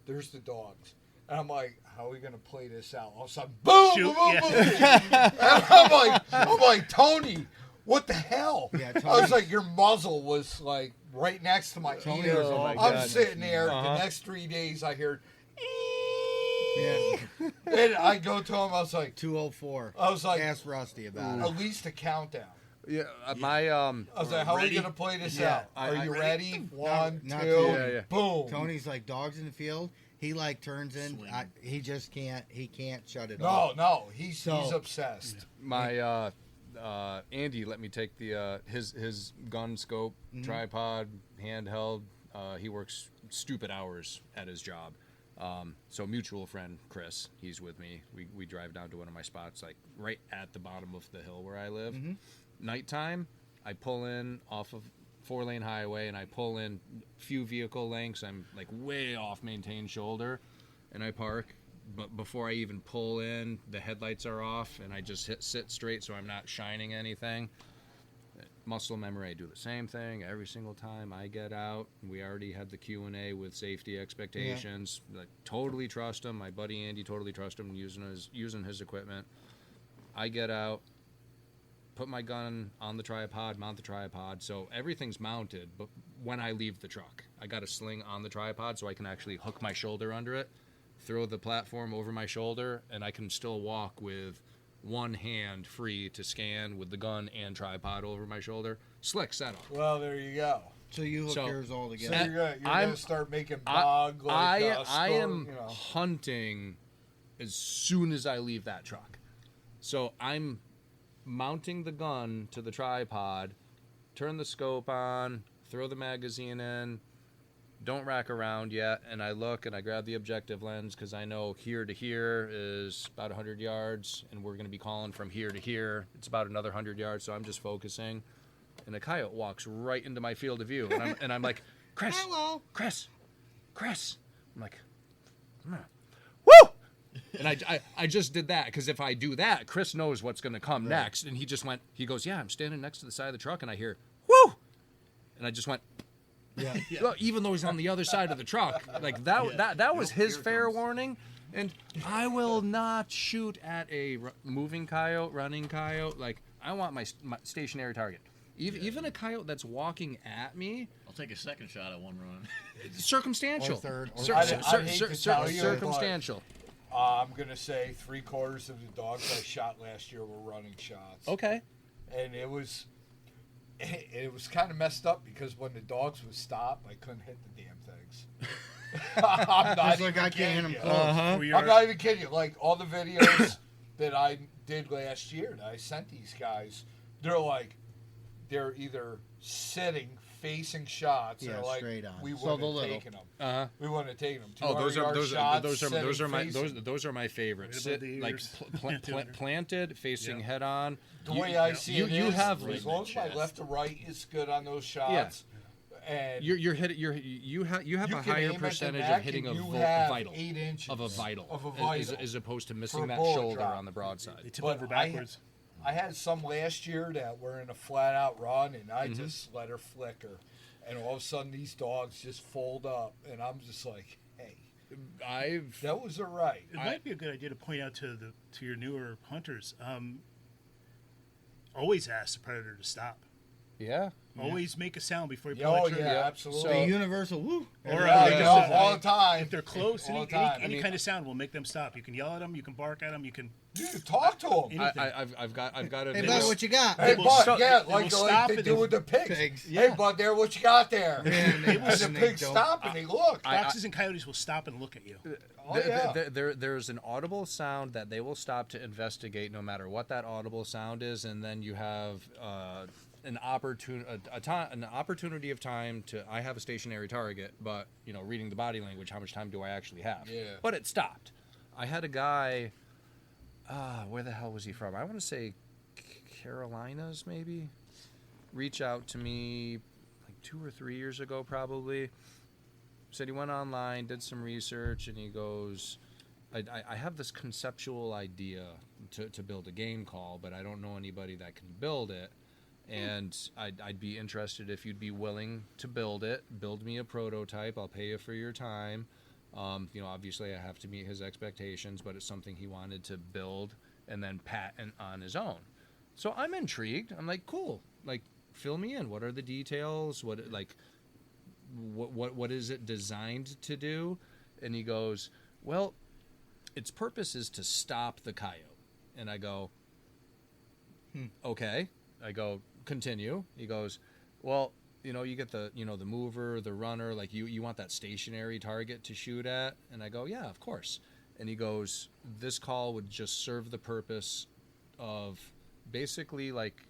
there's the dogs. And I'm like, how are we going to play this out? All of a sudden, boom, Shoot, boom, boom, yeah. boom. And I'm like, Tony, what the hell? Yeah, I Tony- was like, your muzzle was like right next to my Tony ear. was a- I'm God. sitting there. Uh-huh. The next 3 days, I heard, Yeah, and I go to him. I was like, 204. I was like, Ask Rusty about it. at least a countdown. Yeah. My I was like, how Ready? are we gonna play this Yeah, out? Are you ready? ready? One, Not two, Tony. Yeah. boom. Tony's like dogs in the field. He like turns in. Swing. He just can't. He can't shut it No, off. no, he's So- obsessed. my Andy let me take the his gun scope, tripod, handheld. He works stupid hours at his job. So mutual friend Chris, he's with me. We drive down to one of my spots, like right at the bottom of the hill where I live. Nighttime, I pull in off of 4-lane highway, and I pull in few vehicle lengths. I'm like way off maintained shoulder, and I park. But before I even pull in, the headlights are off, and I just sit straight so I'm not shining anything. Muscle memory, I do the same thing every single time I get out. We already had the Q&A with safety expectations. Like, totally trust him. My buddy Andy totally trust him using his equipment. I get out, put my gun on the tripod, mount the tripod, so everything's mounted. But when I leave the truck, I got a sling on the tripod so I can actually hook my shoulder under it, throw the platform over my shoulder, and I can still walk with one hand free to scan with the gun and tripod over my shoulder. Slick setup. Well, there you go. So you hook So- yours all So together. you're I'm- gonna start making bog like I score, am you know. hunting as soon as I leave that truck. So I'm mounting the gun to the tripod, turn the scope on, throw the magazine in, don't rack around yet, and I look and I grab the objective lens because I know here to here is about 100 yards, and we're going to be calling from here to here. It's about another 100 yards, so I'm just focusing. And a coyote walks right into my field of view, and I'm like, Chris, Hello. Chris. I'm like, woo! And I just did that because if I do that, Chris knows what's going to come next, and he goes, yeah, I'm standing next to the side of the truck, and I hear, woo! And I just went, Yeah. well, even though he's on the other side of the truck, like that was his fair warning. And I will not shoot at a moving coyote, running coyote. Like I want my stationary target. Even a coyote that's walking at me. I'll take a second shot at one run. Circumstantial. Or third, or Circumstantial. I'm gonna say 3/4 of the dogs I shot last year were running shots. Okay. And it was kind of messed up because when the dogs would stop, I couldn't hit the damn things. I'm not It's like I can't hit them you. close. I'm not even kidding you. Like all the videos that I did last year that I sent these guys, they're either sitting facing shots. Yeah, or like straight on. we So wouldn't the have little. taken them. Uh-huh. We wouldn't have taken them. Oh, those are my facing. those are my favorites. Right above the Like ears. planted, facing head on. The way I see it you is, have as long as my chest. left to right is good on those shots, and you have you a can higher aim at the percentage neck of hitting a and you have vital 8 inches of a vital as as opposed to for missing a that bullet shoulder drop. on the broadside. They tip But over backwards. I had some last year that were in a flat out run, and Mm-hmm. I just let her flicker, and all of a sudden these dogs just fold up, and I'm just like, hey, that was all right. It might be a good idea to point out to your newer hunters. Always ask the predator to stop. Yeah. Always make a sound before you pull Oh the trigger. yeah, absolutely. The universal woo. Or all the time. if they're close, All any, the time. any kind of sound will make them stop. You can yell at them, you can bark at them, you can. Dude, talk to them. Anything. I've got a Hey, video. bud, what you got? Hey, will bud, stop- yeah, they like will stop they and do they- with the pigs. Pigs. Hey, bud, there, what you got there? And they And the and they pigs don't. stop and they look. Foxes and coyotes will stop and look at you. Oh, yeah. There's an audible sound that they will stop to investigate no matter what that audible sound is, and then you have an opportunity of time to. I have a stationary target, but reading the body language, how much time do I actually have? Yeah. But it stopped. I had a guy. Where the hell was he from? I want to say Carolinas, maybe. Reach out to me like 2 or 3 years ago, probably. Said he went online, did some research, and he goes, I have this conceptual idea to build a game call, but I don't know anybody that can build it. And I'd be interested if you'd be willing to build it. Build me a prototype. I'll pay you for your time. Obviously I have to meet his expectations, but it's something he wanted to build and then patent on his own. So I'm intrigued. I'm like, cool. Like, fill me in. What are the details? What is it designed to do? And he goes, well, its purpose is to stop the coyote. And I go, okay. I go, continue. He goes, well, you get the mover, the runner, like you want that stationary target to shoot at. And I go, yeah, of course. And he goes, this call would just serve the purpose of basically like,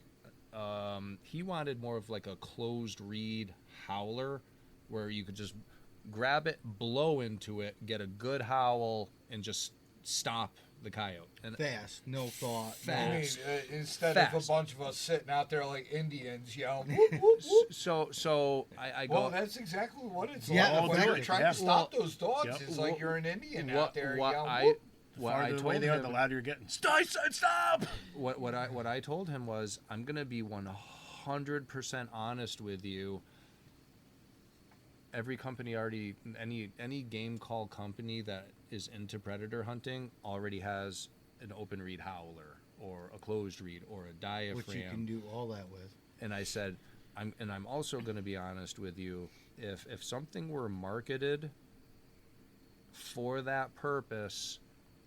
he wanted more of like a closed reed howler where you could just grab it, blow into it, get a good howl, and just stop the coyote. And Fast, no thought. I mean, Fast. instead of Fast. a bunch of us sitting out there like Indians yelling, whoop, whoop, whoop. So I go. Well, that's exactly what it's Yeah, like. When you're exactly. trying Yeah. to stop those dogs, Yep. it's like you're an Indian what, out there what yelling, I whoop. what Farther I away told they are, him the louder you're getting. Stop! what I told him was, I'm gonna be 100% honest with you. Every company already, any game call company that is into predator hunting already has an open reed howler or a closed reed or a diaphragm. Which you can do all that with. And I said, I'm also going to be honest with you. If something were marketed for that purpose,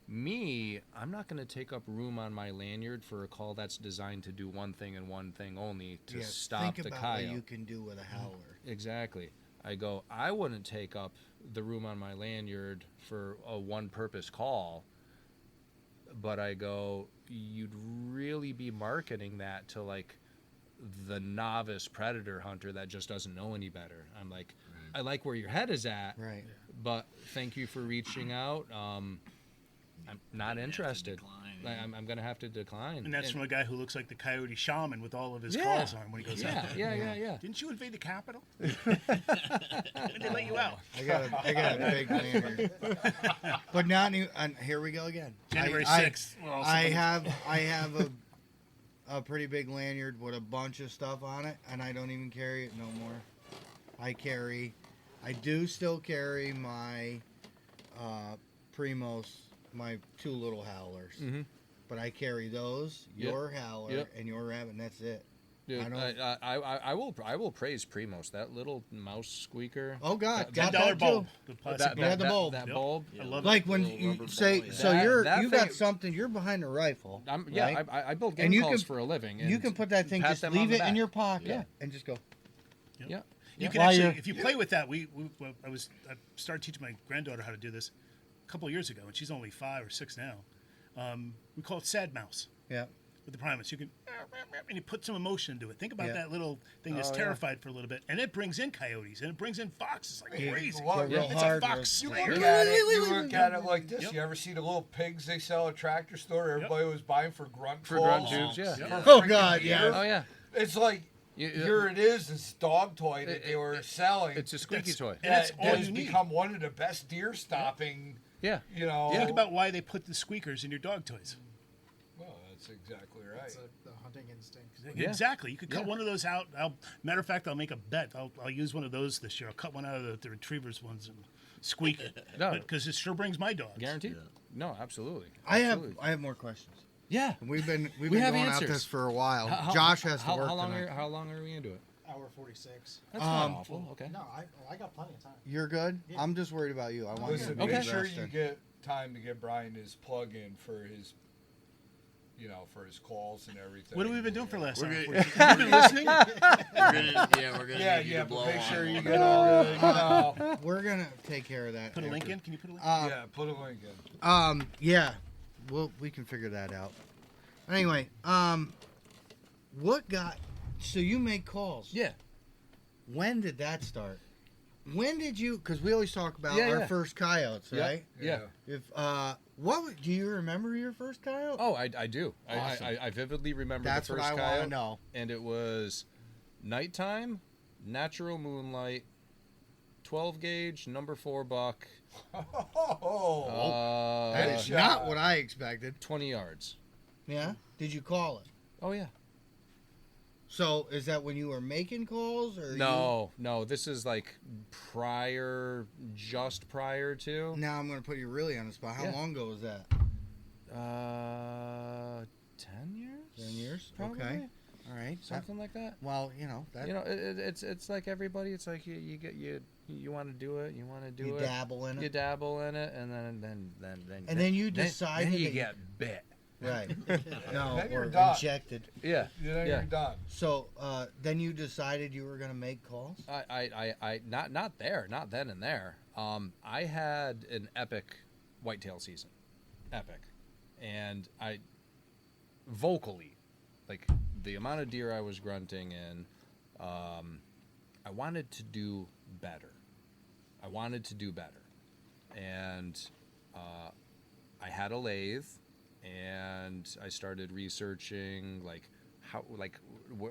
I'm not going to take up room on my lanyard for a call that's designed to do one thing and one thing only, to stop think the about coyote. what you can do with a howler. Exactly. I go, I wouldn't take up the room on my lanyard for a one-purpose call. but I go, you'd really be marketing that to like the novice predator hunter that just doesn't know any better. I'm like, I like where your head is at, Right. but thank you for reaching out. I'm not interested. I'm going to have to decline. And that's from a guy who looks like the Coyote Shaman with all of his Yeah. calls on when he goes out there. Yeah. Didn't you invade the Capitol? When did they let you out? I got a big lanyard. But not new. And here we go again. January I- 6th. Well, I somebody- have a pretty big lanyard with a bunch of stuff on it, and I don't even carry it no more. I do still carry my Primos, my 2 little howlers. Mhm. But I carry those, Yep. your howler, Yep. and your rabbit, and that's it. Dude, I don't- I will praise Primos. That little mouse squeaker. Oh God, $10 got that bulb. too. The plastic Yeah, the bulb. That Yep. bulb. I love Like it. when Little you rubber say, ball, yeah. so That you got thing- something. You're behind a rifle. right? I build game And you calls can- for a living. You and can put that thing, pat just them on leave the it in back. your pocket, Yeah. and just go. Yeah. You can While actually, you're- if you play with that, I started teaching my granddaughter how to do this a couple of years ago, and she's only 5 or 6 now. We call it sad mouse Yeah. with the Primus. You can, and you put some emotion into it. Think about Yeah. that little thing that's Oh, yeah. terrified for a little bit, and it brings in coyotes, and it brings in foxes like crazy. Well, real It's hard, a fox You slayer. look at it, like this. Yep. You ever see the little pigs they sell at tractor store? Everybody was buying for grunt For grunt calls? tubes, yeah. Oh freaking God, deer. yeah. Oh yeah. It's like You- here it is, this dog toy that they were selling. It's a squeaky toy. And that's that all has you need. become one of the best deer stopping. Yeah. You know. Think about why they put the squeakers in your dog toys. Well, that's exactly right. It's the hunting instinct. Yeah. Exactly. You could cut Yeah. one of those out. Matter of fact, I'll make a bet. I'll use one of those this year. I'll cut one out of the retrievers ones and squeak it. No. Because it sure brings my dogs. Guaranteed. No, absolutely. I Absolutely. have more questions. Yeah. We've been We going have out answers. this for a while. How- Josh has to how, work how long tonight. how long are we into it? Hour 46. That's not awful. Okay. No, I got plenty of time. You're good. Yeah. I'm just worried about you. I want Listen, you to make be sure rested. you get time to get Brian his plug in for his, for his calls and everything. What have we been doing for the last hour? We're Have you been listening? We're gonna Yeah, need you yeah, to but blow make on sure one you of get those. all the, We're gonna take care of that. Put a link after. in. Can you put a link? yeah, put a link in. Yeah. We can figure that out. Anyway, what got? So you make calls. Yeah. When did that start? When did you? Because we always talk about Yeah, our yeah. first coyotes, Yeah. right? Yeah. If do you remember your first coyote? Oh, I do. Awesome. I vividly remember That's the what first I want coyote. to know. And it was nighttime, natural moonlight, 12 gauge, number 4 buck, Oh, That is Headshot. not what I expected. 20 yards. Yeah. Did you call it? Oh yeah. So is that when you were making calls, or No, this is like just prior to. You... Now I'm going to put you really on the spot. How Yeah. long ago was that? 10 years. 10 years. Probably. Okay. All right. Something like that. Well, that It's like everybody. It's like you want to do it. You want to do you it. dabble in You it, dabble in it, and and then you decided Then you that get bit. right. No, Then you're or done. injected. Yeah. then Yeah. you're done. So then you decided you were going to make calls. I not there, not then and there. I had an epic whitetail season, epic, and I vocally, like the amount of deer I was grunting in, I wanted to do better. And I had a lathe, and I started researching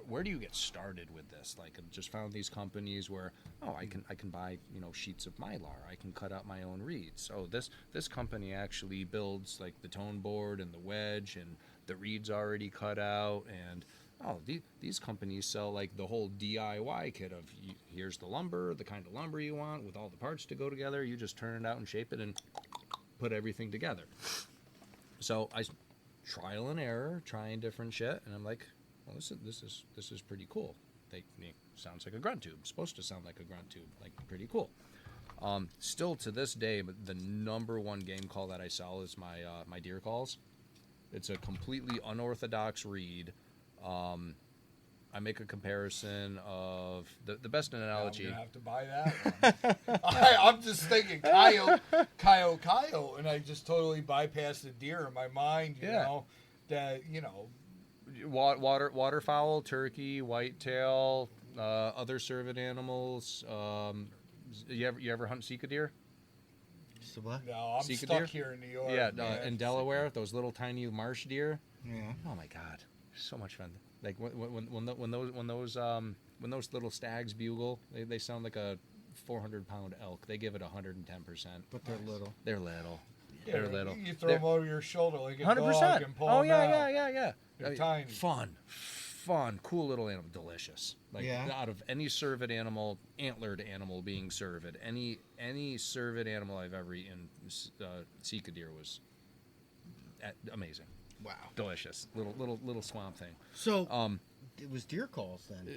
where do you get started with this? Like, I just found these companies where I can buy sheets of mylar. I can cut out my own reeds. Oh, this company actually builds like the tone board and the wedge, and the reeds already cut out. And these companies sell like the whole DIY kit of here's the lumber, the kind of lumber you want with all the parts to go together. You just turn it out and shape it and put everything together. So I trial and error, trying different shit, and I'm like, well, this is pretty cool. It sounds like a grunt tube. It's supposed to sound like a grunt tube. Like, pretty cool. Still to this day, the number one game call that I sell is my deer calls. It's a completely unorthodox reed. I make a comparison of the best analogy. I'm gonna have to buy that one. I'm just thinking coyote, and I just totally bypassed the deer in my mind. You know that Waterfowl, turkey, whitetail, other cervid animals. You ever hunt Sika deer? So what? No, I'm Sika stuck deer? here in New York. Yeah, man. in Delaware, those little tiny marsh deer. Yeah. Oh my God, so much fun! Like when those little stags bugle, they sound like a 400-pound elk. They give it 110%. But they're little. They're little. Yeah, They're little. You throw them over your shoulder like a 100%. dog and pull Oh them out. yeah. They're tiny. Fun, cool little animal, delicious. Like Yeah. out of any cervid animal, antlered animal being cervid, any cervid animal I've ever eaten, Sika deer was amazing, Wow. delicious, little swamp thing. So it was deer calls then.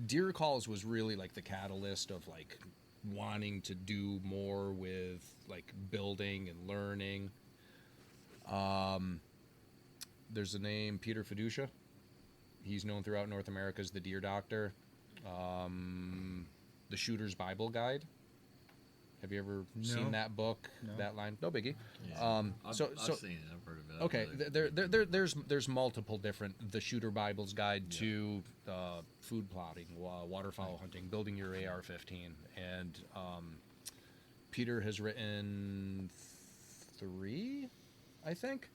Deer calls was really like the catalyst of like wanting to do more with like building and learning. There's a name, Peter Fiducia. He's known throughout North America as the Deer Doctor. The Shooter's Bible Guide. Have you ever seen that book? No. That line? No biggie. Yeah. I've seen it. I've heard of it. Okay, there's multiple different. The Shooter Bible's Guide to food plotting, waterfowl hunting, building your AR-15, and Peter has written 3, I think.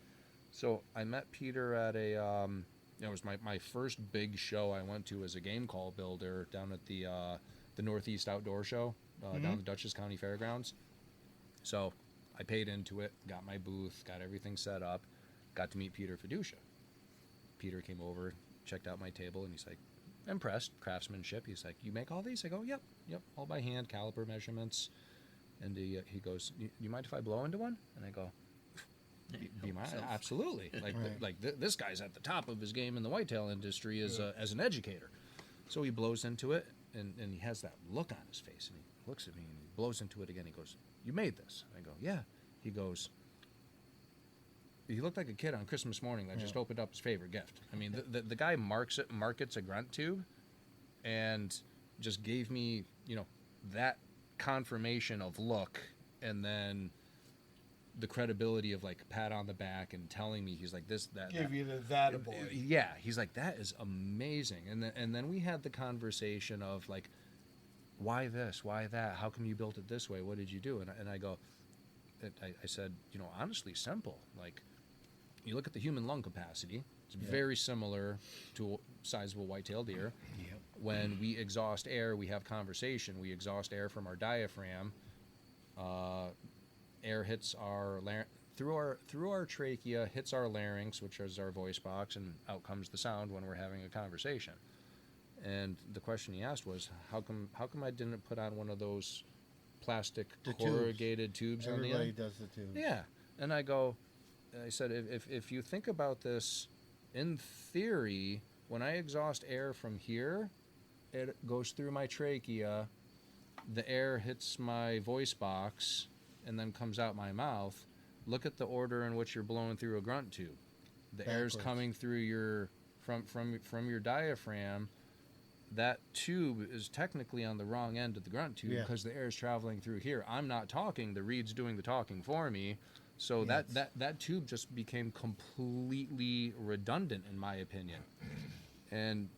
So I met Peter at a. It was my first big show I went to as a game call builder down at the Northeast Outdoor Show down at the Dutchess County Fairgrounds. So I paid into it, got my booth, got everything set up, got to meet Peter Fiducia. Peter came over, checked out my table, and he's like, impressed, craftsmanship. He's like, you make all these? I go, yep, all by hand, caliper measurements. And he goes, you mind if I blow into one? And I go, be mine? Absolutely. This guy's at the top of his game in the whitetail industry as an educator. So he blows into it, and he has that look on his face, and he looks at me, and he blows into it again. He goes, you made this? I go, yeah. He goes, he looked like a kid on Christmas morning that just opened up his favorite gift. I mean, the guy markets a grunt tube, and just gave me, that confirmation of look, and then the credibility of like pat on the back and telling me, he's like, Give you the boy. Yeah, he's like, that is amazing. And then we had the conversation of like, why this, why that, how come you built it this way, what did you do? And I go, I said, honestly simple. Like, you look at the human lung capacity, it's very similar to a sizable white-tailed deer. When we exhaust air, we have conversation. We exhaust air from our diaphragm. Air hits our through our trachea, hits our larynx, which is our voice box, and out comes the sound when we're having a conversation. And the question he asked was, how come I didn't put on one of those plastic corrugated tubes on the end? Everybody does the tubes. Yeah. And I said, if you think about this, in theory, when I exhaust air from here, it goes through my trachea, the air hits my voice box, and then comes out my mouth. Look at the order in which you're blowing through a grunt tube. The air's coming through your from your diaphragm. That tube is technically on the wrong end of the grunt tube because the air is traveling through here. I'm not talking, the reed's doing the talking for me. So that tube just became completely redundant in my opinion. And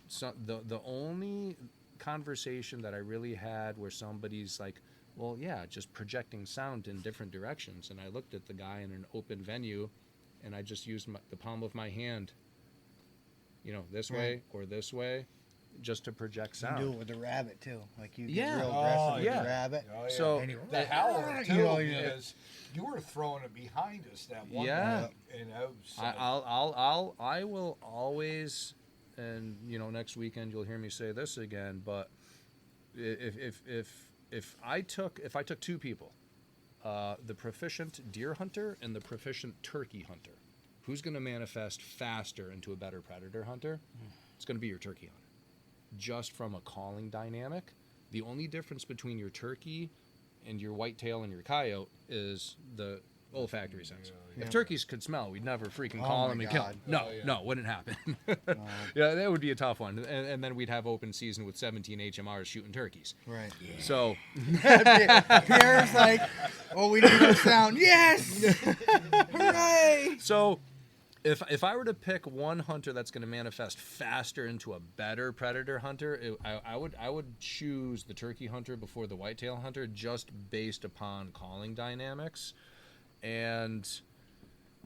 so the only conversation that I really had where somebody's like, well, yeah, just projecting sound in different directions. And I looked at the guy in an open venue, and I just used the palm of my hand, this way or this way, just to project sound. You do it with the rabbit too, like you get Yeah. real aggressive with yeah. the rabbit. Oh, yeah. So- And the howler too, Yeah. because you were throwing it behind us that one Yeah. night, and I was I will always, and next weekend you'll hear me say this again. But if I took 2 people, the proficient deer hunter and the proficient turkey hunter, who's going to manifest faster into a better predator hunter? It's going to be your turkey hunter. Just from a calling dynamic, the only difference between your turkey and your whitetail and your coyote is olfactory sense. Yeah. If turkeys could smell, we'd never freaking Oh call my them and kill God. them. No, Oh, yeah. no, wouldn't happen. Yeah, that would be a tough one. And then we'd have open season with 17 HMRs shooting turkeys. Right. So, Pierre's like, oh, we need a sound. Yes! Hooray! so if I were to pick one hunter that's going to manifest faster into a better predator hunter, I would choose the turkey hunter before the whitetail hunter, just based upon calling dynamics. And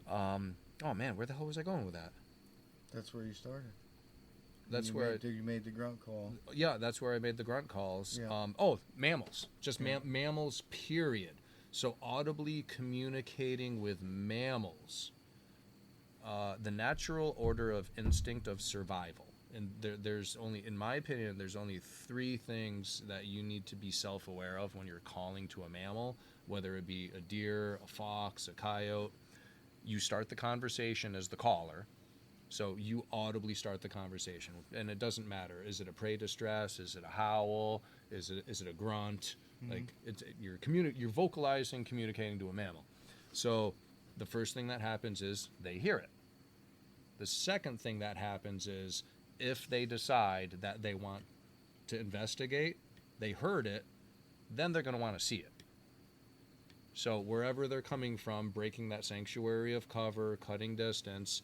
oh man, where the hell was I going with that? That's where you started. That's where you made the grunt call. yeah, that's where I made the grunt calls. Yeah. Mammals, just mammals, period. So audibly communicating with mammals, the natural order of instinct of survival. And there's only, in my opinion, there's only 3 things that you need to be self-aware of when you're calling to a mammal, whether it be a deer, a fox, a coyote. You start the conversation as the caller. So you audibly start the conversation, and it doesn't matter. Is it a prey distress? Is it a howl? Is it a grunt? Like you're vocalizing, communicating to a mammal. So the first thing that happens is they hear it. The second thing that happens is if they decide that they want to investigate, they heard it, then they're going to want to see it. So wherever they're coming from, breaking that sanctuary of cover, cutting distance,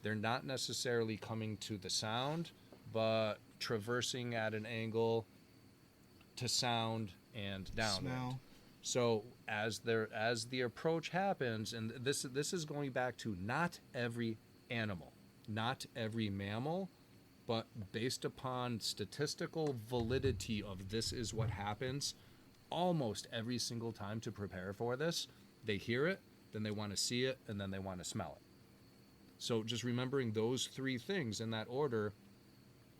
they're not necessarily coming to the sound, but traversing at an angle to sound and downwind. Smell. So as the approach happens, and this is going back to not every animal, not every mammal, but based upon statistical validity of this is what happens almost every single time to prepare for this, they hear it, then they want to see it, and then they want to smell it. So just remembering those 3 things in that order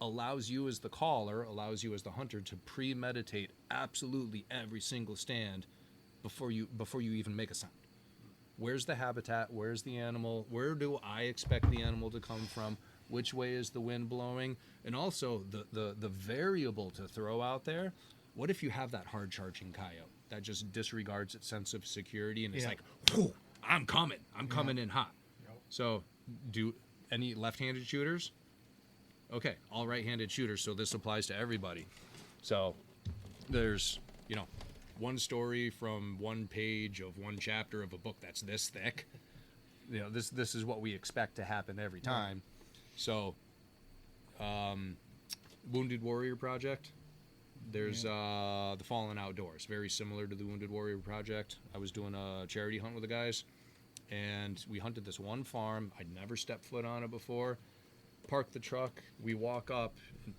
allows you as the caller, allows you as the hunter to premeditate absolutely every single stand before you even make a sound. Where's the habitat? Where's the animal? Where do I expect the animal to come from? Which way is the wind blowing? And also the variable to throw out there. What if you have that hard charging coyote that just disregards its sense of security and it's like, whew, I'm coming in hot. Yep. So do any left-handed shooters? Okay, all right-handed shooters, so this applies to everybody. So there's, one story from one page of one chapter of a book that's this thick. This is what we expect to happen every time. So Wounded Warrior Project, there's the Fallen Outdoors, very similar to the Wounded Warrior Project. I was doing a charity hunt with the guys, and we hunted this one farm. I'd never stepped foot on it before. Park the truck, we walk up,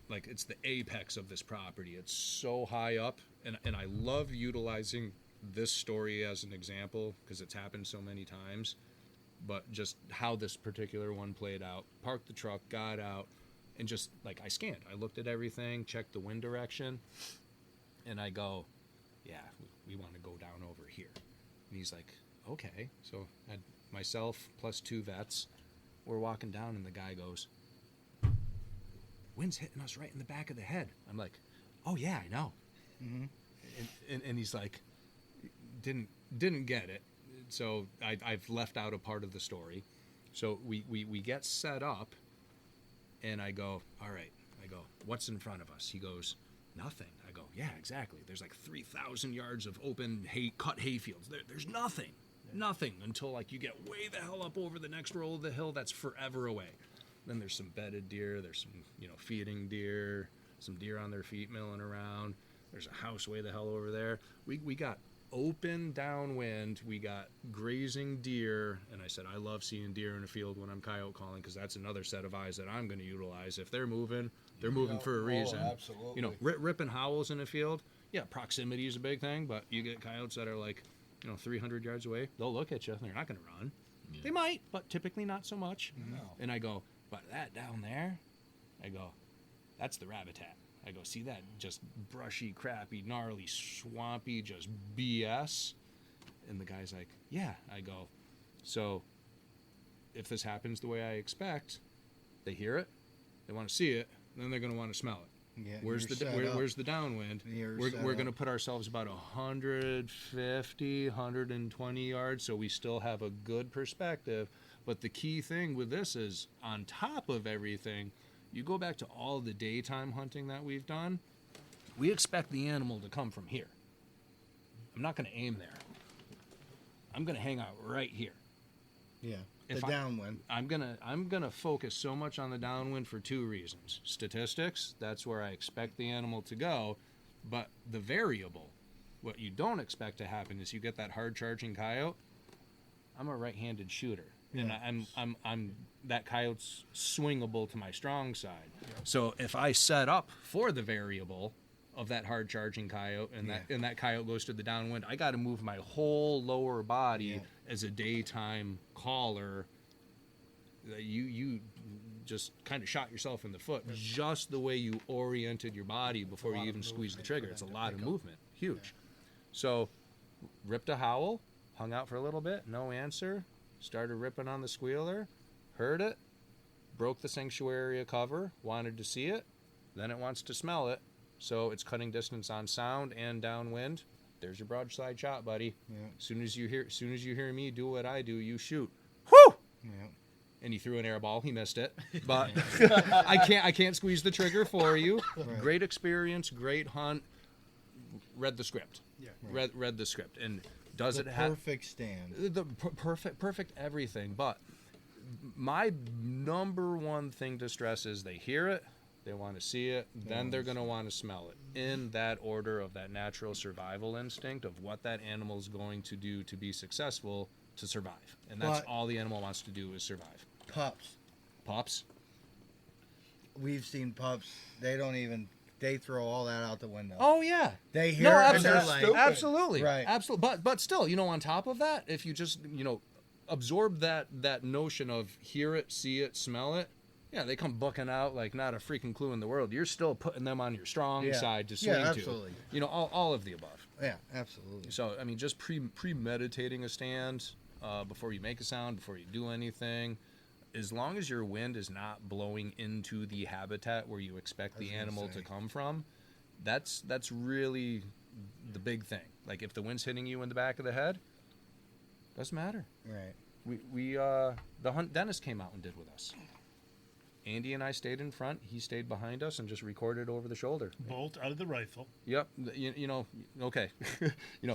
like it's the apex of this property. It's so high up, and I love utilizing this story as an example because it's happened so many times, but just how this particular one played out. Parked the truck, got out, and just like I scanned. I looked at everything, checked the wind direction, and I go, yeah, we want to go down over here. And he's like, okay. So I had myself plus 2 vets. We're walking down, and the guy goes, wind's hitting us right in the back of the head. I'm like, oh yeah, I know. Mm-hmm. And he's like, didn't get it. So I've left out a part of the story. So we get set up, and I go, all right. I go, what's in front of us? He goes, nothing. I go, yeah, exactly. There's like 3,000 yards of open cut hay fields. There's nothing. Nothing until like you get way the hell up over the next roll of the hill that's forever away. Then there's some bedded deer, there's some, feeding deer, some deer on their feet milling around. There's a house way the hell over there. We got open downwind, we got grazing deer, and I said I love seeing deer in a field when I'm coyote calling because that's another set of eyes that I'm going to utilize. If they're moving for a reason. Oh, absolutely. Ripping howls in a field, yeah, proximity is a big thing, but you get coyotes that are like, 300 yards away, they'll look at you, they're not going to run. Yeah. They might, but typically not so much. No. And I go, but that down there, I go, that's the rabbit-tat. I go, see that just brushy, crappy, gnarly, swampy, just BS? And the guy's like, yeah. I go, so if this happens the way I expect, they hear it, they want to see it, and then they're going to want to smell it. Yeah, Where's you're the set up. where's the downwind? You're We're set going up. to put ourselves about 150, 120 yards, so we still have a good perspective. But the key thing with this is, on top of everything, you go back to all the daytime hunting that we've done, we expect the animal to come from here. I'm not going to aim there. I'm going to hang out right here. Yeah, If the downwind. I'm gonna focus so much on the downwind for two reasons. Statistics, that's where I expect the animal to go, but the variable, what you don't expect to happen is you get that hard charging coyote. I'm a right-handed shooter, and I'm that coyote's swingable to my strong side. So if I set up for the variable of that hard charging coyote and that coyote goes to the downwind, I got to move my whole lower body as a daytime caller. You just kind of shot yourself in the foot just the way you oriented your body before you even squeezed the trigger. It's a lot of movement. Huge. So ripped a howl, hung out for a little bit, no answer, started ripping on the squealer, heard it, broke the sanctuary area cover, wanted to see it, then it wants to smell it. So it's cutting distance on sound and downwind. There's your broadside shot, buddy. Yeah. As soon as you hear me do what I do, you shoot. Whoo! Yeah. And he threw an air ball. He missed it, but I can't squeeze the trigger for you. Right. Great experience, great hunt. Read the script. Yeah. Read the script. And does The it have perfect stand. the perfect everything? But my number one thing to stress is they hear it. They want to see it, then they're going to want to smell it, in that order of that natural survival instinct of what that animal is going to do to be successful to survive. And that's But- all the animal wants to do is survive. Pups. Pups? We've seen pups. They throw all that out the window. Oh, yeah. They hear No, it and they're absolutely. like, Absolutely. Right. Absolutely. But still, on top of that, if you just, absorb that notion of hear it, see it, smell it, yeah, they come booking out like not a freaking clue in the world. You're still putting them on your strong Yeah. side to swing Yeah, absolutely. to. All of the above. Yeah, absolutely. So, I mean, just premeditating a stand before you make a sound, before you do anything, as long as your wind is not blowing into the habitat where you expect the gonna animal say. to come from, that's really the big thing. Like, if the wind's hitting you in the back of the head, doesn't matter. Right. We the hunt Dennis came out and did with us. Andy and I stayed in front. He stayed behind us and just recorded over the shoulder. Bolt out of the rifle. Yep. Okay.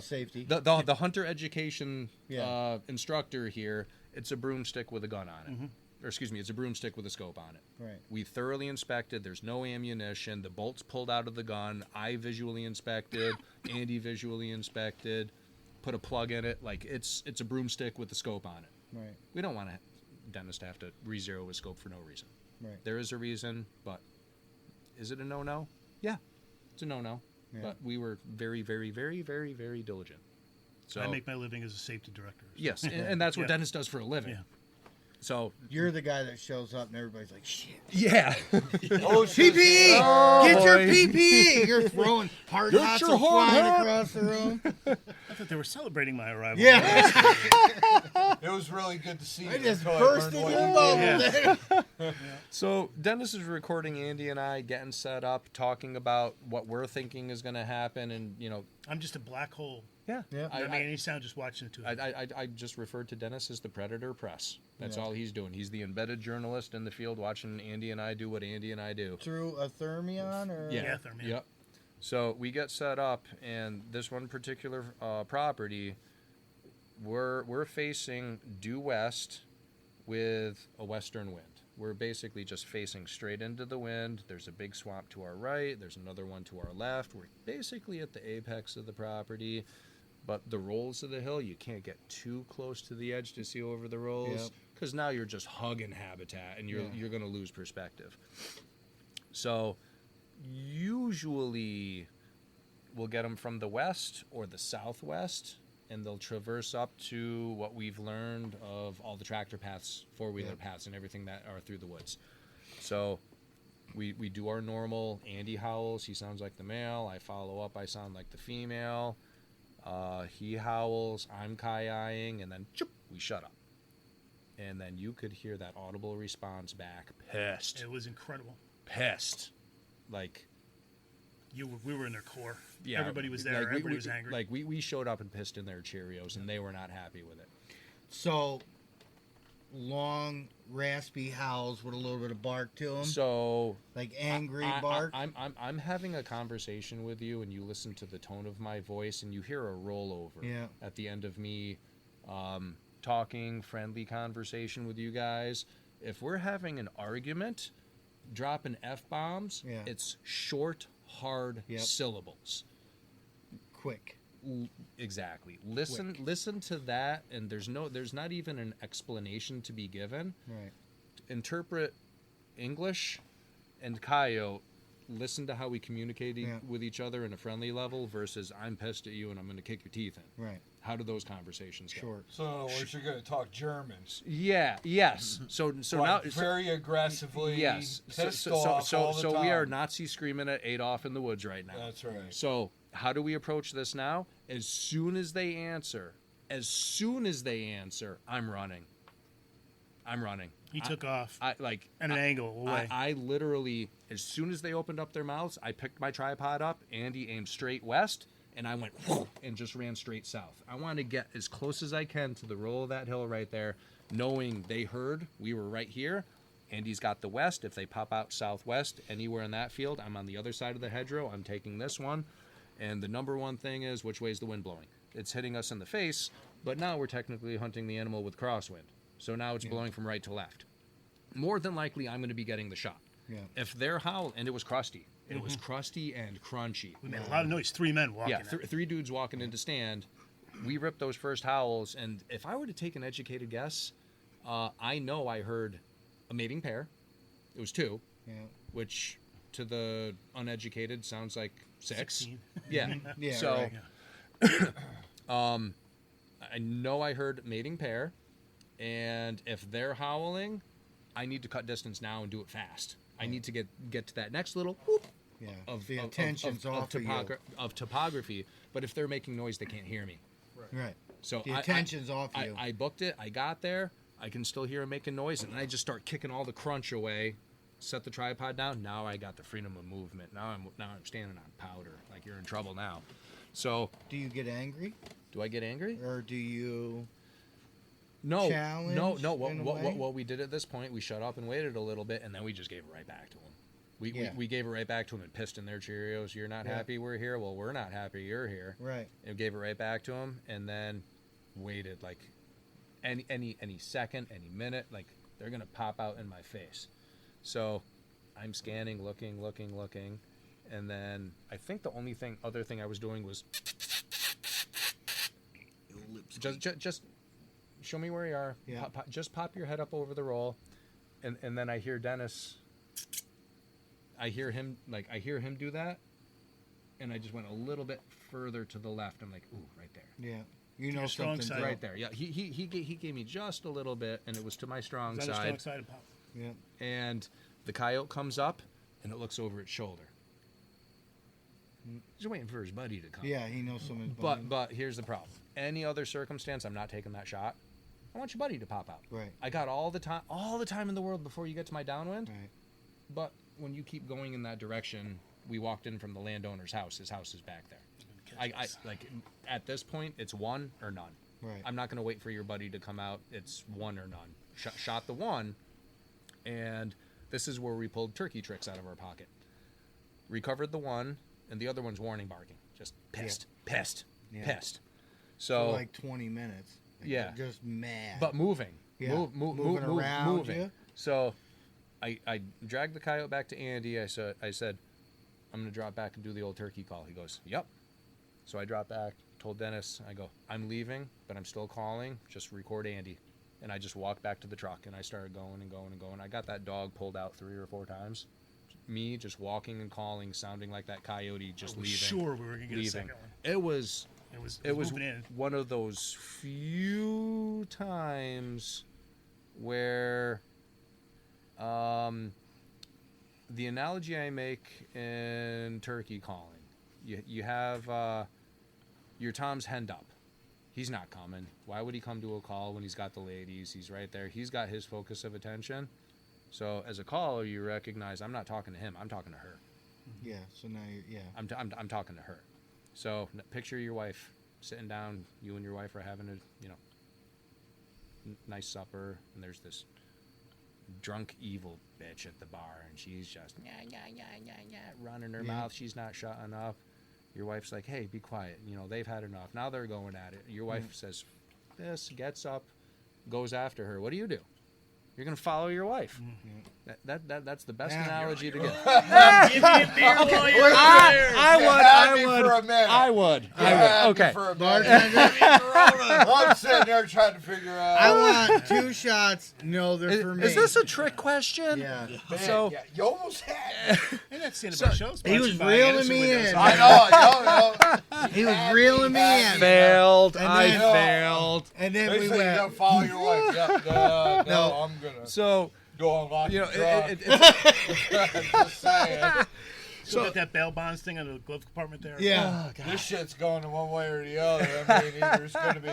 Safety. The hunter education Yeah. instructor here, it's a broomstick with a gun on it. Or excuse me, it's a broomstick with a scope on it. Right. We thoroughly inspected. There's no ammunition. The bolt's pulled out of the gun. I visually inspected. Andy visually inspected. Put a plug in it. Like, it's a broomstick with the scope on it. Right. We don't want Dennis to have to re-zero his scope for no reason. Right. There is a reason, but is it a no-no? Yeah, it's a no-no. Yeah. But we were very, very, very, very, very diligent. So I make my living as a safety director. yes, and that's what Yeah. Dennis does for a living. Yeah. So You're the guy that shows up and everybody's like, shit. yeah, Oh, PPE! Get your PPE! You're throwing hard Get hats your are hard flying hat. across the room. I thought they were celebrating my arrival. Yeah. It was really good to see you. I just until burst learned into what the you did. bubble there. so Dennis is recording Andy and I, getting set up, talking about what we're thinking is going to happen, and I'm just a black hole. yeah, Yeah. I don't make any sound just watching it too. I just referred to Dennis as the Predator Press. That's Yeah. all he's doing. He's the embedded journalist in the field watching Andy and I do what Andy and I do. Through a thermion or? Yeah, thermion. Yep. So we get set up, and this one particular property, we're facing due west with a western wind. We're basically just facing straight into the wind. There's a big swamp to our right. There's another one to our left. We're basically at the apex of the property. But the rolls of the hill, you can't get too close to the edge to see over the rolls, Yep. because now you're just hugging habitat, and you're going to lose perspective. So usually we'll get them from the west or the southwest, and they'll traverse up to what we've learned of all the tractor paths, four-wheeler Yep. paths, and everything that are through the woods. So we do our normal. Andy howls. He sounds like the male. I follow up. I sound like the female. He howls. I'm kai-eyeing, and then choop, we shut up. And then you could hear that audible response back. Pissed. It was incredible. Pissed. Like, We were in their core. Yeah, Everybody was there. like, Everybody was angry. Like we showed up and pissed in their Cheerios, and they were not happy with it. So, long, raspy howls with a little bit of bark to them. So Like angry bark. I'm having a conversation with you, and you listen to the tone of my voice, and you hear a rollover Yeah. at the end of me talking, friendly conversation with you guys. If we're having an argument, dropping F-bombs, Yeah. it's short, hard Yep. syllables. Quick. Exactly. Listen to that, and there's not even an explanation to be given. Right. Interpret English and coyote. Listen to how we communicate Yeah. with each other in a friendly level versus I'm pissed at you and I'm going to kick your teeth in. Right. How do those conversations go? Short. So in other words, you're going to talk German. Yeah. Yes. So Like, now very aggressively. yes. Pissed off all the So time. we are Nazi screaming at Adolf in the woods right now. That's right. So how do we approach this now? As soon as they answer, I'm running. He took off I like at an angle away. I literally, as soon as they opened up their mouths, I picked my tripod up. Andy aimed straight west, and I went whoo, and just ran straight south. I wanted to get as close as I can to the roll of that hill right there, knowing they heard we were right here. Andy's got the west. If they pop out southwest anywhere in that field, I'm on the other side of the hedgerow. I'm taking this one. And the number one thing is, which way is the wind blowing? It's hitting us in the face, but now we're technically hunting the animal with crosswind. So now it's blowing from right to left. More than likely, I'm going to be getting the shot. Yeah. If they're howling, and it was crusty. It was crusty and crunchy. We made a lot of noise. 3 men walking. Yeah, three dudes walking into stand. We ripped those first howls, and if I were to take an educated guess, I know I heard a mating pair. It was 2, Yeah. which to the uneducated sounds like 6. 16. Yeah. Yeah. So, right. I know I heard mating pair, and if they're howling, I need to cut distance now and do it fast. I need to get to that next little whoop Yeah. of The attention's off of you. of topography. But if they're making noise, they can't hear me. Right. So The attention's off you. I booked it. I got there. I can still hear them making noise, and then I just start kicking all the crunch away. Set the tripod down. Now I got the freedom of movement. Now I'm standing on powder. Like, you're in trouble now. So Do you get angry, do I get angry? or do you? No, challenge no. in a way? What we did at this point, we shut up and waited a little bit, and then we just gave it right back to them. We gave it right back to them and pissed in their Cheerios. You're not Yeah. happy we're here? Well, we're not happy you're here. Right. And gave it right back to them, and then waited like any second, any minute, like they're gonna pop out in my face. So I'm scanning, looking, and then I think the only other thing I was doing was Your lips just show me where you are. Yeah. Just pop your head up over the roll, and then I hear Dennis. I hear him do that, and I just went a little bit further to the left. I'm like, ooh, right there. Yeah. You know Your strong something's side. up. Right there. Yeah, he gave me just a little bit, and it was to my strong Is that a side. strong side of pop? Yeah. And the coyote comes up, and it looks over its shoulder. He's waiting for his buddy to come. Yeah. He knows something's behind. But here's the problem. Any other circumstance, I'm not taking that shot. I want your buddy to pop out. Right. I got all the time in the world before you get to my downwind. Right. But when you keep going in that direction, we walked in from the landowner's house. His house is back there. I like at this point, it's one or none. Right. I'm not going to wait for your buddy to come out. It's one or none. Shot the one, and this is where we pulled turkey tricks out of our pocket. Recovered the one, and the other one's warning barking. Just pissed. Yeah. So For like 20 minutes. Like, Yeah. Just mad. but moving. Yeah. Moving around moving. you. So I dragged the coyote back to Andy. I said, I'm going to drop back and do the old turkey call. He goes, yep. So I dropped back, told Dennis, I go, I'm leaving, but I'm still calling. Just record Andy. And I just walked back to the truck, and I started going and going and going. I got that dog pulled out 3 or 4 times. Me just walking and calling, sounding like that coyote just I was leaving. sure we were gonna get a leaving. second one. It was It was moving in. one of those few times where the analogy I make in turkey calling, you have your Tom's henned up. He's not coming. Why would he come to a call when he's got the ladies? He's right there. He's got his focus of attention. So as a caller, you recognize I'm not talking to him. I'm talking to her. Yeah. So now you're I'm talking to her. So picture your wife sitting down. You and your wife are having a nice supper, and there's this drunk evil bitch at the bar, and she's just running her mouth. She's not shutting up. Your wife's like, "Hey, be quiet." They've had enough. Now they're going at it. Your wife says, "This," gets up, goes after her. What do? You're gonna follow your wife. That's the best analogy to give. Give me a beer while you're there. I would. Okay. I'm sitting there trying to figure out. I want 2 shots. No, they're for me. Is this a trick question? Yeah. Man, So you almost had it. And that's the end of our show. He was Sponsored by reeling Edison me Windows. in. I know. He was reeling me in. failed. And I then- failed. And then They we say you went. don't follow your wife. No, No. I'm gonna So go unlock the truck. it's Just saying. So got that bail bonds thing on the glove compartment there. Yeah. This shit's going to one way or the other. I mean, either there's going to be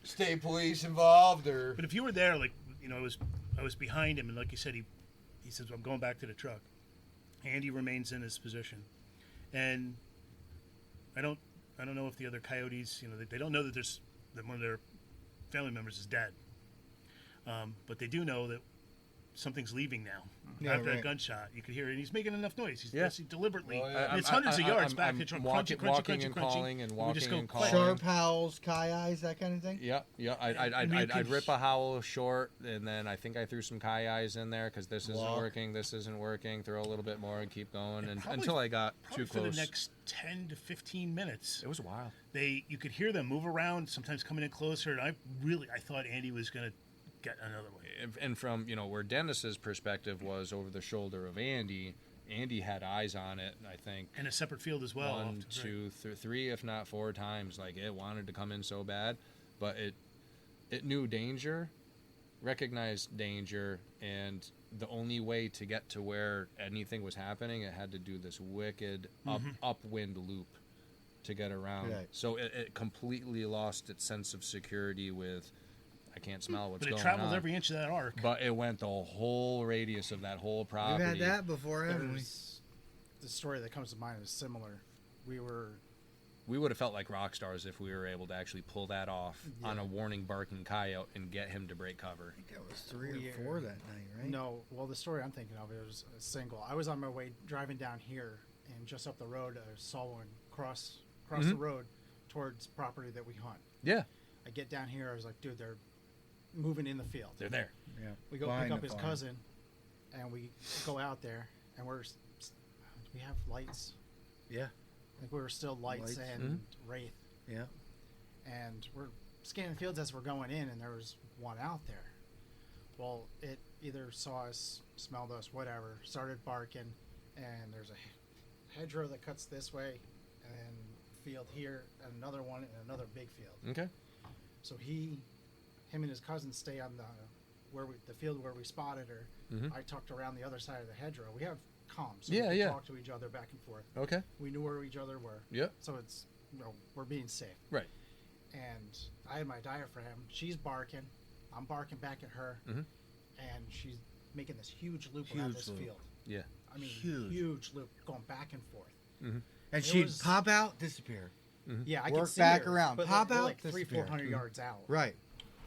state police involved or. But if you were there, like I was behind him, and like you said, he says, "I'm going back to the truck." Andy remains in his position, and I don't know if the other coyotes, they don't know that one of their family members is dead, but they do know that something's leaving now. Yeah, After that right. gunshot, you could hear it, and he's making enough noise. He's Yeah. deliberately. Oh, yeah. And it's hundreds of yards back. I'm It's crunchy, walking crunchy, and crunchy. calling and we just walking go and click. calling. Sharp howls, kai eyes, that kind of thing. Yeah. I'd rip a howl short, and then I think I threw some kai eyes in there because this isn't Walk. working. This isn't working. Throw a little bit more and keep going, and Probably- until I got Probably too for close. the next 10 to 15 minutes. It was wild. You could hear them move around, sometimes coming in closer, and I thought Andy was going to get another one. And from where Dennis's perspective was over the shoulder of Andy had eyes on it. I think In a separate field as well. one, two, three, if not 4 times. Like it wanted to come in so bad, but it knew danger, recognized danger, and the only way to get to where anything was happening, it had to do this wicked upwind loop to get around. Right. So it completely lost its sense of security with. I can't smell what's But it going traveled on. every inch of that arc. But it went the whole radius of that whole We've property. had that before, haven't we? There's the story that comes to mind is similar. We We would have felt like rock stars if we were able to actually pull that off on a warning barking coyote and get him to break cover. I think that was 3 or 4 that night, right? No, well, the story I'm thinking of, it was a single. I was on my way driving down here, and just up the road, I saw one cross the road towards property that we hunt. Yeah, I get down here, I was like, dude, they're moving in the field. they're there. Yeah. We go Behind pick up the his farm. cousin, and we go out there, and we have lights. Yeah. I think we were still lights, Lights. and Wraith. Yeah. And we're scanning the fields as we're going in, and there was one out there. Well, it either saw us, smelled us, whatever, started barking, and there's a hedgerow that cuts this way, and field here, and another one, and another big field. Okay. So him and his cousin stay on the field where we spotted her. I tucked around the other side of the hedgerow. We have comms, so we can talk to each other back and forth. Okay. We knew where each other were. Yep. So it's we're being safe. Right. And I had my diaphragm. She's barking. I'm barking back at her, and she's making this huge loop around Huge this loop. field. Yeah. I mean, Huge. huge loop going back and forth. And It she'd was- pop out, disappear. Yeah, I Work can see back her, around, but pop we're out, like 300-400 disappear. yards out. Right.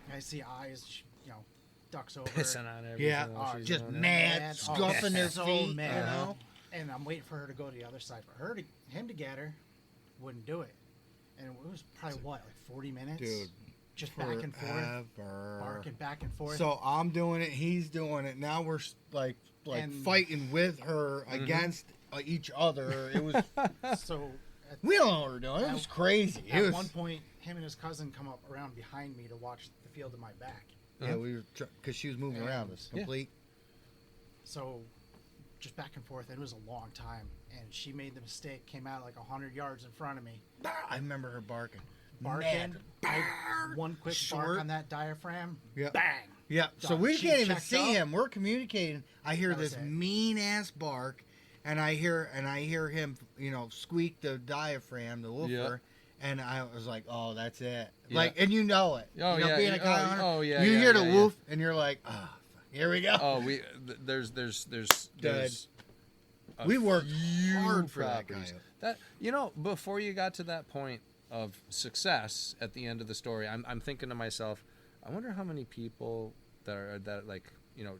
And I see eyes, ducks over. Pissing on everything. Yeah. while she's Just doing it. mad, Mad. scuffing their so feet, mad. you know? And I'm waiting for her to go to the other side. For him to get her, wouldn't do it. And it was probably like 40 minutes, Dude, just back and forth, Forever. barking back and forth. So I'm doing it, he's doing it. Now we're like And- fighting with her against each other. It was So we don't know what we're doing. It was crazy. It at was, one point, him and his cousin come up around behind me to watch the field in my back. yeah, we were because she was moving around us. Yeah. Complete. So just back and forth. It was a long time, and she made the mistake. Came out like 100 yards in front of me, I remember her barking. barking. Mad. One quick Short. bark on that diaphragm. Yeah. Bang. Yeah, so Done. we She can't even checked see up. him. We're communicating. I hear That was this it. mean ass bark, and I hear him, squeak the diaphragm, the woofer, and I was like, "Oh, that's it." Yeah. Like, and you know it. Oh, you know, yeah, being a yeah, guy oh, hunter, oh, yeah, you yeah, hear the yeah, woof, and you're like, "Ah, here we go." Oh, there's We worked few hard for that properties. coyote. That before you got to that point of success at the end of the story, I'm thinking to myself, I wonder how many people that like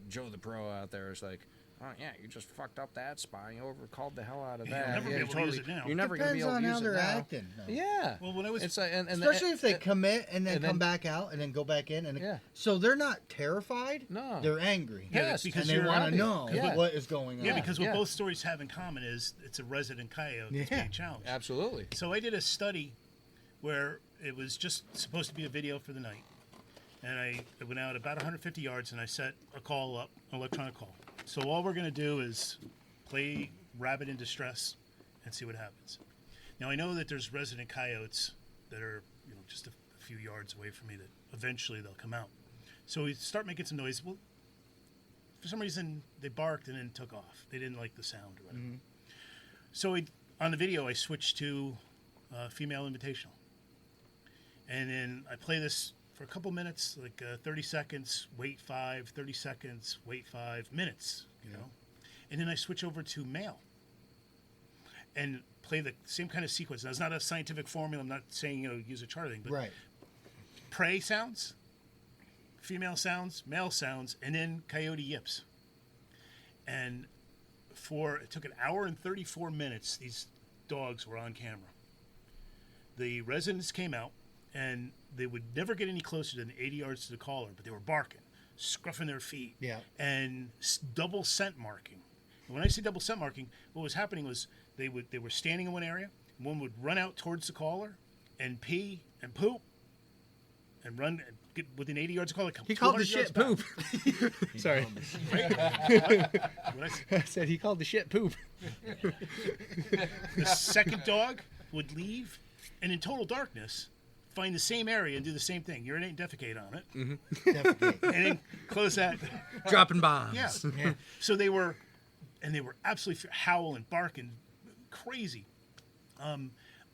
Joe the Pro out there is like, oh yeah, you just fucked up that spot. You called the hell out of that. You'll never be able to use it now. You're never going to be able to Depends on use how it they're now. acting. No. Yeah. Well, when I was It's like, and Especially if they commit and then and come then- back out and then go back in. Yeah. So they're not terrified. No. They're angry. Yes, because And they you're want out to here. know Yeah. what is going on. Yeah, because what Yeah. both stories have in common is it's a resident coyote that's Yeah. being challenged. Absolutely. So I did a study where it was just supposed to be a video for the night. And I went out about 150 yards and I set a call up, an electronic call. So all we're going to do is play Rabbit in Distress and see what happens. Now I know that there's resident coyotes that are just a few yards away from me that eventually they'll come out. So we start making some noise. Well, for some reason they barked and then took off. They didn't like the sound or whatever. So on the video I switched to female invitational. And then I play this for a couple minutes, like 30 seconds, wait 5, 30 seconds, wait 5 minutes, And then I switch over to male and play the same kind of sequence. Now, it's not a scientific formula. I'm not saying, use a chart or anything, but Right. prey sounds, female sounds, male sounds, and then coyote yips. And it took an hour and 34 minutes, these dogs were on camera. The residents came out, and they would never get any closer than 80 yards to the caller, but they were barking, scruffing their feet, and double scent marking. And when I say double scent marking, what was happening was they were standing in one area, one would run out towards the caller and pee and poop and run and get within 80 yards of the caller. He called the 200 yards shit back. poop. Sorry. What I say? I said he called the shit poop. The second dog would leave, and in total darkness, find the same area and do the same thing. Urinate and defecate on it. Definitely. And then close that. Dropping bombs. Yeah. So they were absolutely howling, barking, crazy,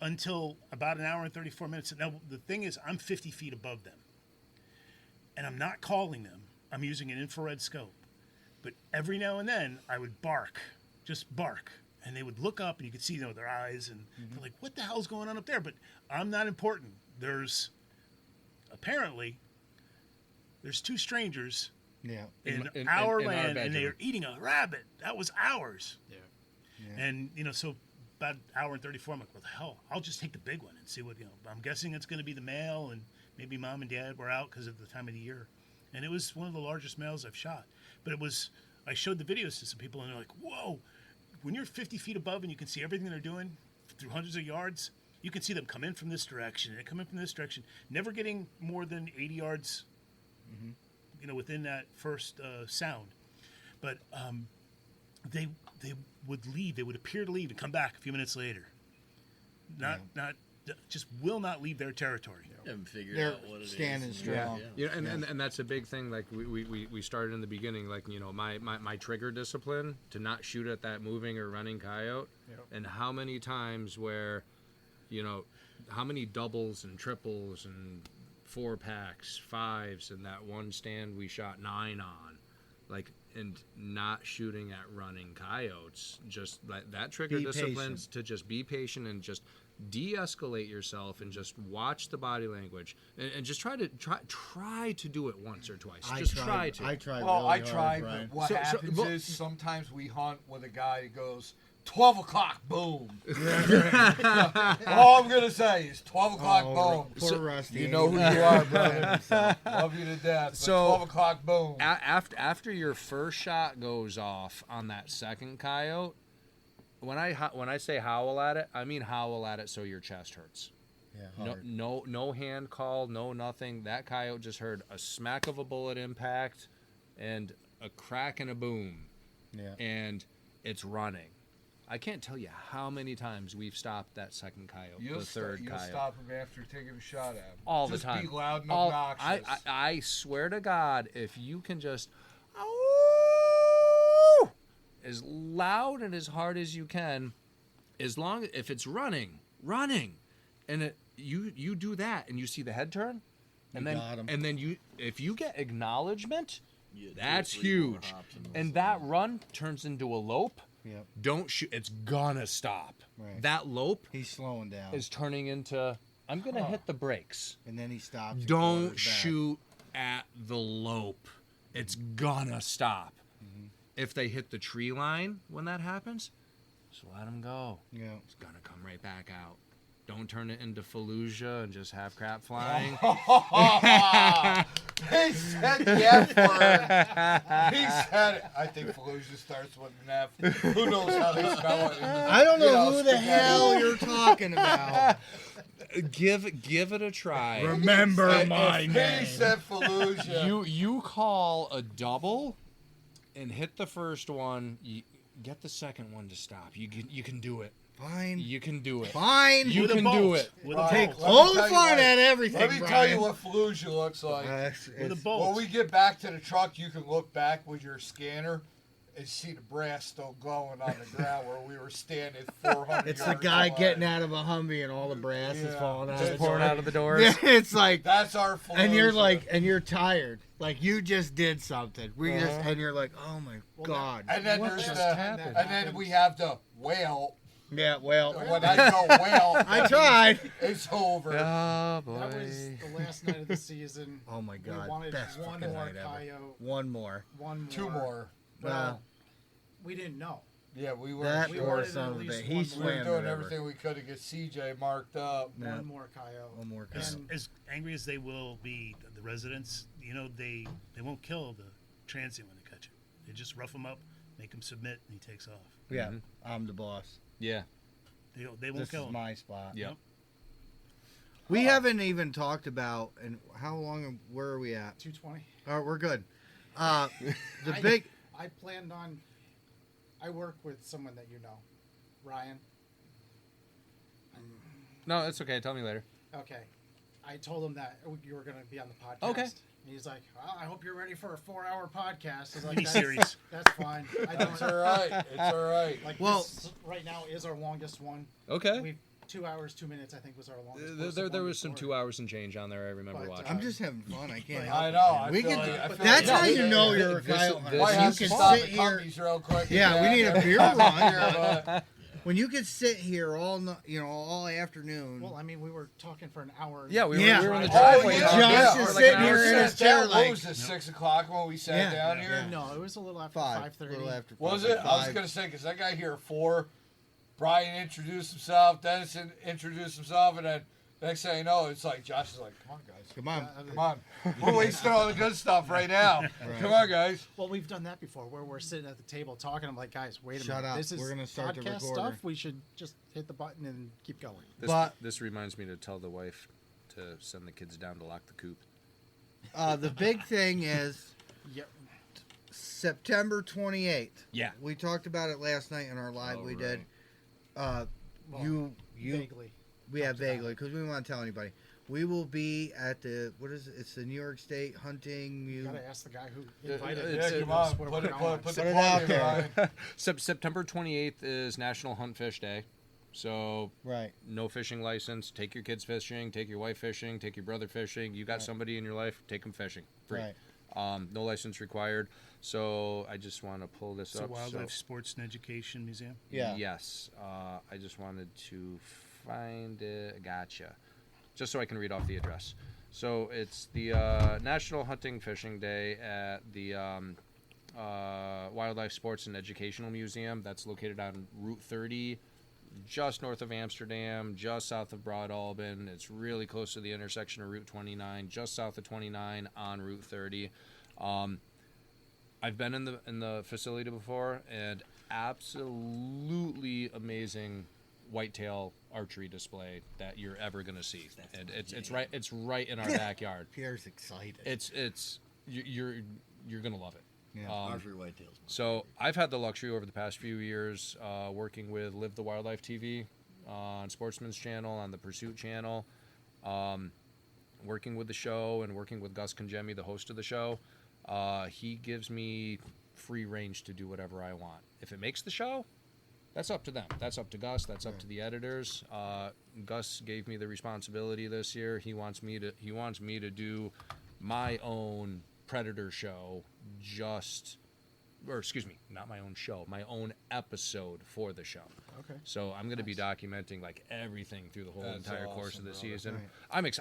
until about an hour and 34 minutes. Now, the thing is, I'm 50 feet above them, and I'm not calling them. I'm using an infrared scope. But every now and then, I would bark, just bark. And they would look up, and you could see their eyes, and they're like, what the hell's going on up there? But I'm not important. There's two strangers in our land, and they are eating a rabbit. That was ours. Yeah. And, so about an hour and 34, I'm like, what the hell? I'll just take the big one and see what, I'm guessing it's going to be the male, and maybe mom and dad were out because of the time of the year. And it was one of the largest males I've shot. But I showed the videos to some people, and they're like, whoa, when you're 50 feet above and you can see everything they're doing through hundreds of yards, you can see them come in from this direction, and they come in from this direction, never getting more than 80 yards, within that first sound. But they would leave. They would appear to leave and come back a few minutes later. Just will not leave their territory. Haven't figured They're out what it is. standing strong. And that's a big thing. Like we started in the beginning, like my trigger discipline to not shoot at that moving or running coyote, and how many times where, how many doubles and triples and 4-packs, 5s, and that one stand we shot 9 on, like, and not shooting at running coyotes. Just that trigger discipline to just be patient and just de-escalate yourself and just watch the body language and just try to do it once or twice. I try to. I try. Well, really I try, hard, Brian. but what So- happens well- is sometimes we hunt with a guy that goes, 12 o'clock, boom. All I'm going to say is 12 o'clock, boom. Poor Rusty. You know who you are, brother. Love you to death. But So- 12 o'clock, boom. After your first shot goes off on that second coyote, when I say howl at it, I mean howl at it so your chest hurts. Yeah, hard. No hand call, no nothing. That coyote just heard a smack of a bullet impact and a crack and a boom, Yeah. and it's running. I can't tell you how many times we've stopped that second coyote, You'll the third you'll coyote. stop him after taking a shot at him. All the Just time. be loud and All- obnoxious. I swear to God, if you can just as loud and as hard as you can, if it's running, and you do that and you see the head turn, and got 'em. then if you get acknowledgement, Yeah, 2 or that's 3 more huge, hops in and the that run turns into a lope. Yep. Don't shoot. It's gonna stop. Right. That lope He's slowing down. is turning into, I'm gonna hit the brakes. And then he stops. and Don't quarters back. shoot at the lope. It's gonna stop. If they hit the tree line when that happens, just let them go. Yeah. It's gonna come right back out. Don't turn it into Fallujah and just have crap flying. He said the F word. He said it. I think Fallujah starts with an F. Who knows how they spell it? I don't know who the hell you're talking about. Give it a try. Remember my He name. said Fallujah. You call a double and hit the first one. You get the second one to stop. You can do it. Fine. You can do it. Fine. You With a can bolt. do it. With Right. a Take bolt. Let me all the tell you fun what- at everything, Let me Brian. tell you what Fallujah looks like. With a When bolt. we get back to the truck, you can look back with your scanner and see the brass still glowing on the ground where we were standing 400 It's the yards guy away. getting out of a Humvee and all the brass is Yeah. falling out. Just of Pouring the out of the doors. Yeah, it's like, That's our Fallujah. and you're like, and you're tired. Like you just did something. And you're like, oh my god. and then What there's just the, happened? and then we have the whale. Yeah, well, When I go whale, I tried. it's over. Oh boy. That was the last night of the season. Oh my We god, wanted best one fucking more night ever. coyote, One more. one more. Two more. Well, we didn't know. Yeah, we were. That we poor wanted son at of a least bitch. He one more. We were swam the doing river. everything we could to get CJ marked up. Yeah. One more coyote. One more As, coyote. as angry as they will be, the residents, they won't kill the transient when they catch him. They just rough him up, make him submit, and he takes off. Yeah, I'm the boss. Yeah. They won't This kill is him. my spot. Yeah. We haven't even talked about, and how long, where are we at? 220. All right, we're good. The I- big, I planned on. I work with someone that you know, Ryan. No, it's okay. Tell me later. Okay. I told him that you were going to be on the podcast. Okay. And he's like, well, I hope you're ready for a 4-hour podcast. I was like, Miniseries. That's fine. I It's don't. all right. It's all right. Like, Well- this right now is our longest one. Okay. We've 2 hours 2 minutes. I think was our longest. There was some 2 hours and change on there. I remember But, watching. I'm just having fun. I can't I help know. it. I We feel can. like- I feel That's like- how you know Yeah, you're a this- coyote this- hunter. Might You have can to stop sit at here. Cumbies real quick. Yeah, we need a beer run. Yeah, but- When you could sit here all afternoon. Well, I mean, we were talking for an hour. Yeah, we were, Yeah. we were in the Oh, driveway. yeah. talking Josh for is like sitting an hour here and in a his half. chair What like- was it, 6 o'clock when we sat Yeah. down here? Yeah. No, it was a little after 5:30. 5:30. A little after. Was 5, it? I was 5. going to say, because I got here at 4. Brian introduced himself. Dennis introduced himself. And then next thing you know, it's like, Josh is like, come on, guys. Come on. Come on. We're wasting all the good stuff right now. Come on, guys. Well, we've done that before, where we're sitting at the table talking. I'm like, guys, wait a Shut minute. up. This is We're gonna start the podcast recorder. stuff. We should just hit the button and keep going. This reminds me to tell the wife to send the kids down to lock the coop. The big thing is Yep. September 28th. Yeah. We talked about it last night in our live. Oh, we right. did. Well, You vaguely. We have talked about vaguely because we don't want to tell anybody. We will be at the what is it? It's the New York State Hunting. You gotta ask the guy who Yeah, invited it's- us. Yeah, He come knows on. what Put we're it, going. put Put the it plug out in, there. Ryan. September 28th is National Hunt Fish Day. So Right. no fishing license. Take your kids fishing. Take your wife fishing. Take your brother fishing. You got Right. somebody in your life. Take them fishing. Free. Right. No license required. So I just want to pull this It's a up. Wildlife Sports and Education Museum. Yeah. Yes. I just wanted to find it. Gotcha. Just so I can read off the address. So it's the National Hunting Fishing Day at the Wildlife Sports and Educational Museum. That's located on Route 30, just north of Amsterdam, just south of Broad Alban. It's really close to the intersection of Route 29, just south of 29 on Route 30. I've been in the facility before, and absolutely amazing whitetail archery display that you're ever gonna see. And it's right in our backyard. Pierre's excited. You're gonna love it. Yeah. Archery whitetails. So I've had the luxury over the past few years working with Live the Wildlife TV on Sportsman's Channel, on the Pursuit Channel, working with the show and working with Gus Congemi, the host of the show. He gives me free range to do whatever I want. If it makes the show, that's up to them. That's up to Gus. That's up to the editors. Gus gave me the responsibility this year. He wants me to do my own Predator show, just or excuse me, not my own show, my own episode for the show. Okay. So I'm going to be documenting like everything through the whole That's entire course awesome, of the brother. season. Right.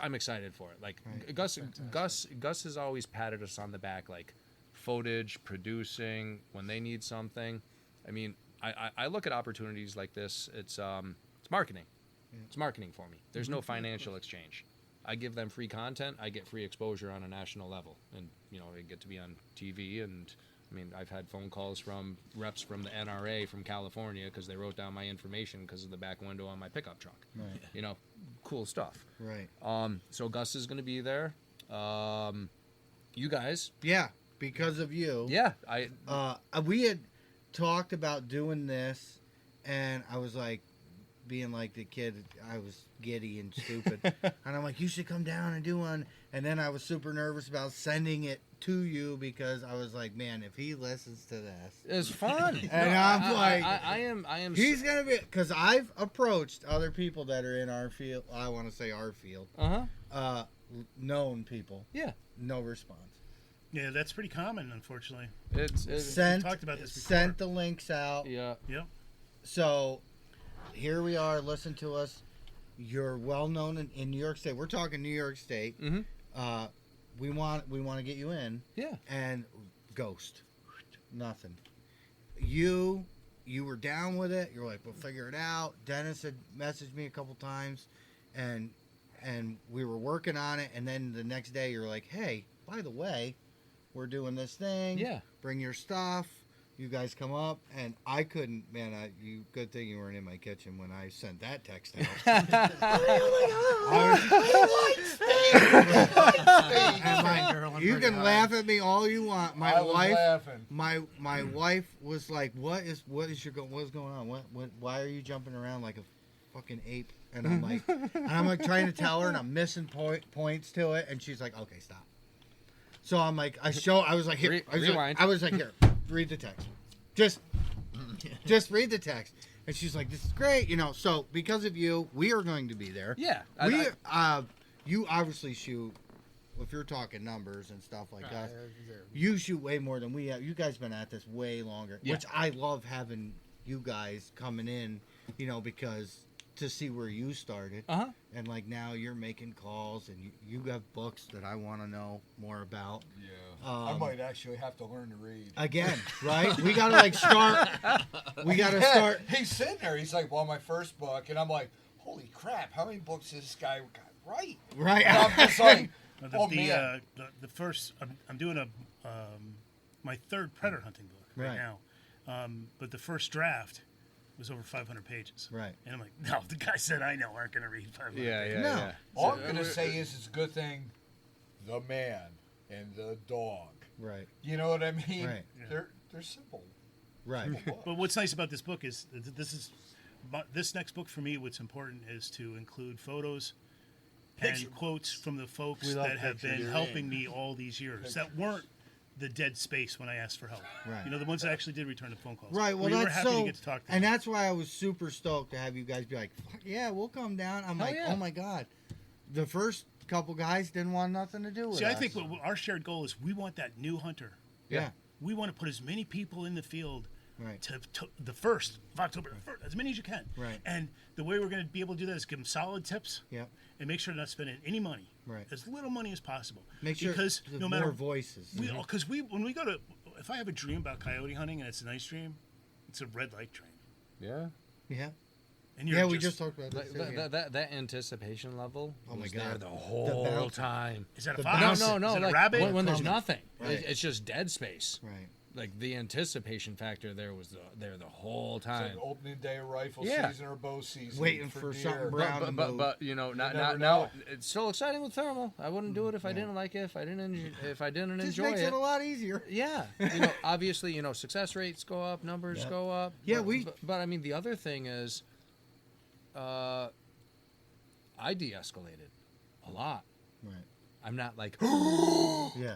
I'm excited for it. Like Right. Gus has always patted us on the back, like footage, producing when they need something. I mean, I look at opportunities like this. It's marketing. Yeah. It's marketing for me. There's no financial exchange. I give them free content. I get free exposure on a national level, and I get to be on TV. And I mean, I've had phone calls from reps from the NRA from California because they wrote down my information because of the back window on my pickup truck. Right. Cool stuff. Right. So Gus is going to be there. You guys, Yeah, because of you. yeah, We had talked about doing this, and I was like, being like the kid, I was giddy and stupid. And I'm like, you should come down and do one. And then I was super nervous about sending it to you because I was like, man, if he listens to this. it's fun. And I'm like, I am. he's going to be, because I've approached other people that are in our field. I want to say our field. Known people. Yeah. No response. Yeah, that's pretty common, unfortunately. It's Sent, talked about this before. sent the links out. yeah. Yep. So here we are. Listen to us. You're well known in New York State. We're talking New York State. Mm-hmm. We want to get you in. Yeah. And ghost, nothing. You were down with it. You're like, we'll figure it out. Dennis had messaged me a couple times, and we were working on it. And then the next day, you're like, hey, by the way, we're doing this thing. Yeah. Bring your stuff. You guys come up, and I couldn't. Man, good thing you weren't in my kitchen when I sent that text out. You can laugh at me all you want. My I was wife, laughing. my wife was like, "What's going on? What why are you jumping around like a fucking ape?" And I'm like trying to tell her, and I'm missing points to it, and she's like, "Okay, stop." So I'm like, I was like, here, Rewind. I was like, here, read the text, just read the text. And she's like, this is great, So because of you, we are going to be there. Yeah. You obviously shoot. If you're talking numbers and stuff like that, you shoot way more than we have. You guys been at this way longer, Yeah. which I love having you guys coming in, because to see where you started, and like now you're making calls and you have books that I want to know more about. Yeah. I might actually have to learn to read. Again, right? We gotta like start. We gotta start. He's sitting there. He's like, well, my first book. And I'm like, holy crap, how many books has this guy got right? Right. And I'm just like, The first, I'm doing my third predator hunting book right now, but the first draft was over 500 pages. Right. And I'm like, no, the guys that I know aren't going to read 500 pages. No. Yeah. all I'm going to say is it's a good thing the man and the dog. Right. You know what I mean? Right. They're simple. Right. books. But what's nice about this book is this next book for me, what's important is to include photos Picture and quotes from the folks We love that have pictures. been helping me all these years that weren't the dead space when I asked for help. Right. The ones that actually did return the phone calls. Right. Well, we were that's happy so. to get to talk to And them. that's why I was super stoked to have you guys be like, fuck yeah, we'll come down. I'm Hell like, yeah. oh my god, the first couple guys didn't want nothing to do with See, us. I think what our shared goal is we want that new hunter. Yeah. We want to put as many people in the field Right. to the 1st of October, as many as you can. Right. And the way we're going to be able to do that is give them solid tips Yep. and make sure they're not spending any money. Right. As little money as possible. Make sure because there's no more matter voices. because when we go to, if I have a dream about coyote hunting and it's a nice dream, it's a red light dream. Yeah. Yeah. And Yeah. We just talked about this. That anticipation level. Oh my was God. there the whole bounce. time. Is that a The fox? bounce- No. Is it a Like rabbit? when there's Coming. nothing, Right. it's just dead space. Right. Like the anticipation factor there was there the whole It's time. like opening day of rifle Yeah. season or bow season. Waiting for deer. something brown. to move. But never now know. it's still exciting with thermal. I wouldn't do it if I didn't like it. If I didn't Just enjoy makes it. it a lot easier. Yeah, obviously, success rates go up, numbers Yep. go up. Yeah, But I mean, the other thing is, I de-escalated a lot. Right. I'm not like, Yeah.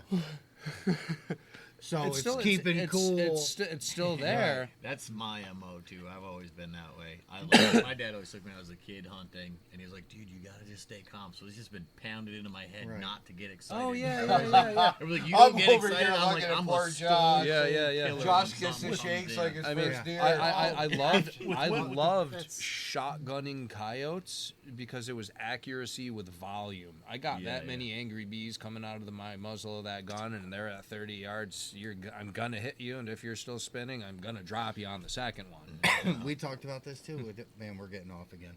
So it's, still keeping cool. It's still there. That's my MO too. I've always been that way. My dad always took me when I was a kid hunting, and he was like, "Dude, you gotta just stay calm." So it's just been pounded into my head Right. not to get excited. Oh yeah, Everyone's yeah, yeah. like, you I'm don't get over excited. here I'm looking like, at I'm poor a Josh. Yeah, yeah, yeah. killer Josh when gets the something shakes comes like in. his I mean, first deer. I loved With I what- with the- loved that's- shotgunning coyotes because it was accuracy with volume. I got Yeah, that many angry bees coming out of my muzzle of that gun, and they're at 30 yards. I'm gonna hit you, and if you're still spinning, I'm gonna drop you on the second one. We talked about this too. Man, we're getting off again.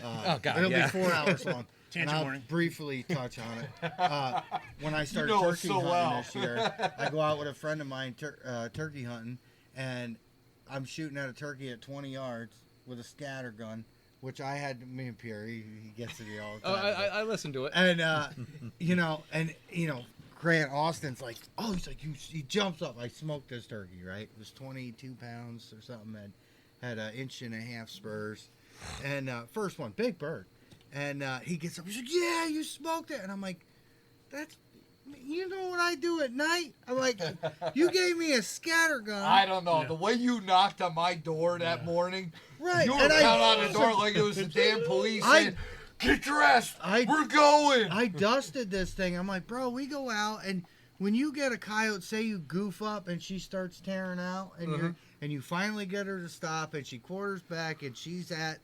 Oh, God, it'll yeah. be 4 hours long. Tangent and I'll warning. briefly touch on it. When I started know it turkey so hunting well. this year, I go out with a friend of mine turkey hunting, and I'm shooting at a turkey at 20 yards with a scatter gun, which I had. Me and Pierre, he gets to me all the Oh, time. I listened to it. And Grant Austin's like, oh, he's like, he jumps up. I smoked this turkey, right? It was 22 pounds or something, and had an 1.5 inch spurs. And first one, big bird. And he gets up, he's like, yeah, you smoked it. And I'm like, you know what I do at night? I'm like, you gave me a scatter gun. I don't know. Yeah. The way you knocked on my door that morning, Right. you were and pounding on the door like it was the damn police I- saying, get dressed. I- We're going. I dusted this thing. I'm like, bro, we go out, and when you get a coyote, say you goof up and she starts tearing out, and you finally get her to stop, and she quarters back, and she's at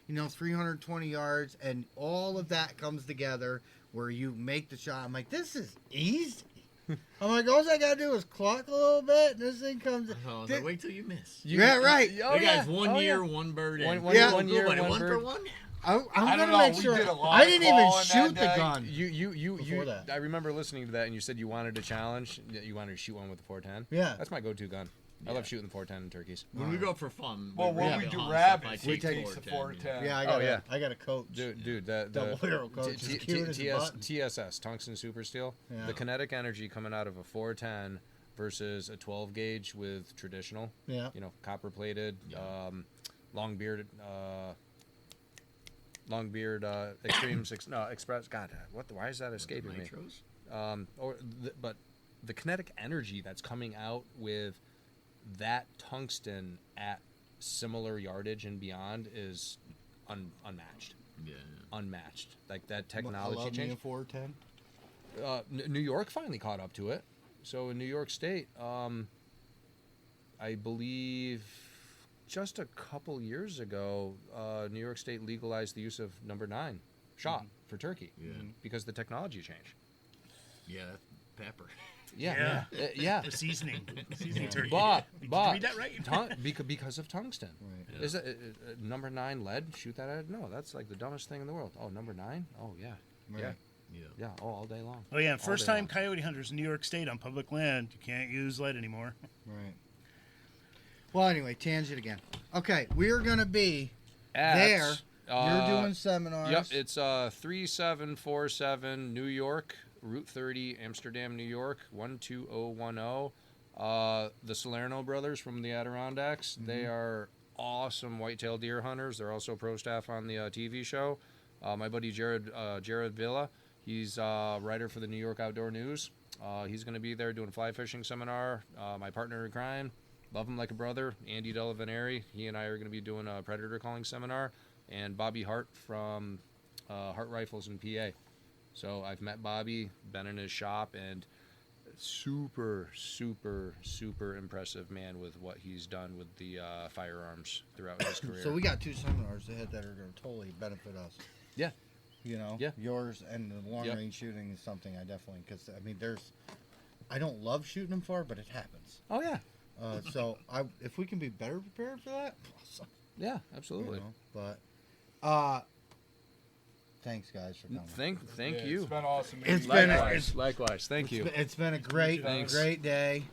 320 yards, and all of that comes together where you make the shot. I'm like, this is easy. I'm like, all I gotta do is cluck a little bit, and this thing comes. I was like, wait till you miss. Yeah, right. Oh, Hey yeah. guys, one Oh, year, yeah. one bird. One- in. one- Yeah. one year, Buddy, one one for bird. one. I'm I don't gonna know, make we sure. did a lot I of didn't even calling shoot the that day. gun. You Before that. I remember listening to that, and you said you wanted a challenge. That you wanted to shoot one with the 410. Yeah. That's my go-to gun. I love shooting the 410 turkeys. When we go for fun, Well, when really we do hunt rabbits, stuff, I we take take the 410. 410. Yeah, yeah. I got a coach. Dude, the Double barrel coach is cute as a button. TSS, tungsten super steel. Yeah. The kinetic energy coming out of a 410 versus a 12 gauge with traditional, Yeah. copper plated, Yeah. long beard, extreme express. God, why is that escaping me? Nitros? But the kinetic energy that's coming out with that tungsten at similar yardage and beyond is unmatched. Yeah. Unmatched. Like that I technology love me a change. 410. New York finally caught up to it. So in New York State, I believe just a couple years ago, New York State legalized the use of number 9 shot for turkey Yeah. because the technology changed. Yeah, pepper. Yeah, yeah. The seasoning turkey. But Did you read that right? because of tungsten. Right. Yeah. Is it number 9 lead? Shoot that at? No, that's like the dumbest thing in the world. Oh, number 9? Oh yeah, Right. yeah, Yeah. yeah. Oh, all day long. Oh yeah, All first day time long. coyote hunters in New York State on public land. You can't use lead anymore. Right. Well, anyway, tangent again. Okay, we're gonna be At, there. You're doing Yep, seminars. it's 3747 New York, Route 30, Amsterdam, New York, 12010. The Salerno brothers from the Adirondacks, they are awesome whitetail deer hunters. They're also pro staff on the TV show. My buddy Jared Villa, he's a writer for the New York Outdoor News. He's going to be there doing a fly fishing seminar. My partner in crime, love him like a brother, Andy Delavaneri. He and I are going to be doing a predator calling seminar. And Bobby Hart from Hart Rifles in PA. So I've met Bobby, been in his shop, and super, super, super impressive man with what he's done with the firearms throughout his career. So we got 2 seminars ahead that are going to totally benefit us. Yeah. Yeah. Yours and the long Yep. range shooting is something I definitely, because I mean, I don't love shooting them far, but it happens. Oh yeah, So if we can be better prepared for that, awesome. yeah, you absolutely. know, but thanks guys for coming. Thank Yeah, you. It's been awesome. It's meeting been- you. Likewise. Thank you, It's been a great, Thanks. great day.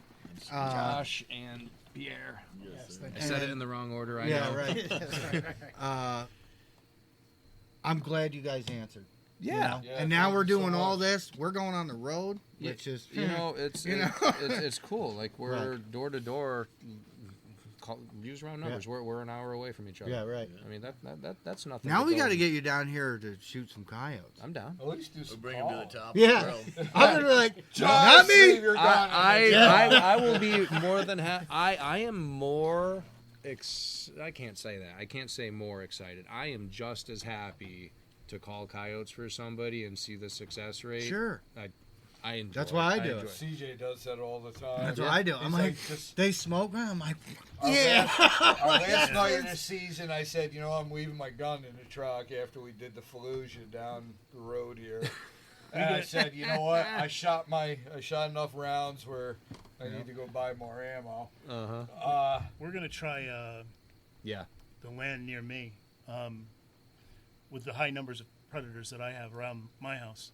Josh and Pierre. Yes, I thank said it And- in the wrong order. I Yeah, know. right. I'm glad you guys answered. you Yeah. know? Yeah, And now thank we're you so doing all much. this. We're going on the road, which is You know, it's You know? it's cool. Like we're Right. door to door use round numbers. We're an hour away from each other. Yeah, right. I mean that's nothing. Now to we go got to and- get you down here to shoot some coyotes. I'm down. At least do We'll some bring him to the calls. top. Yeah. Of the grill. I'm gonna be like, Just not me. save your gun. I will be more than I am more. I can't say that. I can't say more excited. I am just as happy to call coyotes for somebody and see the success rate. Sure. I enjoy. That's why I do enjoy it. CJ does that all the time. That's what I do. He's I'm like, just, they smoke, and I'm like, our yeah. Our last night of the season, I said, I'm leaving my gun in the truck after we did the Fallujah down the road here. And I said, you know what? I shot enough rounds where I need to go buy more ammo. We're gonna try Yeah. the land near me with the high numbers of predators that I have around my house.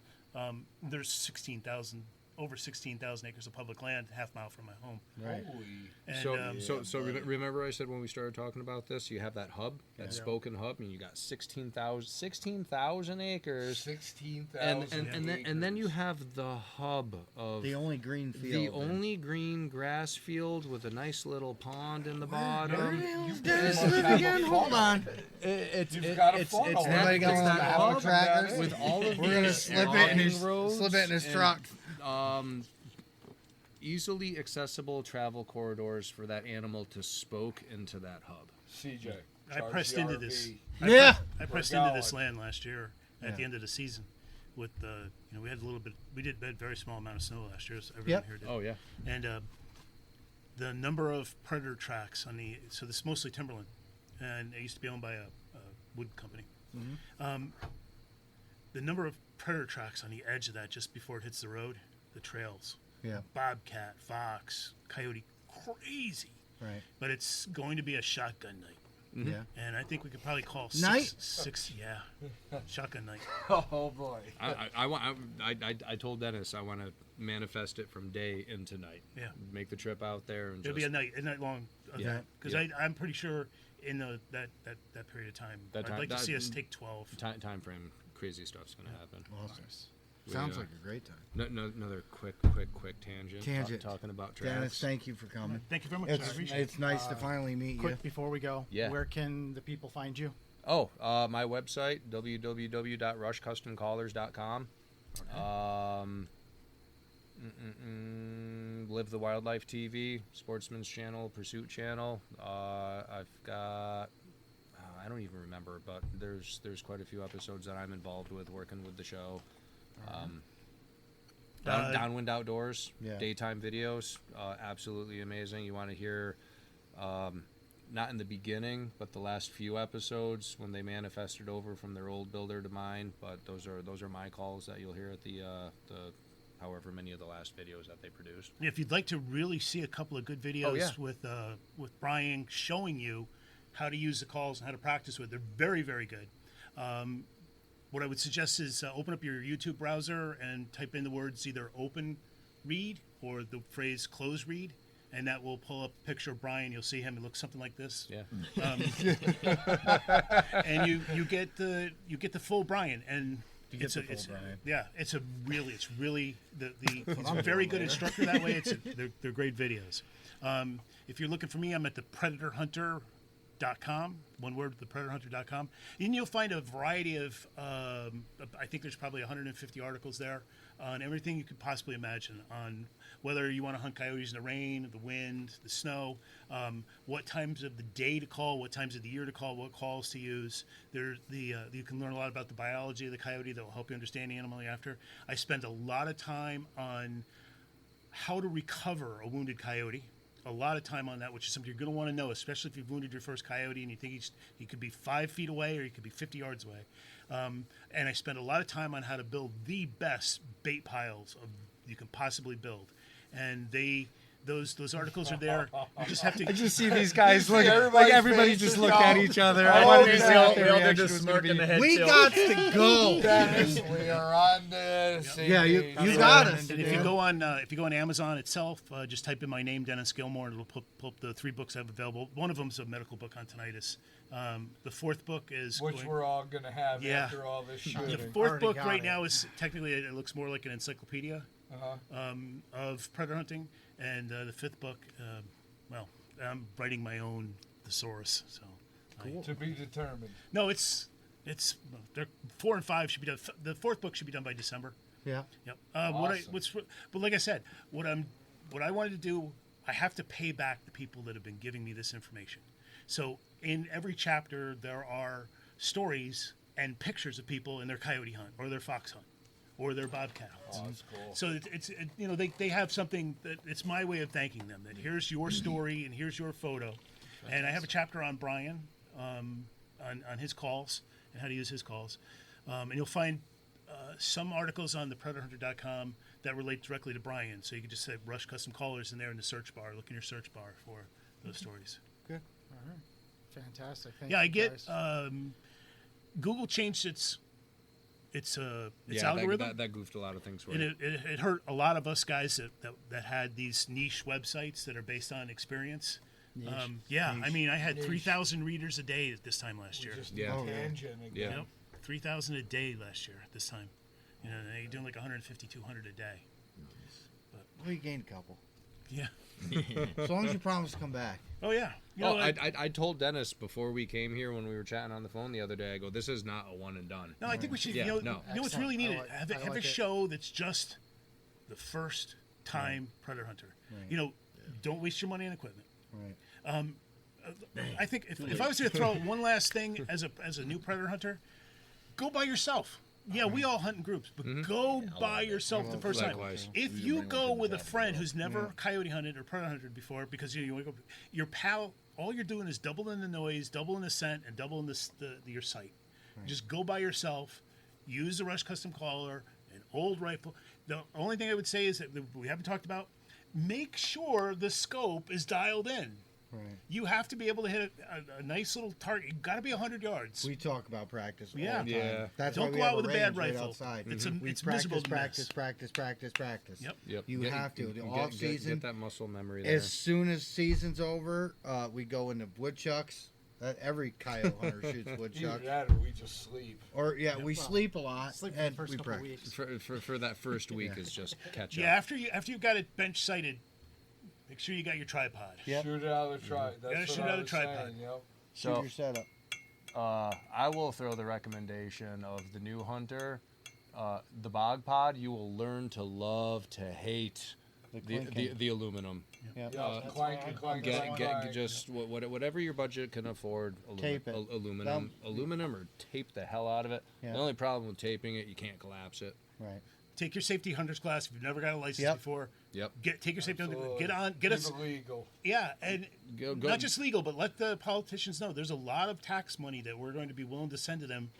There's over 16,000 acres of public land, half-mile from my home. Right. Holy. And, So remember I said when we started talking about this, you have that hub, that spoken hub, and you got 16,000 acres. 16,000 And then you have the hub of The only green the field. only green grass field with a nice little pond in the bottom. Dennis, live again. Hold on. You've got a funnel. it's Anybody got it's one of that the hub trackers? with all of We're gonna these slip it in logging his roads and, truck. easily accessible travel corridors for that animal to spoke into that hub. CJ. I charge pressed the into RV. this. Yeah. I pressed We're into this going. land last year at the end of the season. With we had a little bit. We did a very small amount of snow last year. So everyone Yep. here did. Oh yeah. And the number of predator tracks on so this is mostly timberland, and it used to be owned by a wood company. The number of predator tracks on the edge of that just before it hits the road, the trails, Yeah. bobcat, fox, coyote, crazy. Right. But it's going to be a shotgun night, Yeah. and I think we could probably call Night? six, shotgun night. Oh boy. I told Dennis I want to manifest it from day into night. Yeah. Make the trip out there and It'll just be a night long event because I'm pretty sure in that period of time, That time- I'd like to that- see us take 12. time frame. Crazy stuff's gonna happen. Awesome. We, Sounds like a great time. Another quick tangent. Tangent. Talking about tracks. Dennis, thank you for coming. Thank you very much. I It's appreciate it. it's nice to finally meet you. Quick before we go, Yeah. where can the people find you? Oh, my website, www.rushcustomcallers.com. Live the Wildlife TV, Sportsman's Channel, Pursuit Channel. I've got, I don't even remember, but there's quite a few episodes that I'm involved with, working with the show. Downwind Outdoors, Yeah. daytime videos, absolutely amazing. You want to hear, not in the beginning, but the last few episodes when they manifested over from their old builder to mine. But those are my calls that you'll hear at the however many of the last videos that they produced. If you'd like to really see a couple of good videos with Brian showing you how to use the calls and how to practice with, they're very, very good. What I would suggest is open up your YouTube browser and type in the words either open read or the phrase close read, and that will pull up a picture of Brian. You'll see him. It looks something like this. Yeah. And you get the full Brian, and it's the full Brian. yeah, it's really he's a very good instructor that way. They're great videos. If you're looking for me, I'm at thepredatorhunter.com. One word, thepredatorhunter.com. And you'll find a variety of, I think there's probably 150 articles there on everything you could possibly imagine, on whether you want to hunt coyotes in the rain, the wind, the snow, what times of the day to call, what times of the year to call, what calls to use. You can learn a lot about the biology of the coyote that will help you understand the animal after. I spend a lot of time on how to recover a wounded coyote. A lot of time on that, which is something you're going to want to know, especially if you've wounded your first coyote and you think he could be 5 feet away or he could be 50 yards away. And I spend a lot of time on how to build the best bait piles you can possibly build. And those articles are there. You just have to. I just see these guys look everybody's like everybody faces just looked go, at each other. "Oh, I wanted to see yeah." what their reaction was going to be. We got to go. Dennis, we are on this. Yeah, you got us. And if you go on Amazon itself, just type in my name, Dennis Gilmore, and it'll pull up the 3 books I have available. One of them is a medical book on tinnitus. The 4th book is Which we're all going to have Yeah. after all this the shooting. 4th Already book got right it. now is technically it looks more like an encyclopedia of predator hunting, and the 5th book, I'm writing my own thesaurus. So To be determined. no, it's they're 4 and 5 should be done. The 4th book should be done by December. Yeah. Yep. Awesome. But like I said, what I wanted to do, I have to pay back the people that have been giving me this information. So in every chapter, there are stories and pictures of people in their coyote hunt or their fox hunt or their bobcat hunts. Oh, that's cool. So it's they have something that it's my way of thanking them. That here's your story and here's your photo, and I have a chapter on Brian, on his calls and how to use his calls, and you'll find some articles on thepredatorhunter.com that relate directly to Brian. So you can just say Rush Custom Callers in there in the search bar. Look in your search bar for those stories. All right. Fantastic. Thank Yeah, you I get guys. Google changed its Yeah, algorithm. that goofed a lot of things for And you. it hurt a lot of us guys that had these niche websites that are based on experience. I mean, I had Niche. 3,000 readers a day at this time last year. Just Yeah. Oh, yeah. tangent again. Yeah. Yep, 3,000 a day last year at this time. You know, they're doing like 150, 200 a day. Well, you gained a couple. Yeah. As long as you promise to come back. Oh yeah. You Oh, know, I told Dennis before we came here when we were chatting on the phone the other day. I go, this is not a one and done. no, I think we should. Yeah, you know, no. you know what's really Excellent. needed? I Have like a it. show that's just the first time predator hunter. Right. You know, don't waste your money on equipment. Right. I think if I was to throw out one last thing as a new predator hunter, go by yourself. Yeah, we all hunt in groups, but go by yourself the first time. Likewise. If you go with a friend who's never coyote hunted or predator hunted before, because you wake up, your pal, all you're doing is doubling the noise, doubling the scent, and doubling your sight. Just go by yourself. Use the Rush Custom Caller, an old rifle. The only thing I would say is that we haven't talked about. Make sure the scope is dialed in. Right. You have to be able to hit a nice little target. You've got to be 100 yards. We talk about practice all Yeah. the time. Yeah. That's Don't why we go have out with a bad range right rifle. outside. It's We it's practice, miserable to practice, miss. practice. Yep. Yep. You have to. The Get- off get- season. Get that muscle memory there. As soon as season's over, we go into woodchucks. Every coyote hunter shoots Either woodchucks. that or we just sleep. Or we Well, sleep a lot Sleep for the and first we couple practice. weeks. For that first week is just catch Yeah, up. after you've got it bench sighted, make sure you got your tripod. Yep. Shoot it out of the tripod. Gotta That's shoot what out I of was tripod. saying, yep. Shoot your setup. I will throw the recommendation of the new hunter, the bog pod. You will learn to love to hate the clinking. aluminum. Yep. Yeah, clank, clank, Get clank. just whatever your budget can afford. Tape it. Aluminum, or tape the hell out of it. Yeah. The only problem with taping it, you can't collapse it. Right. Take your safety hunter's class if you've never got a license Yep. before. Yep. Take your safety hunter. Absolutely. Get on. Get Keep us. it legal. Yeah, and Go. not just legal, but let the politicians know there's a lot of tax money that we're going to be willing to send to them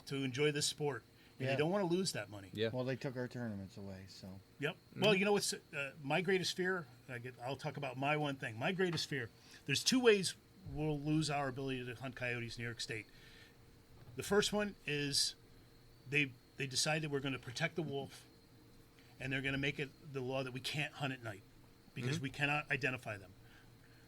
to enjoy this sport. And Yeah. they don't want to lose that money. Yeah. Well, they took our tournaments away, so. Yep. Well, you know what's my greatest fear? I'll talk about my one thing. My greatest fear. There's two ways we'll lose our ability to hunt coyotes in New York State. The first one is they decide that we're going to protect the wolf, and they're going to make it the law that we can't hunt at night because we cannot identify them.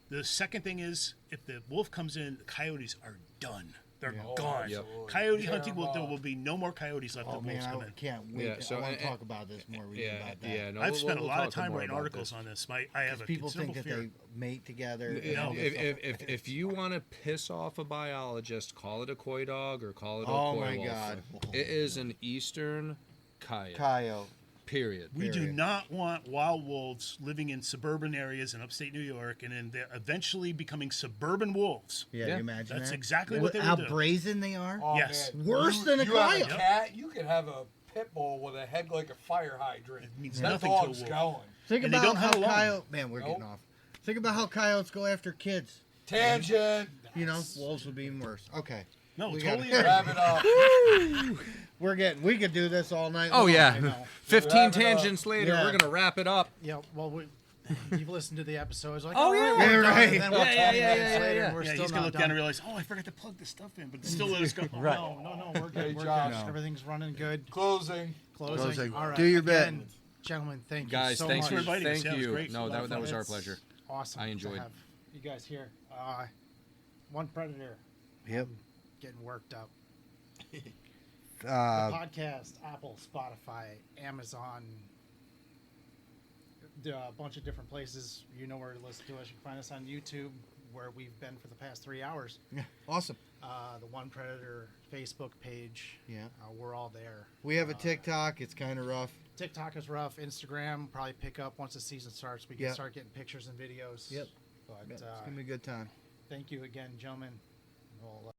The second thing is if the wolf comes in, the coyotes are done. They're gone. Yep. Coyote Tear hunting 'em there off. will be no more coyotes left Oh, if wolves man, come I in. can't wait. Yeah, so- I want and- to talk about this more. Yeah. About that. Yeah. No, I've spent a we'll lot of talk time more writing about articles this. on this. I have a People think considerable that fear. they mate together. If, and all this stuff. if you want to piss off a biologist, call it a coy dog or call it a Oh coy my wolf. God. It is an eastern coyote. Coyote. Period. We do Period. not want wild wolves living in suburban areas in upstate New York and then they're eventually becoming suburban wolves. Yeah, Yeah. you imagine That's that? exactly what they How would do. brazen they are. Oh, Yes. man. Worse You- than a you have coyote. a cat, you could have a pit bull with a head like a fire hydrant. It means That nothing to a dog's wolf. going. Think And they about don't how hunt alone. coyote. Man, we're Nope. getting off. Think about how coyotes go after kids. Tangent. You know, wolves would be even worse. Okay. No, We totally gotta- Wrap it up. We could do this all night. Oh long. yeah, know. 15 Wrap it up. tangents later, Yeah. we're gonna wrap it up. Yeah, well, you've listened to the episodes. Like, Oh, all yeah. we're Yeah, done. right. And then we're Yeah, 20 yeah, minutes yeah, later, yeah. and we're Yeah, still he's gonna not look down done. and realize, oh, I forgot to plug this stuff in, but still let us go. Right. No, we're good. Great We're job. good. Everything's running good. Closing. Closing. All right. Do your bit. Again, gentlemen, thank you Guys, so thanks much. for inviting us. Thank Yeah, it was you. great. No, A lot of that fun. was our It's pleasure. Awesome. I to enjoyed. have you guys here. One Predator. Yep. Getting worked up. The Uh, podcast, Apple, Spotify, Amazon, a bunch of different places. You know where to listen to us. You can find us on YouTube, where we've been for the past 3 hours. Yeah, awesome. The One Predator Facebook page. Yeah. We're all there. We have a TikTok. It's kind of rough. TikTok is rough. Instagram probably pick up once the season starts. We can Yep. start getting pictures and videos. Yep. But It's gonna be a good time. thank you again, gentlemen. We'll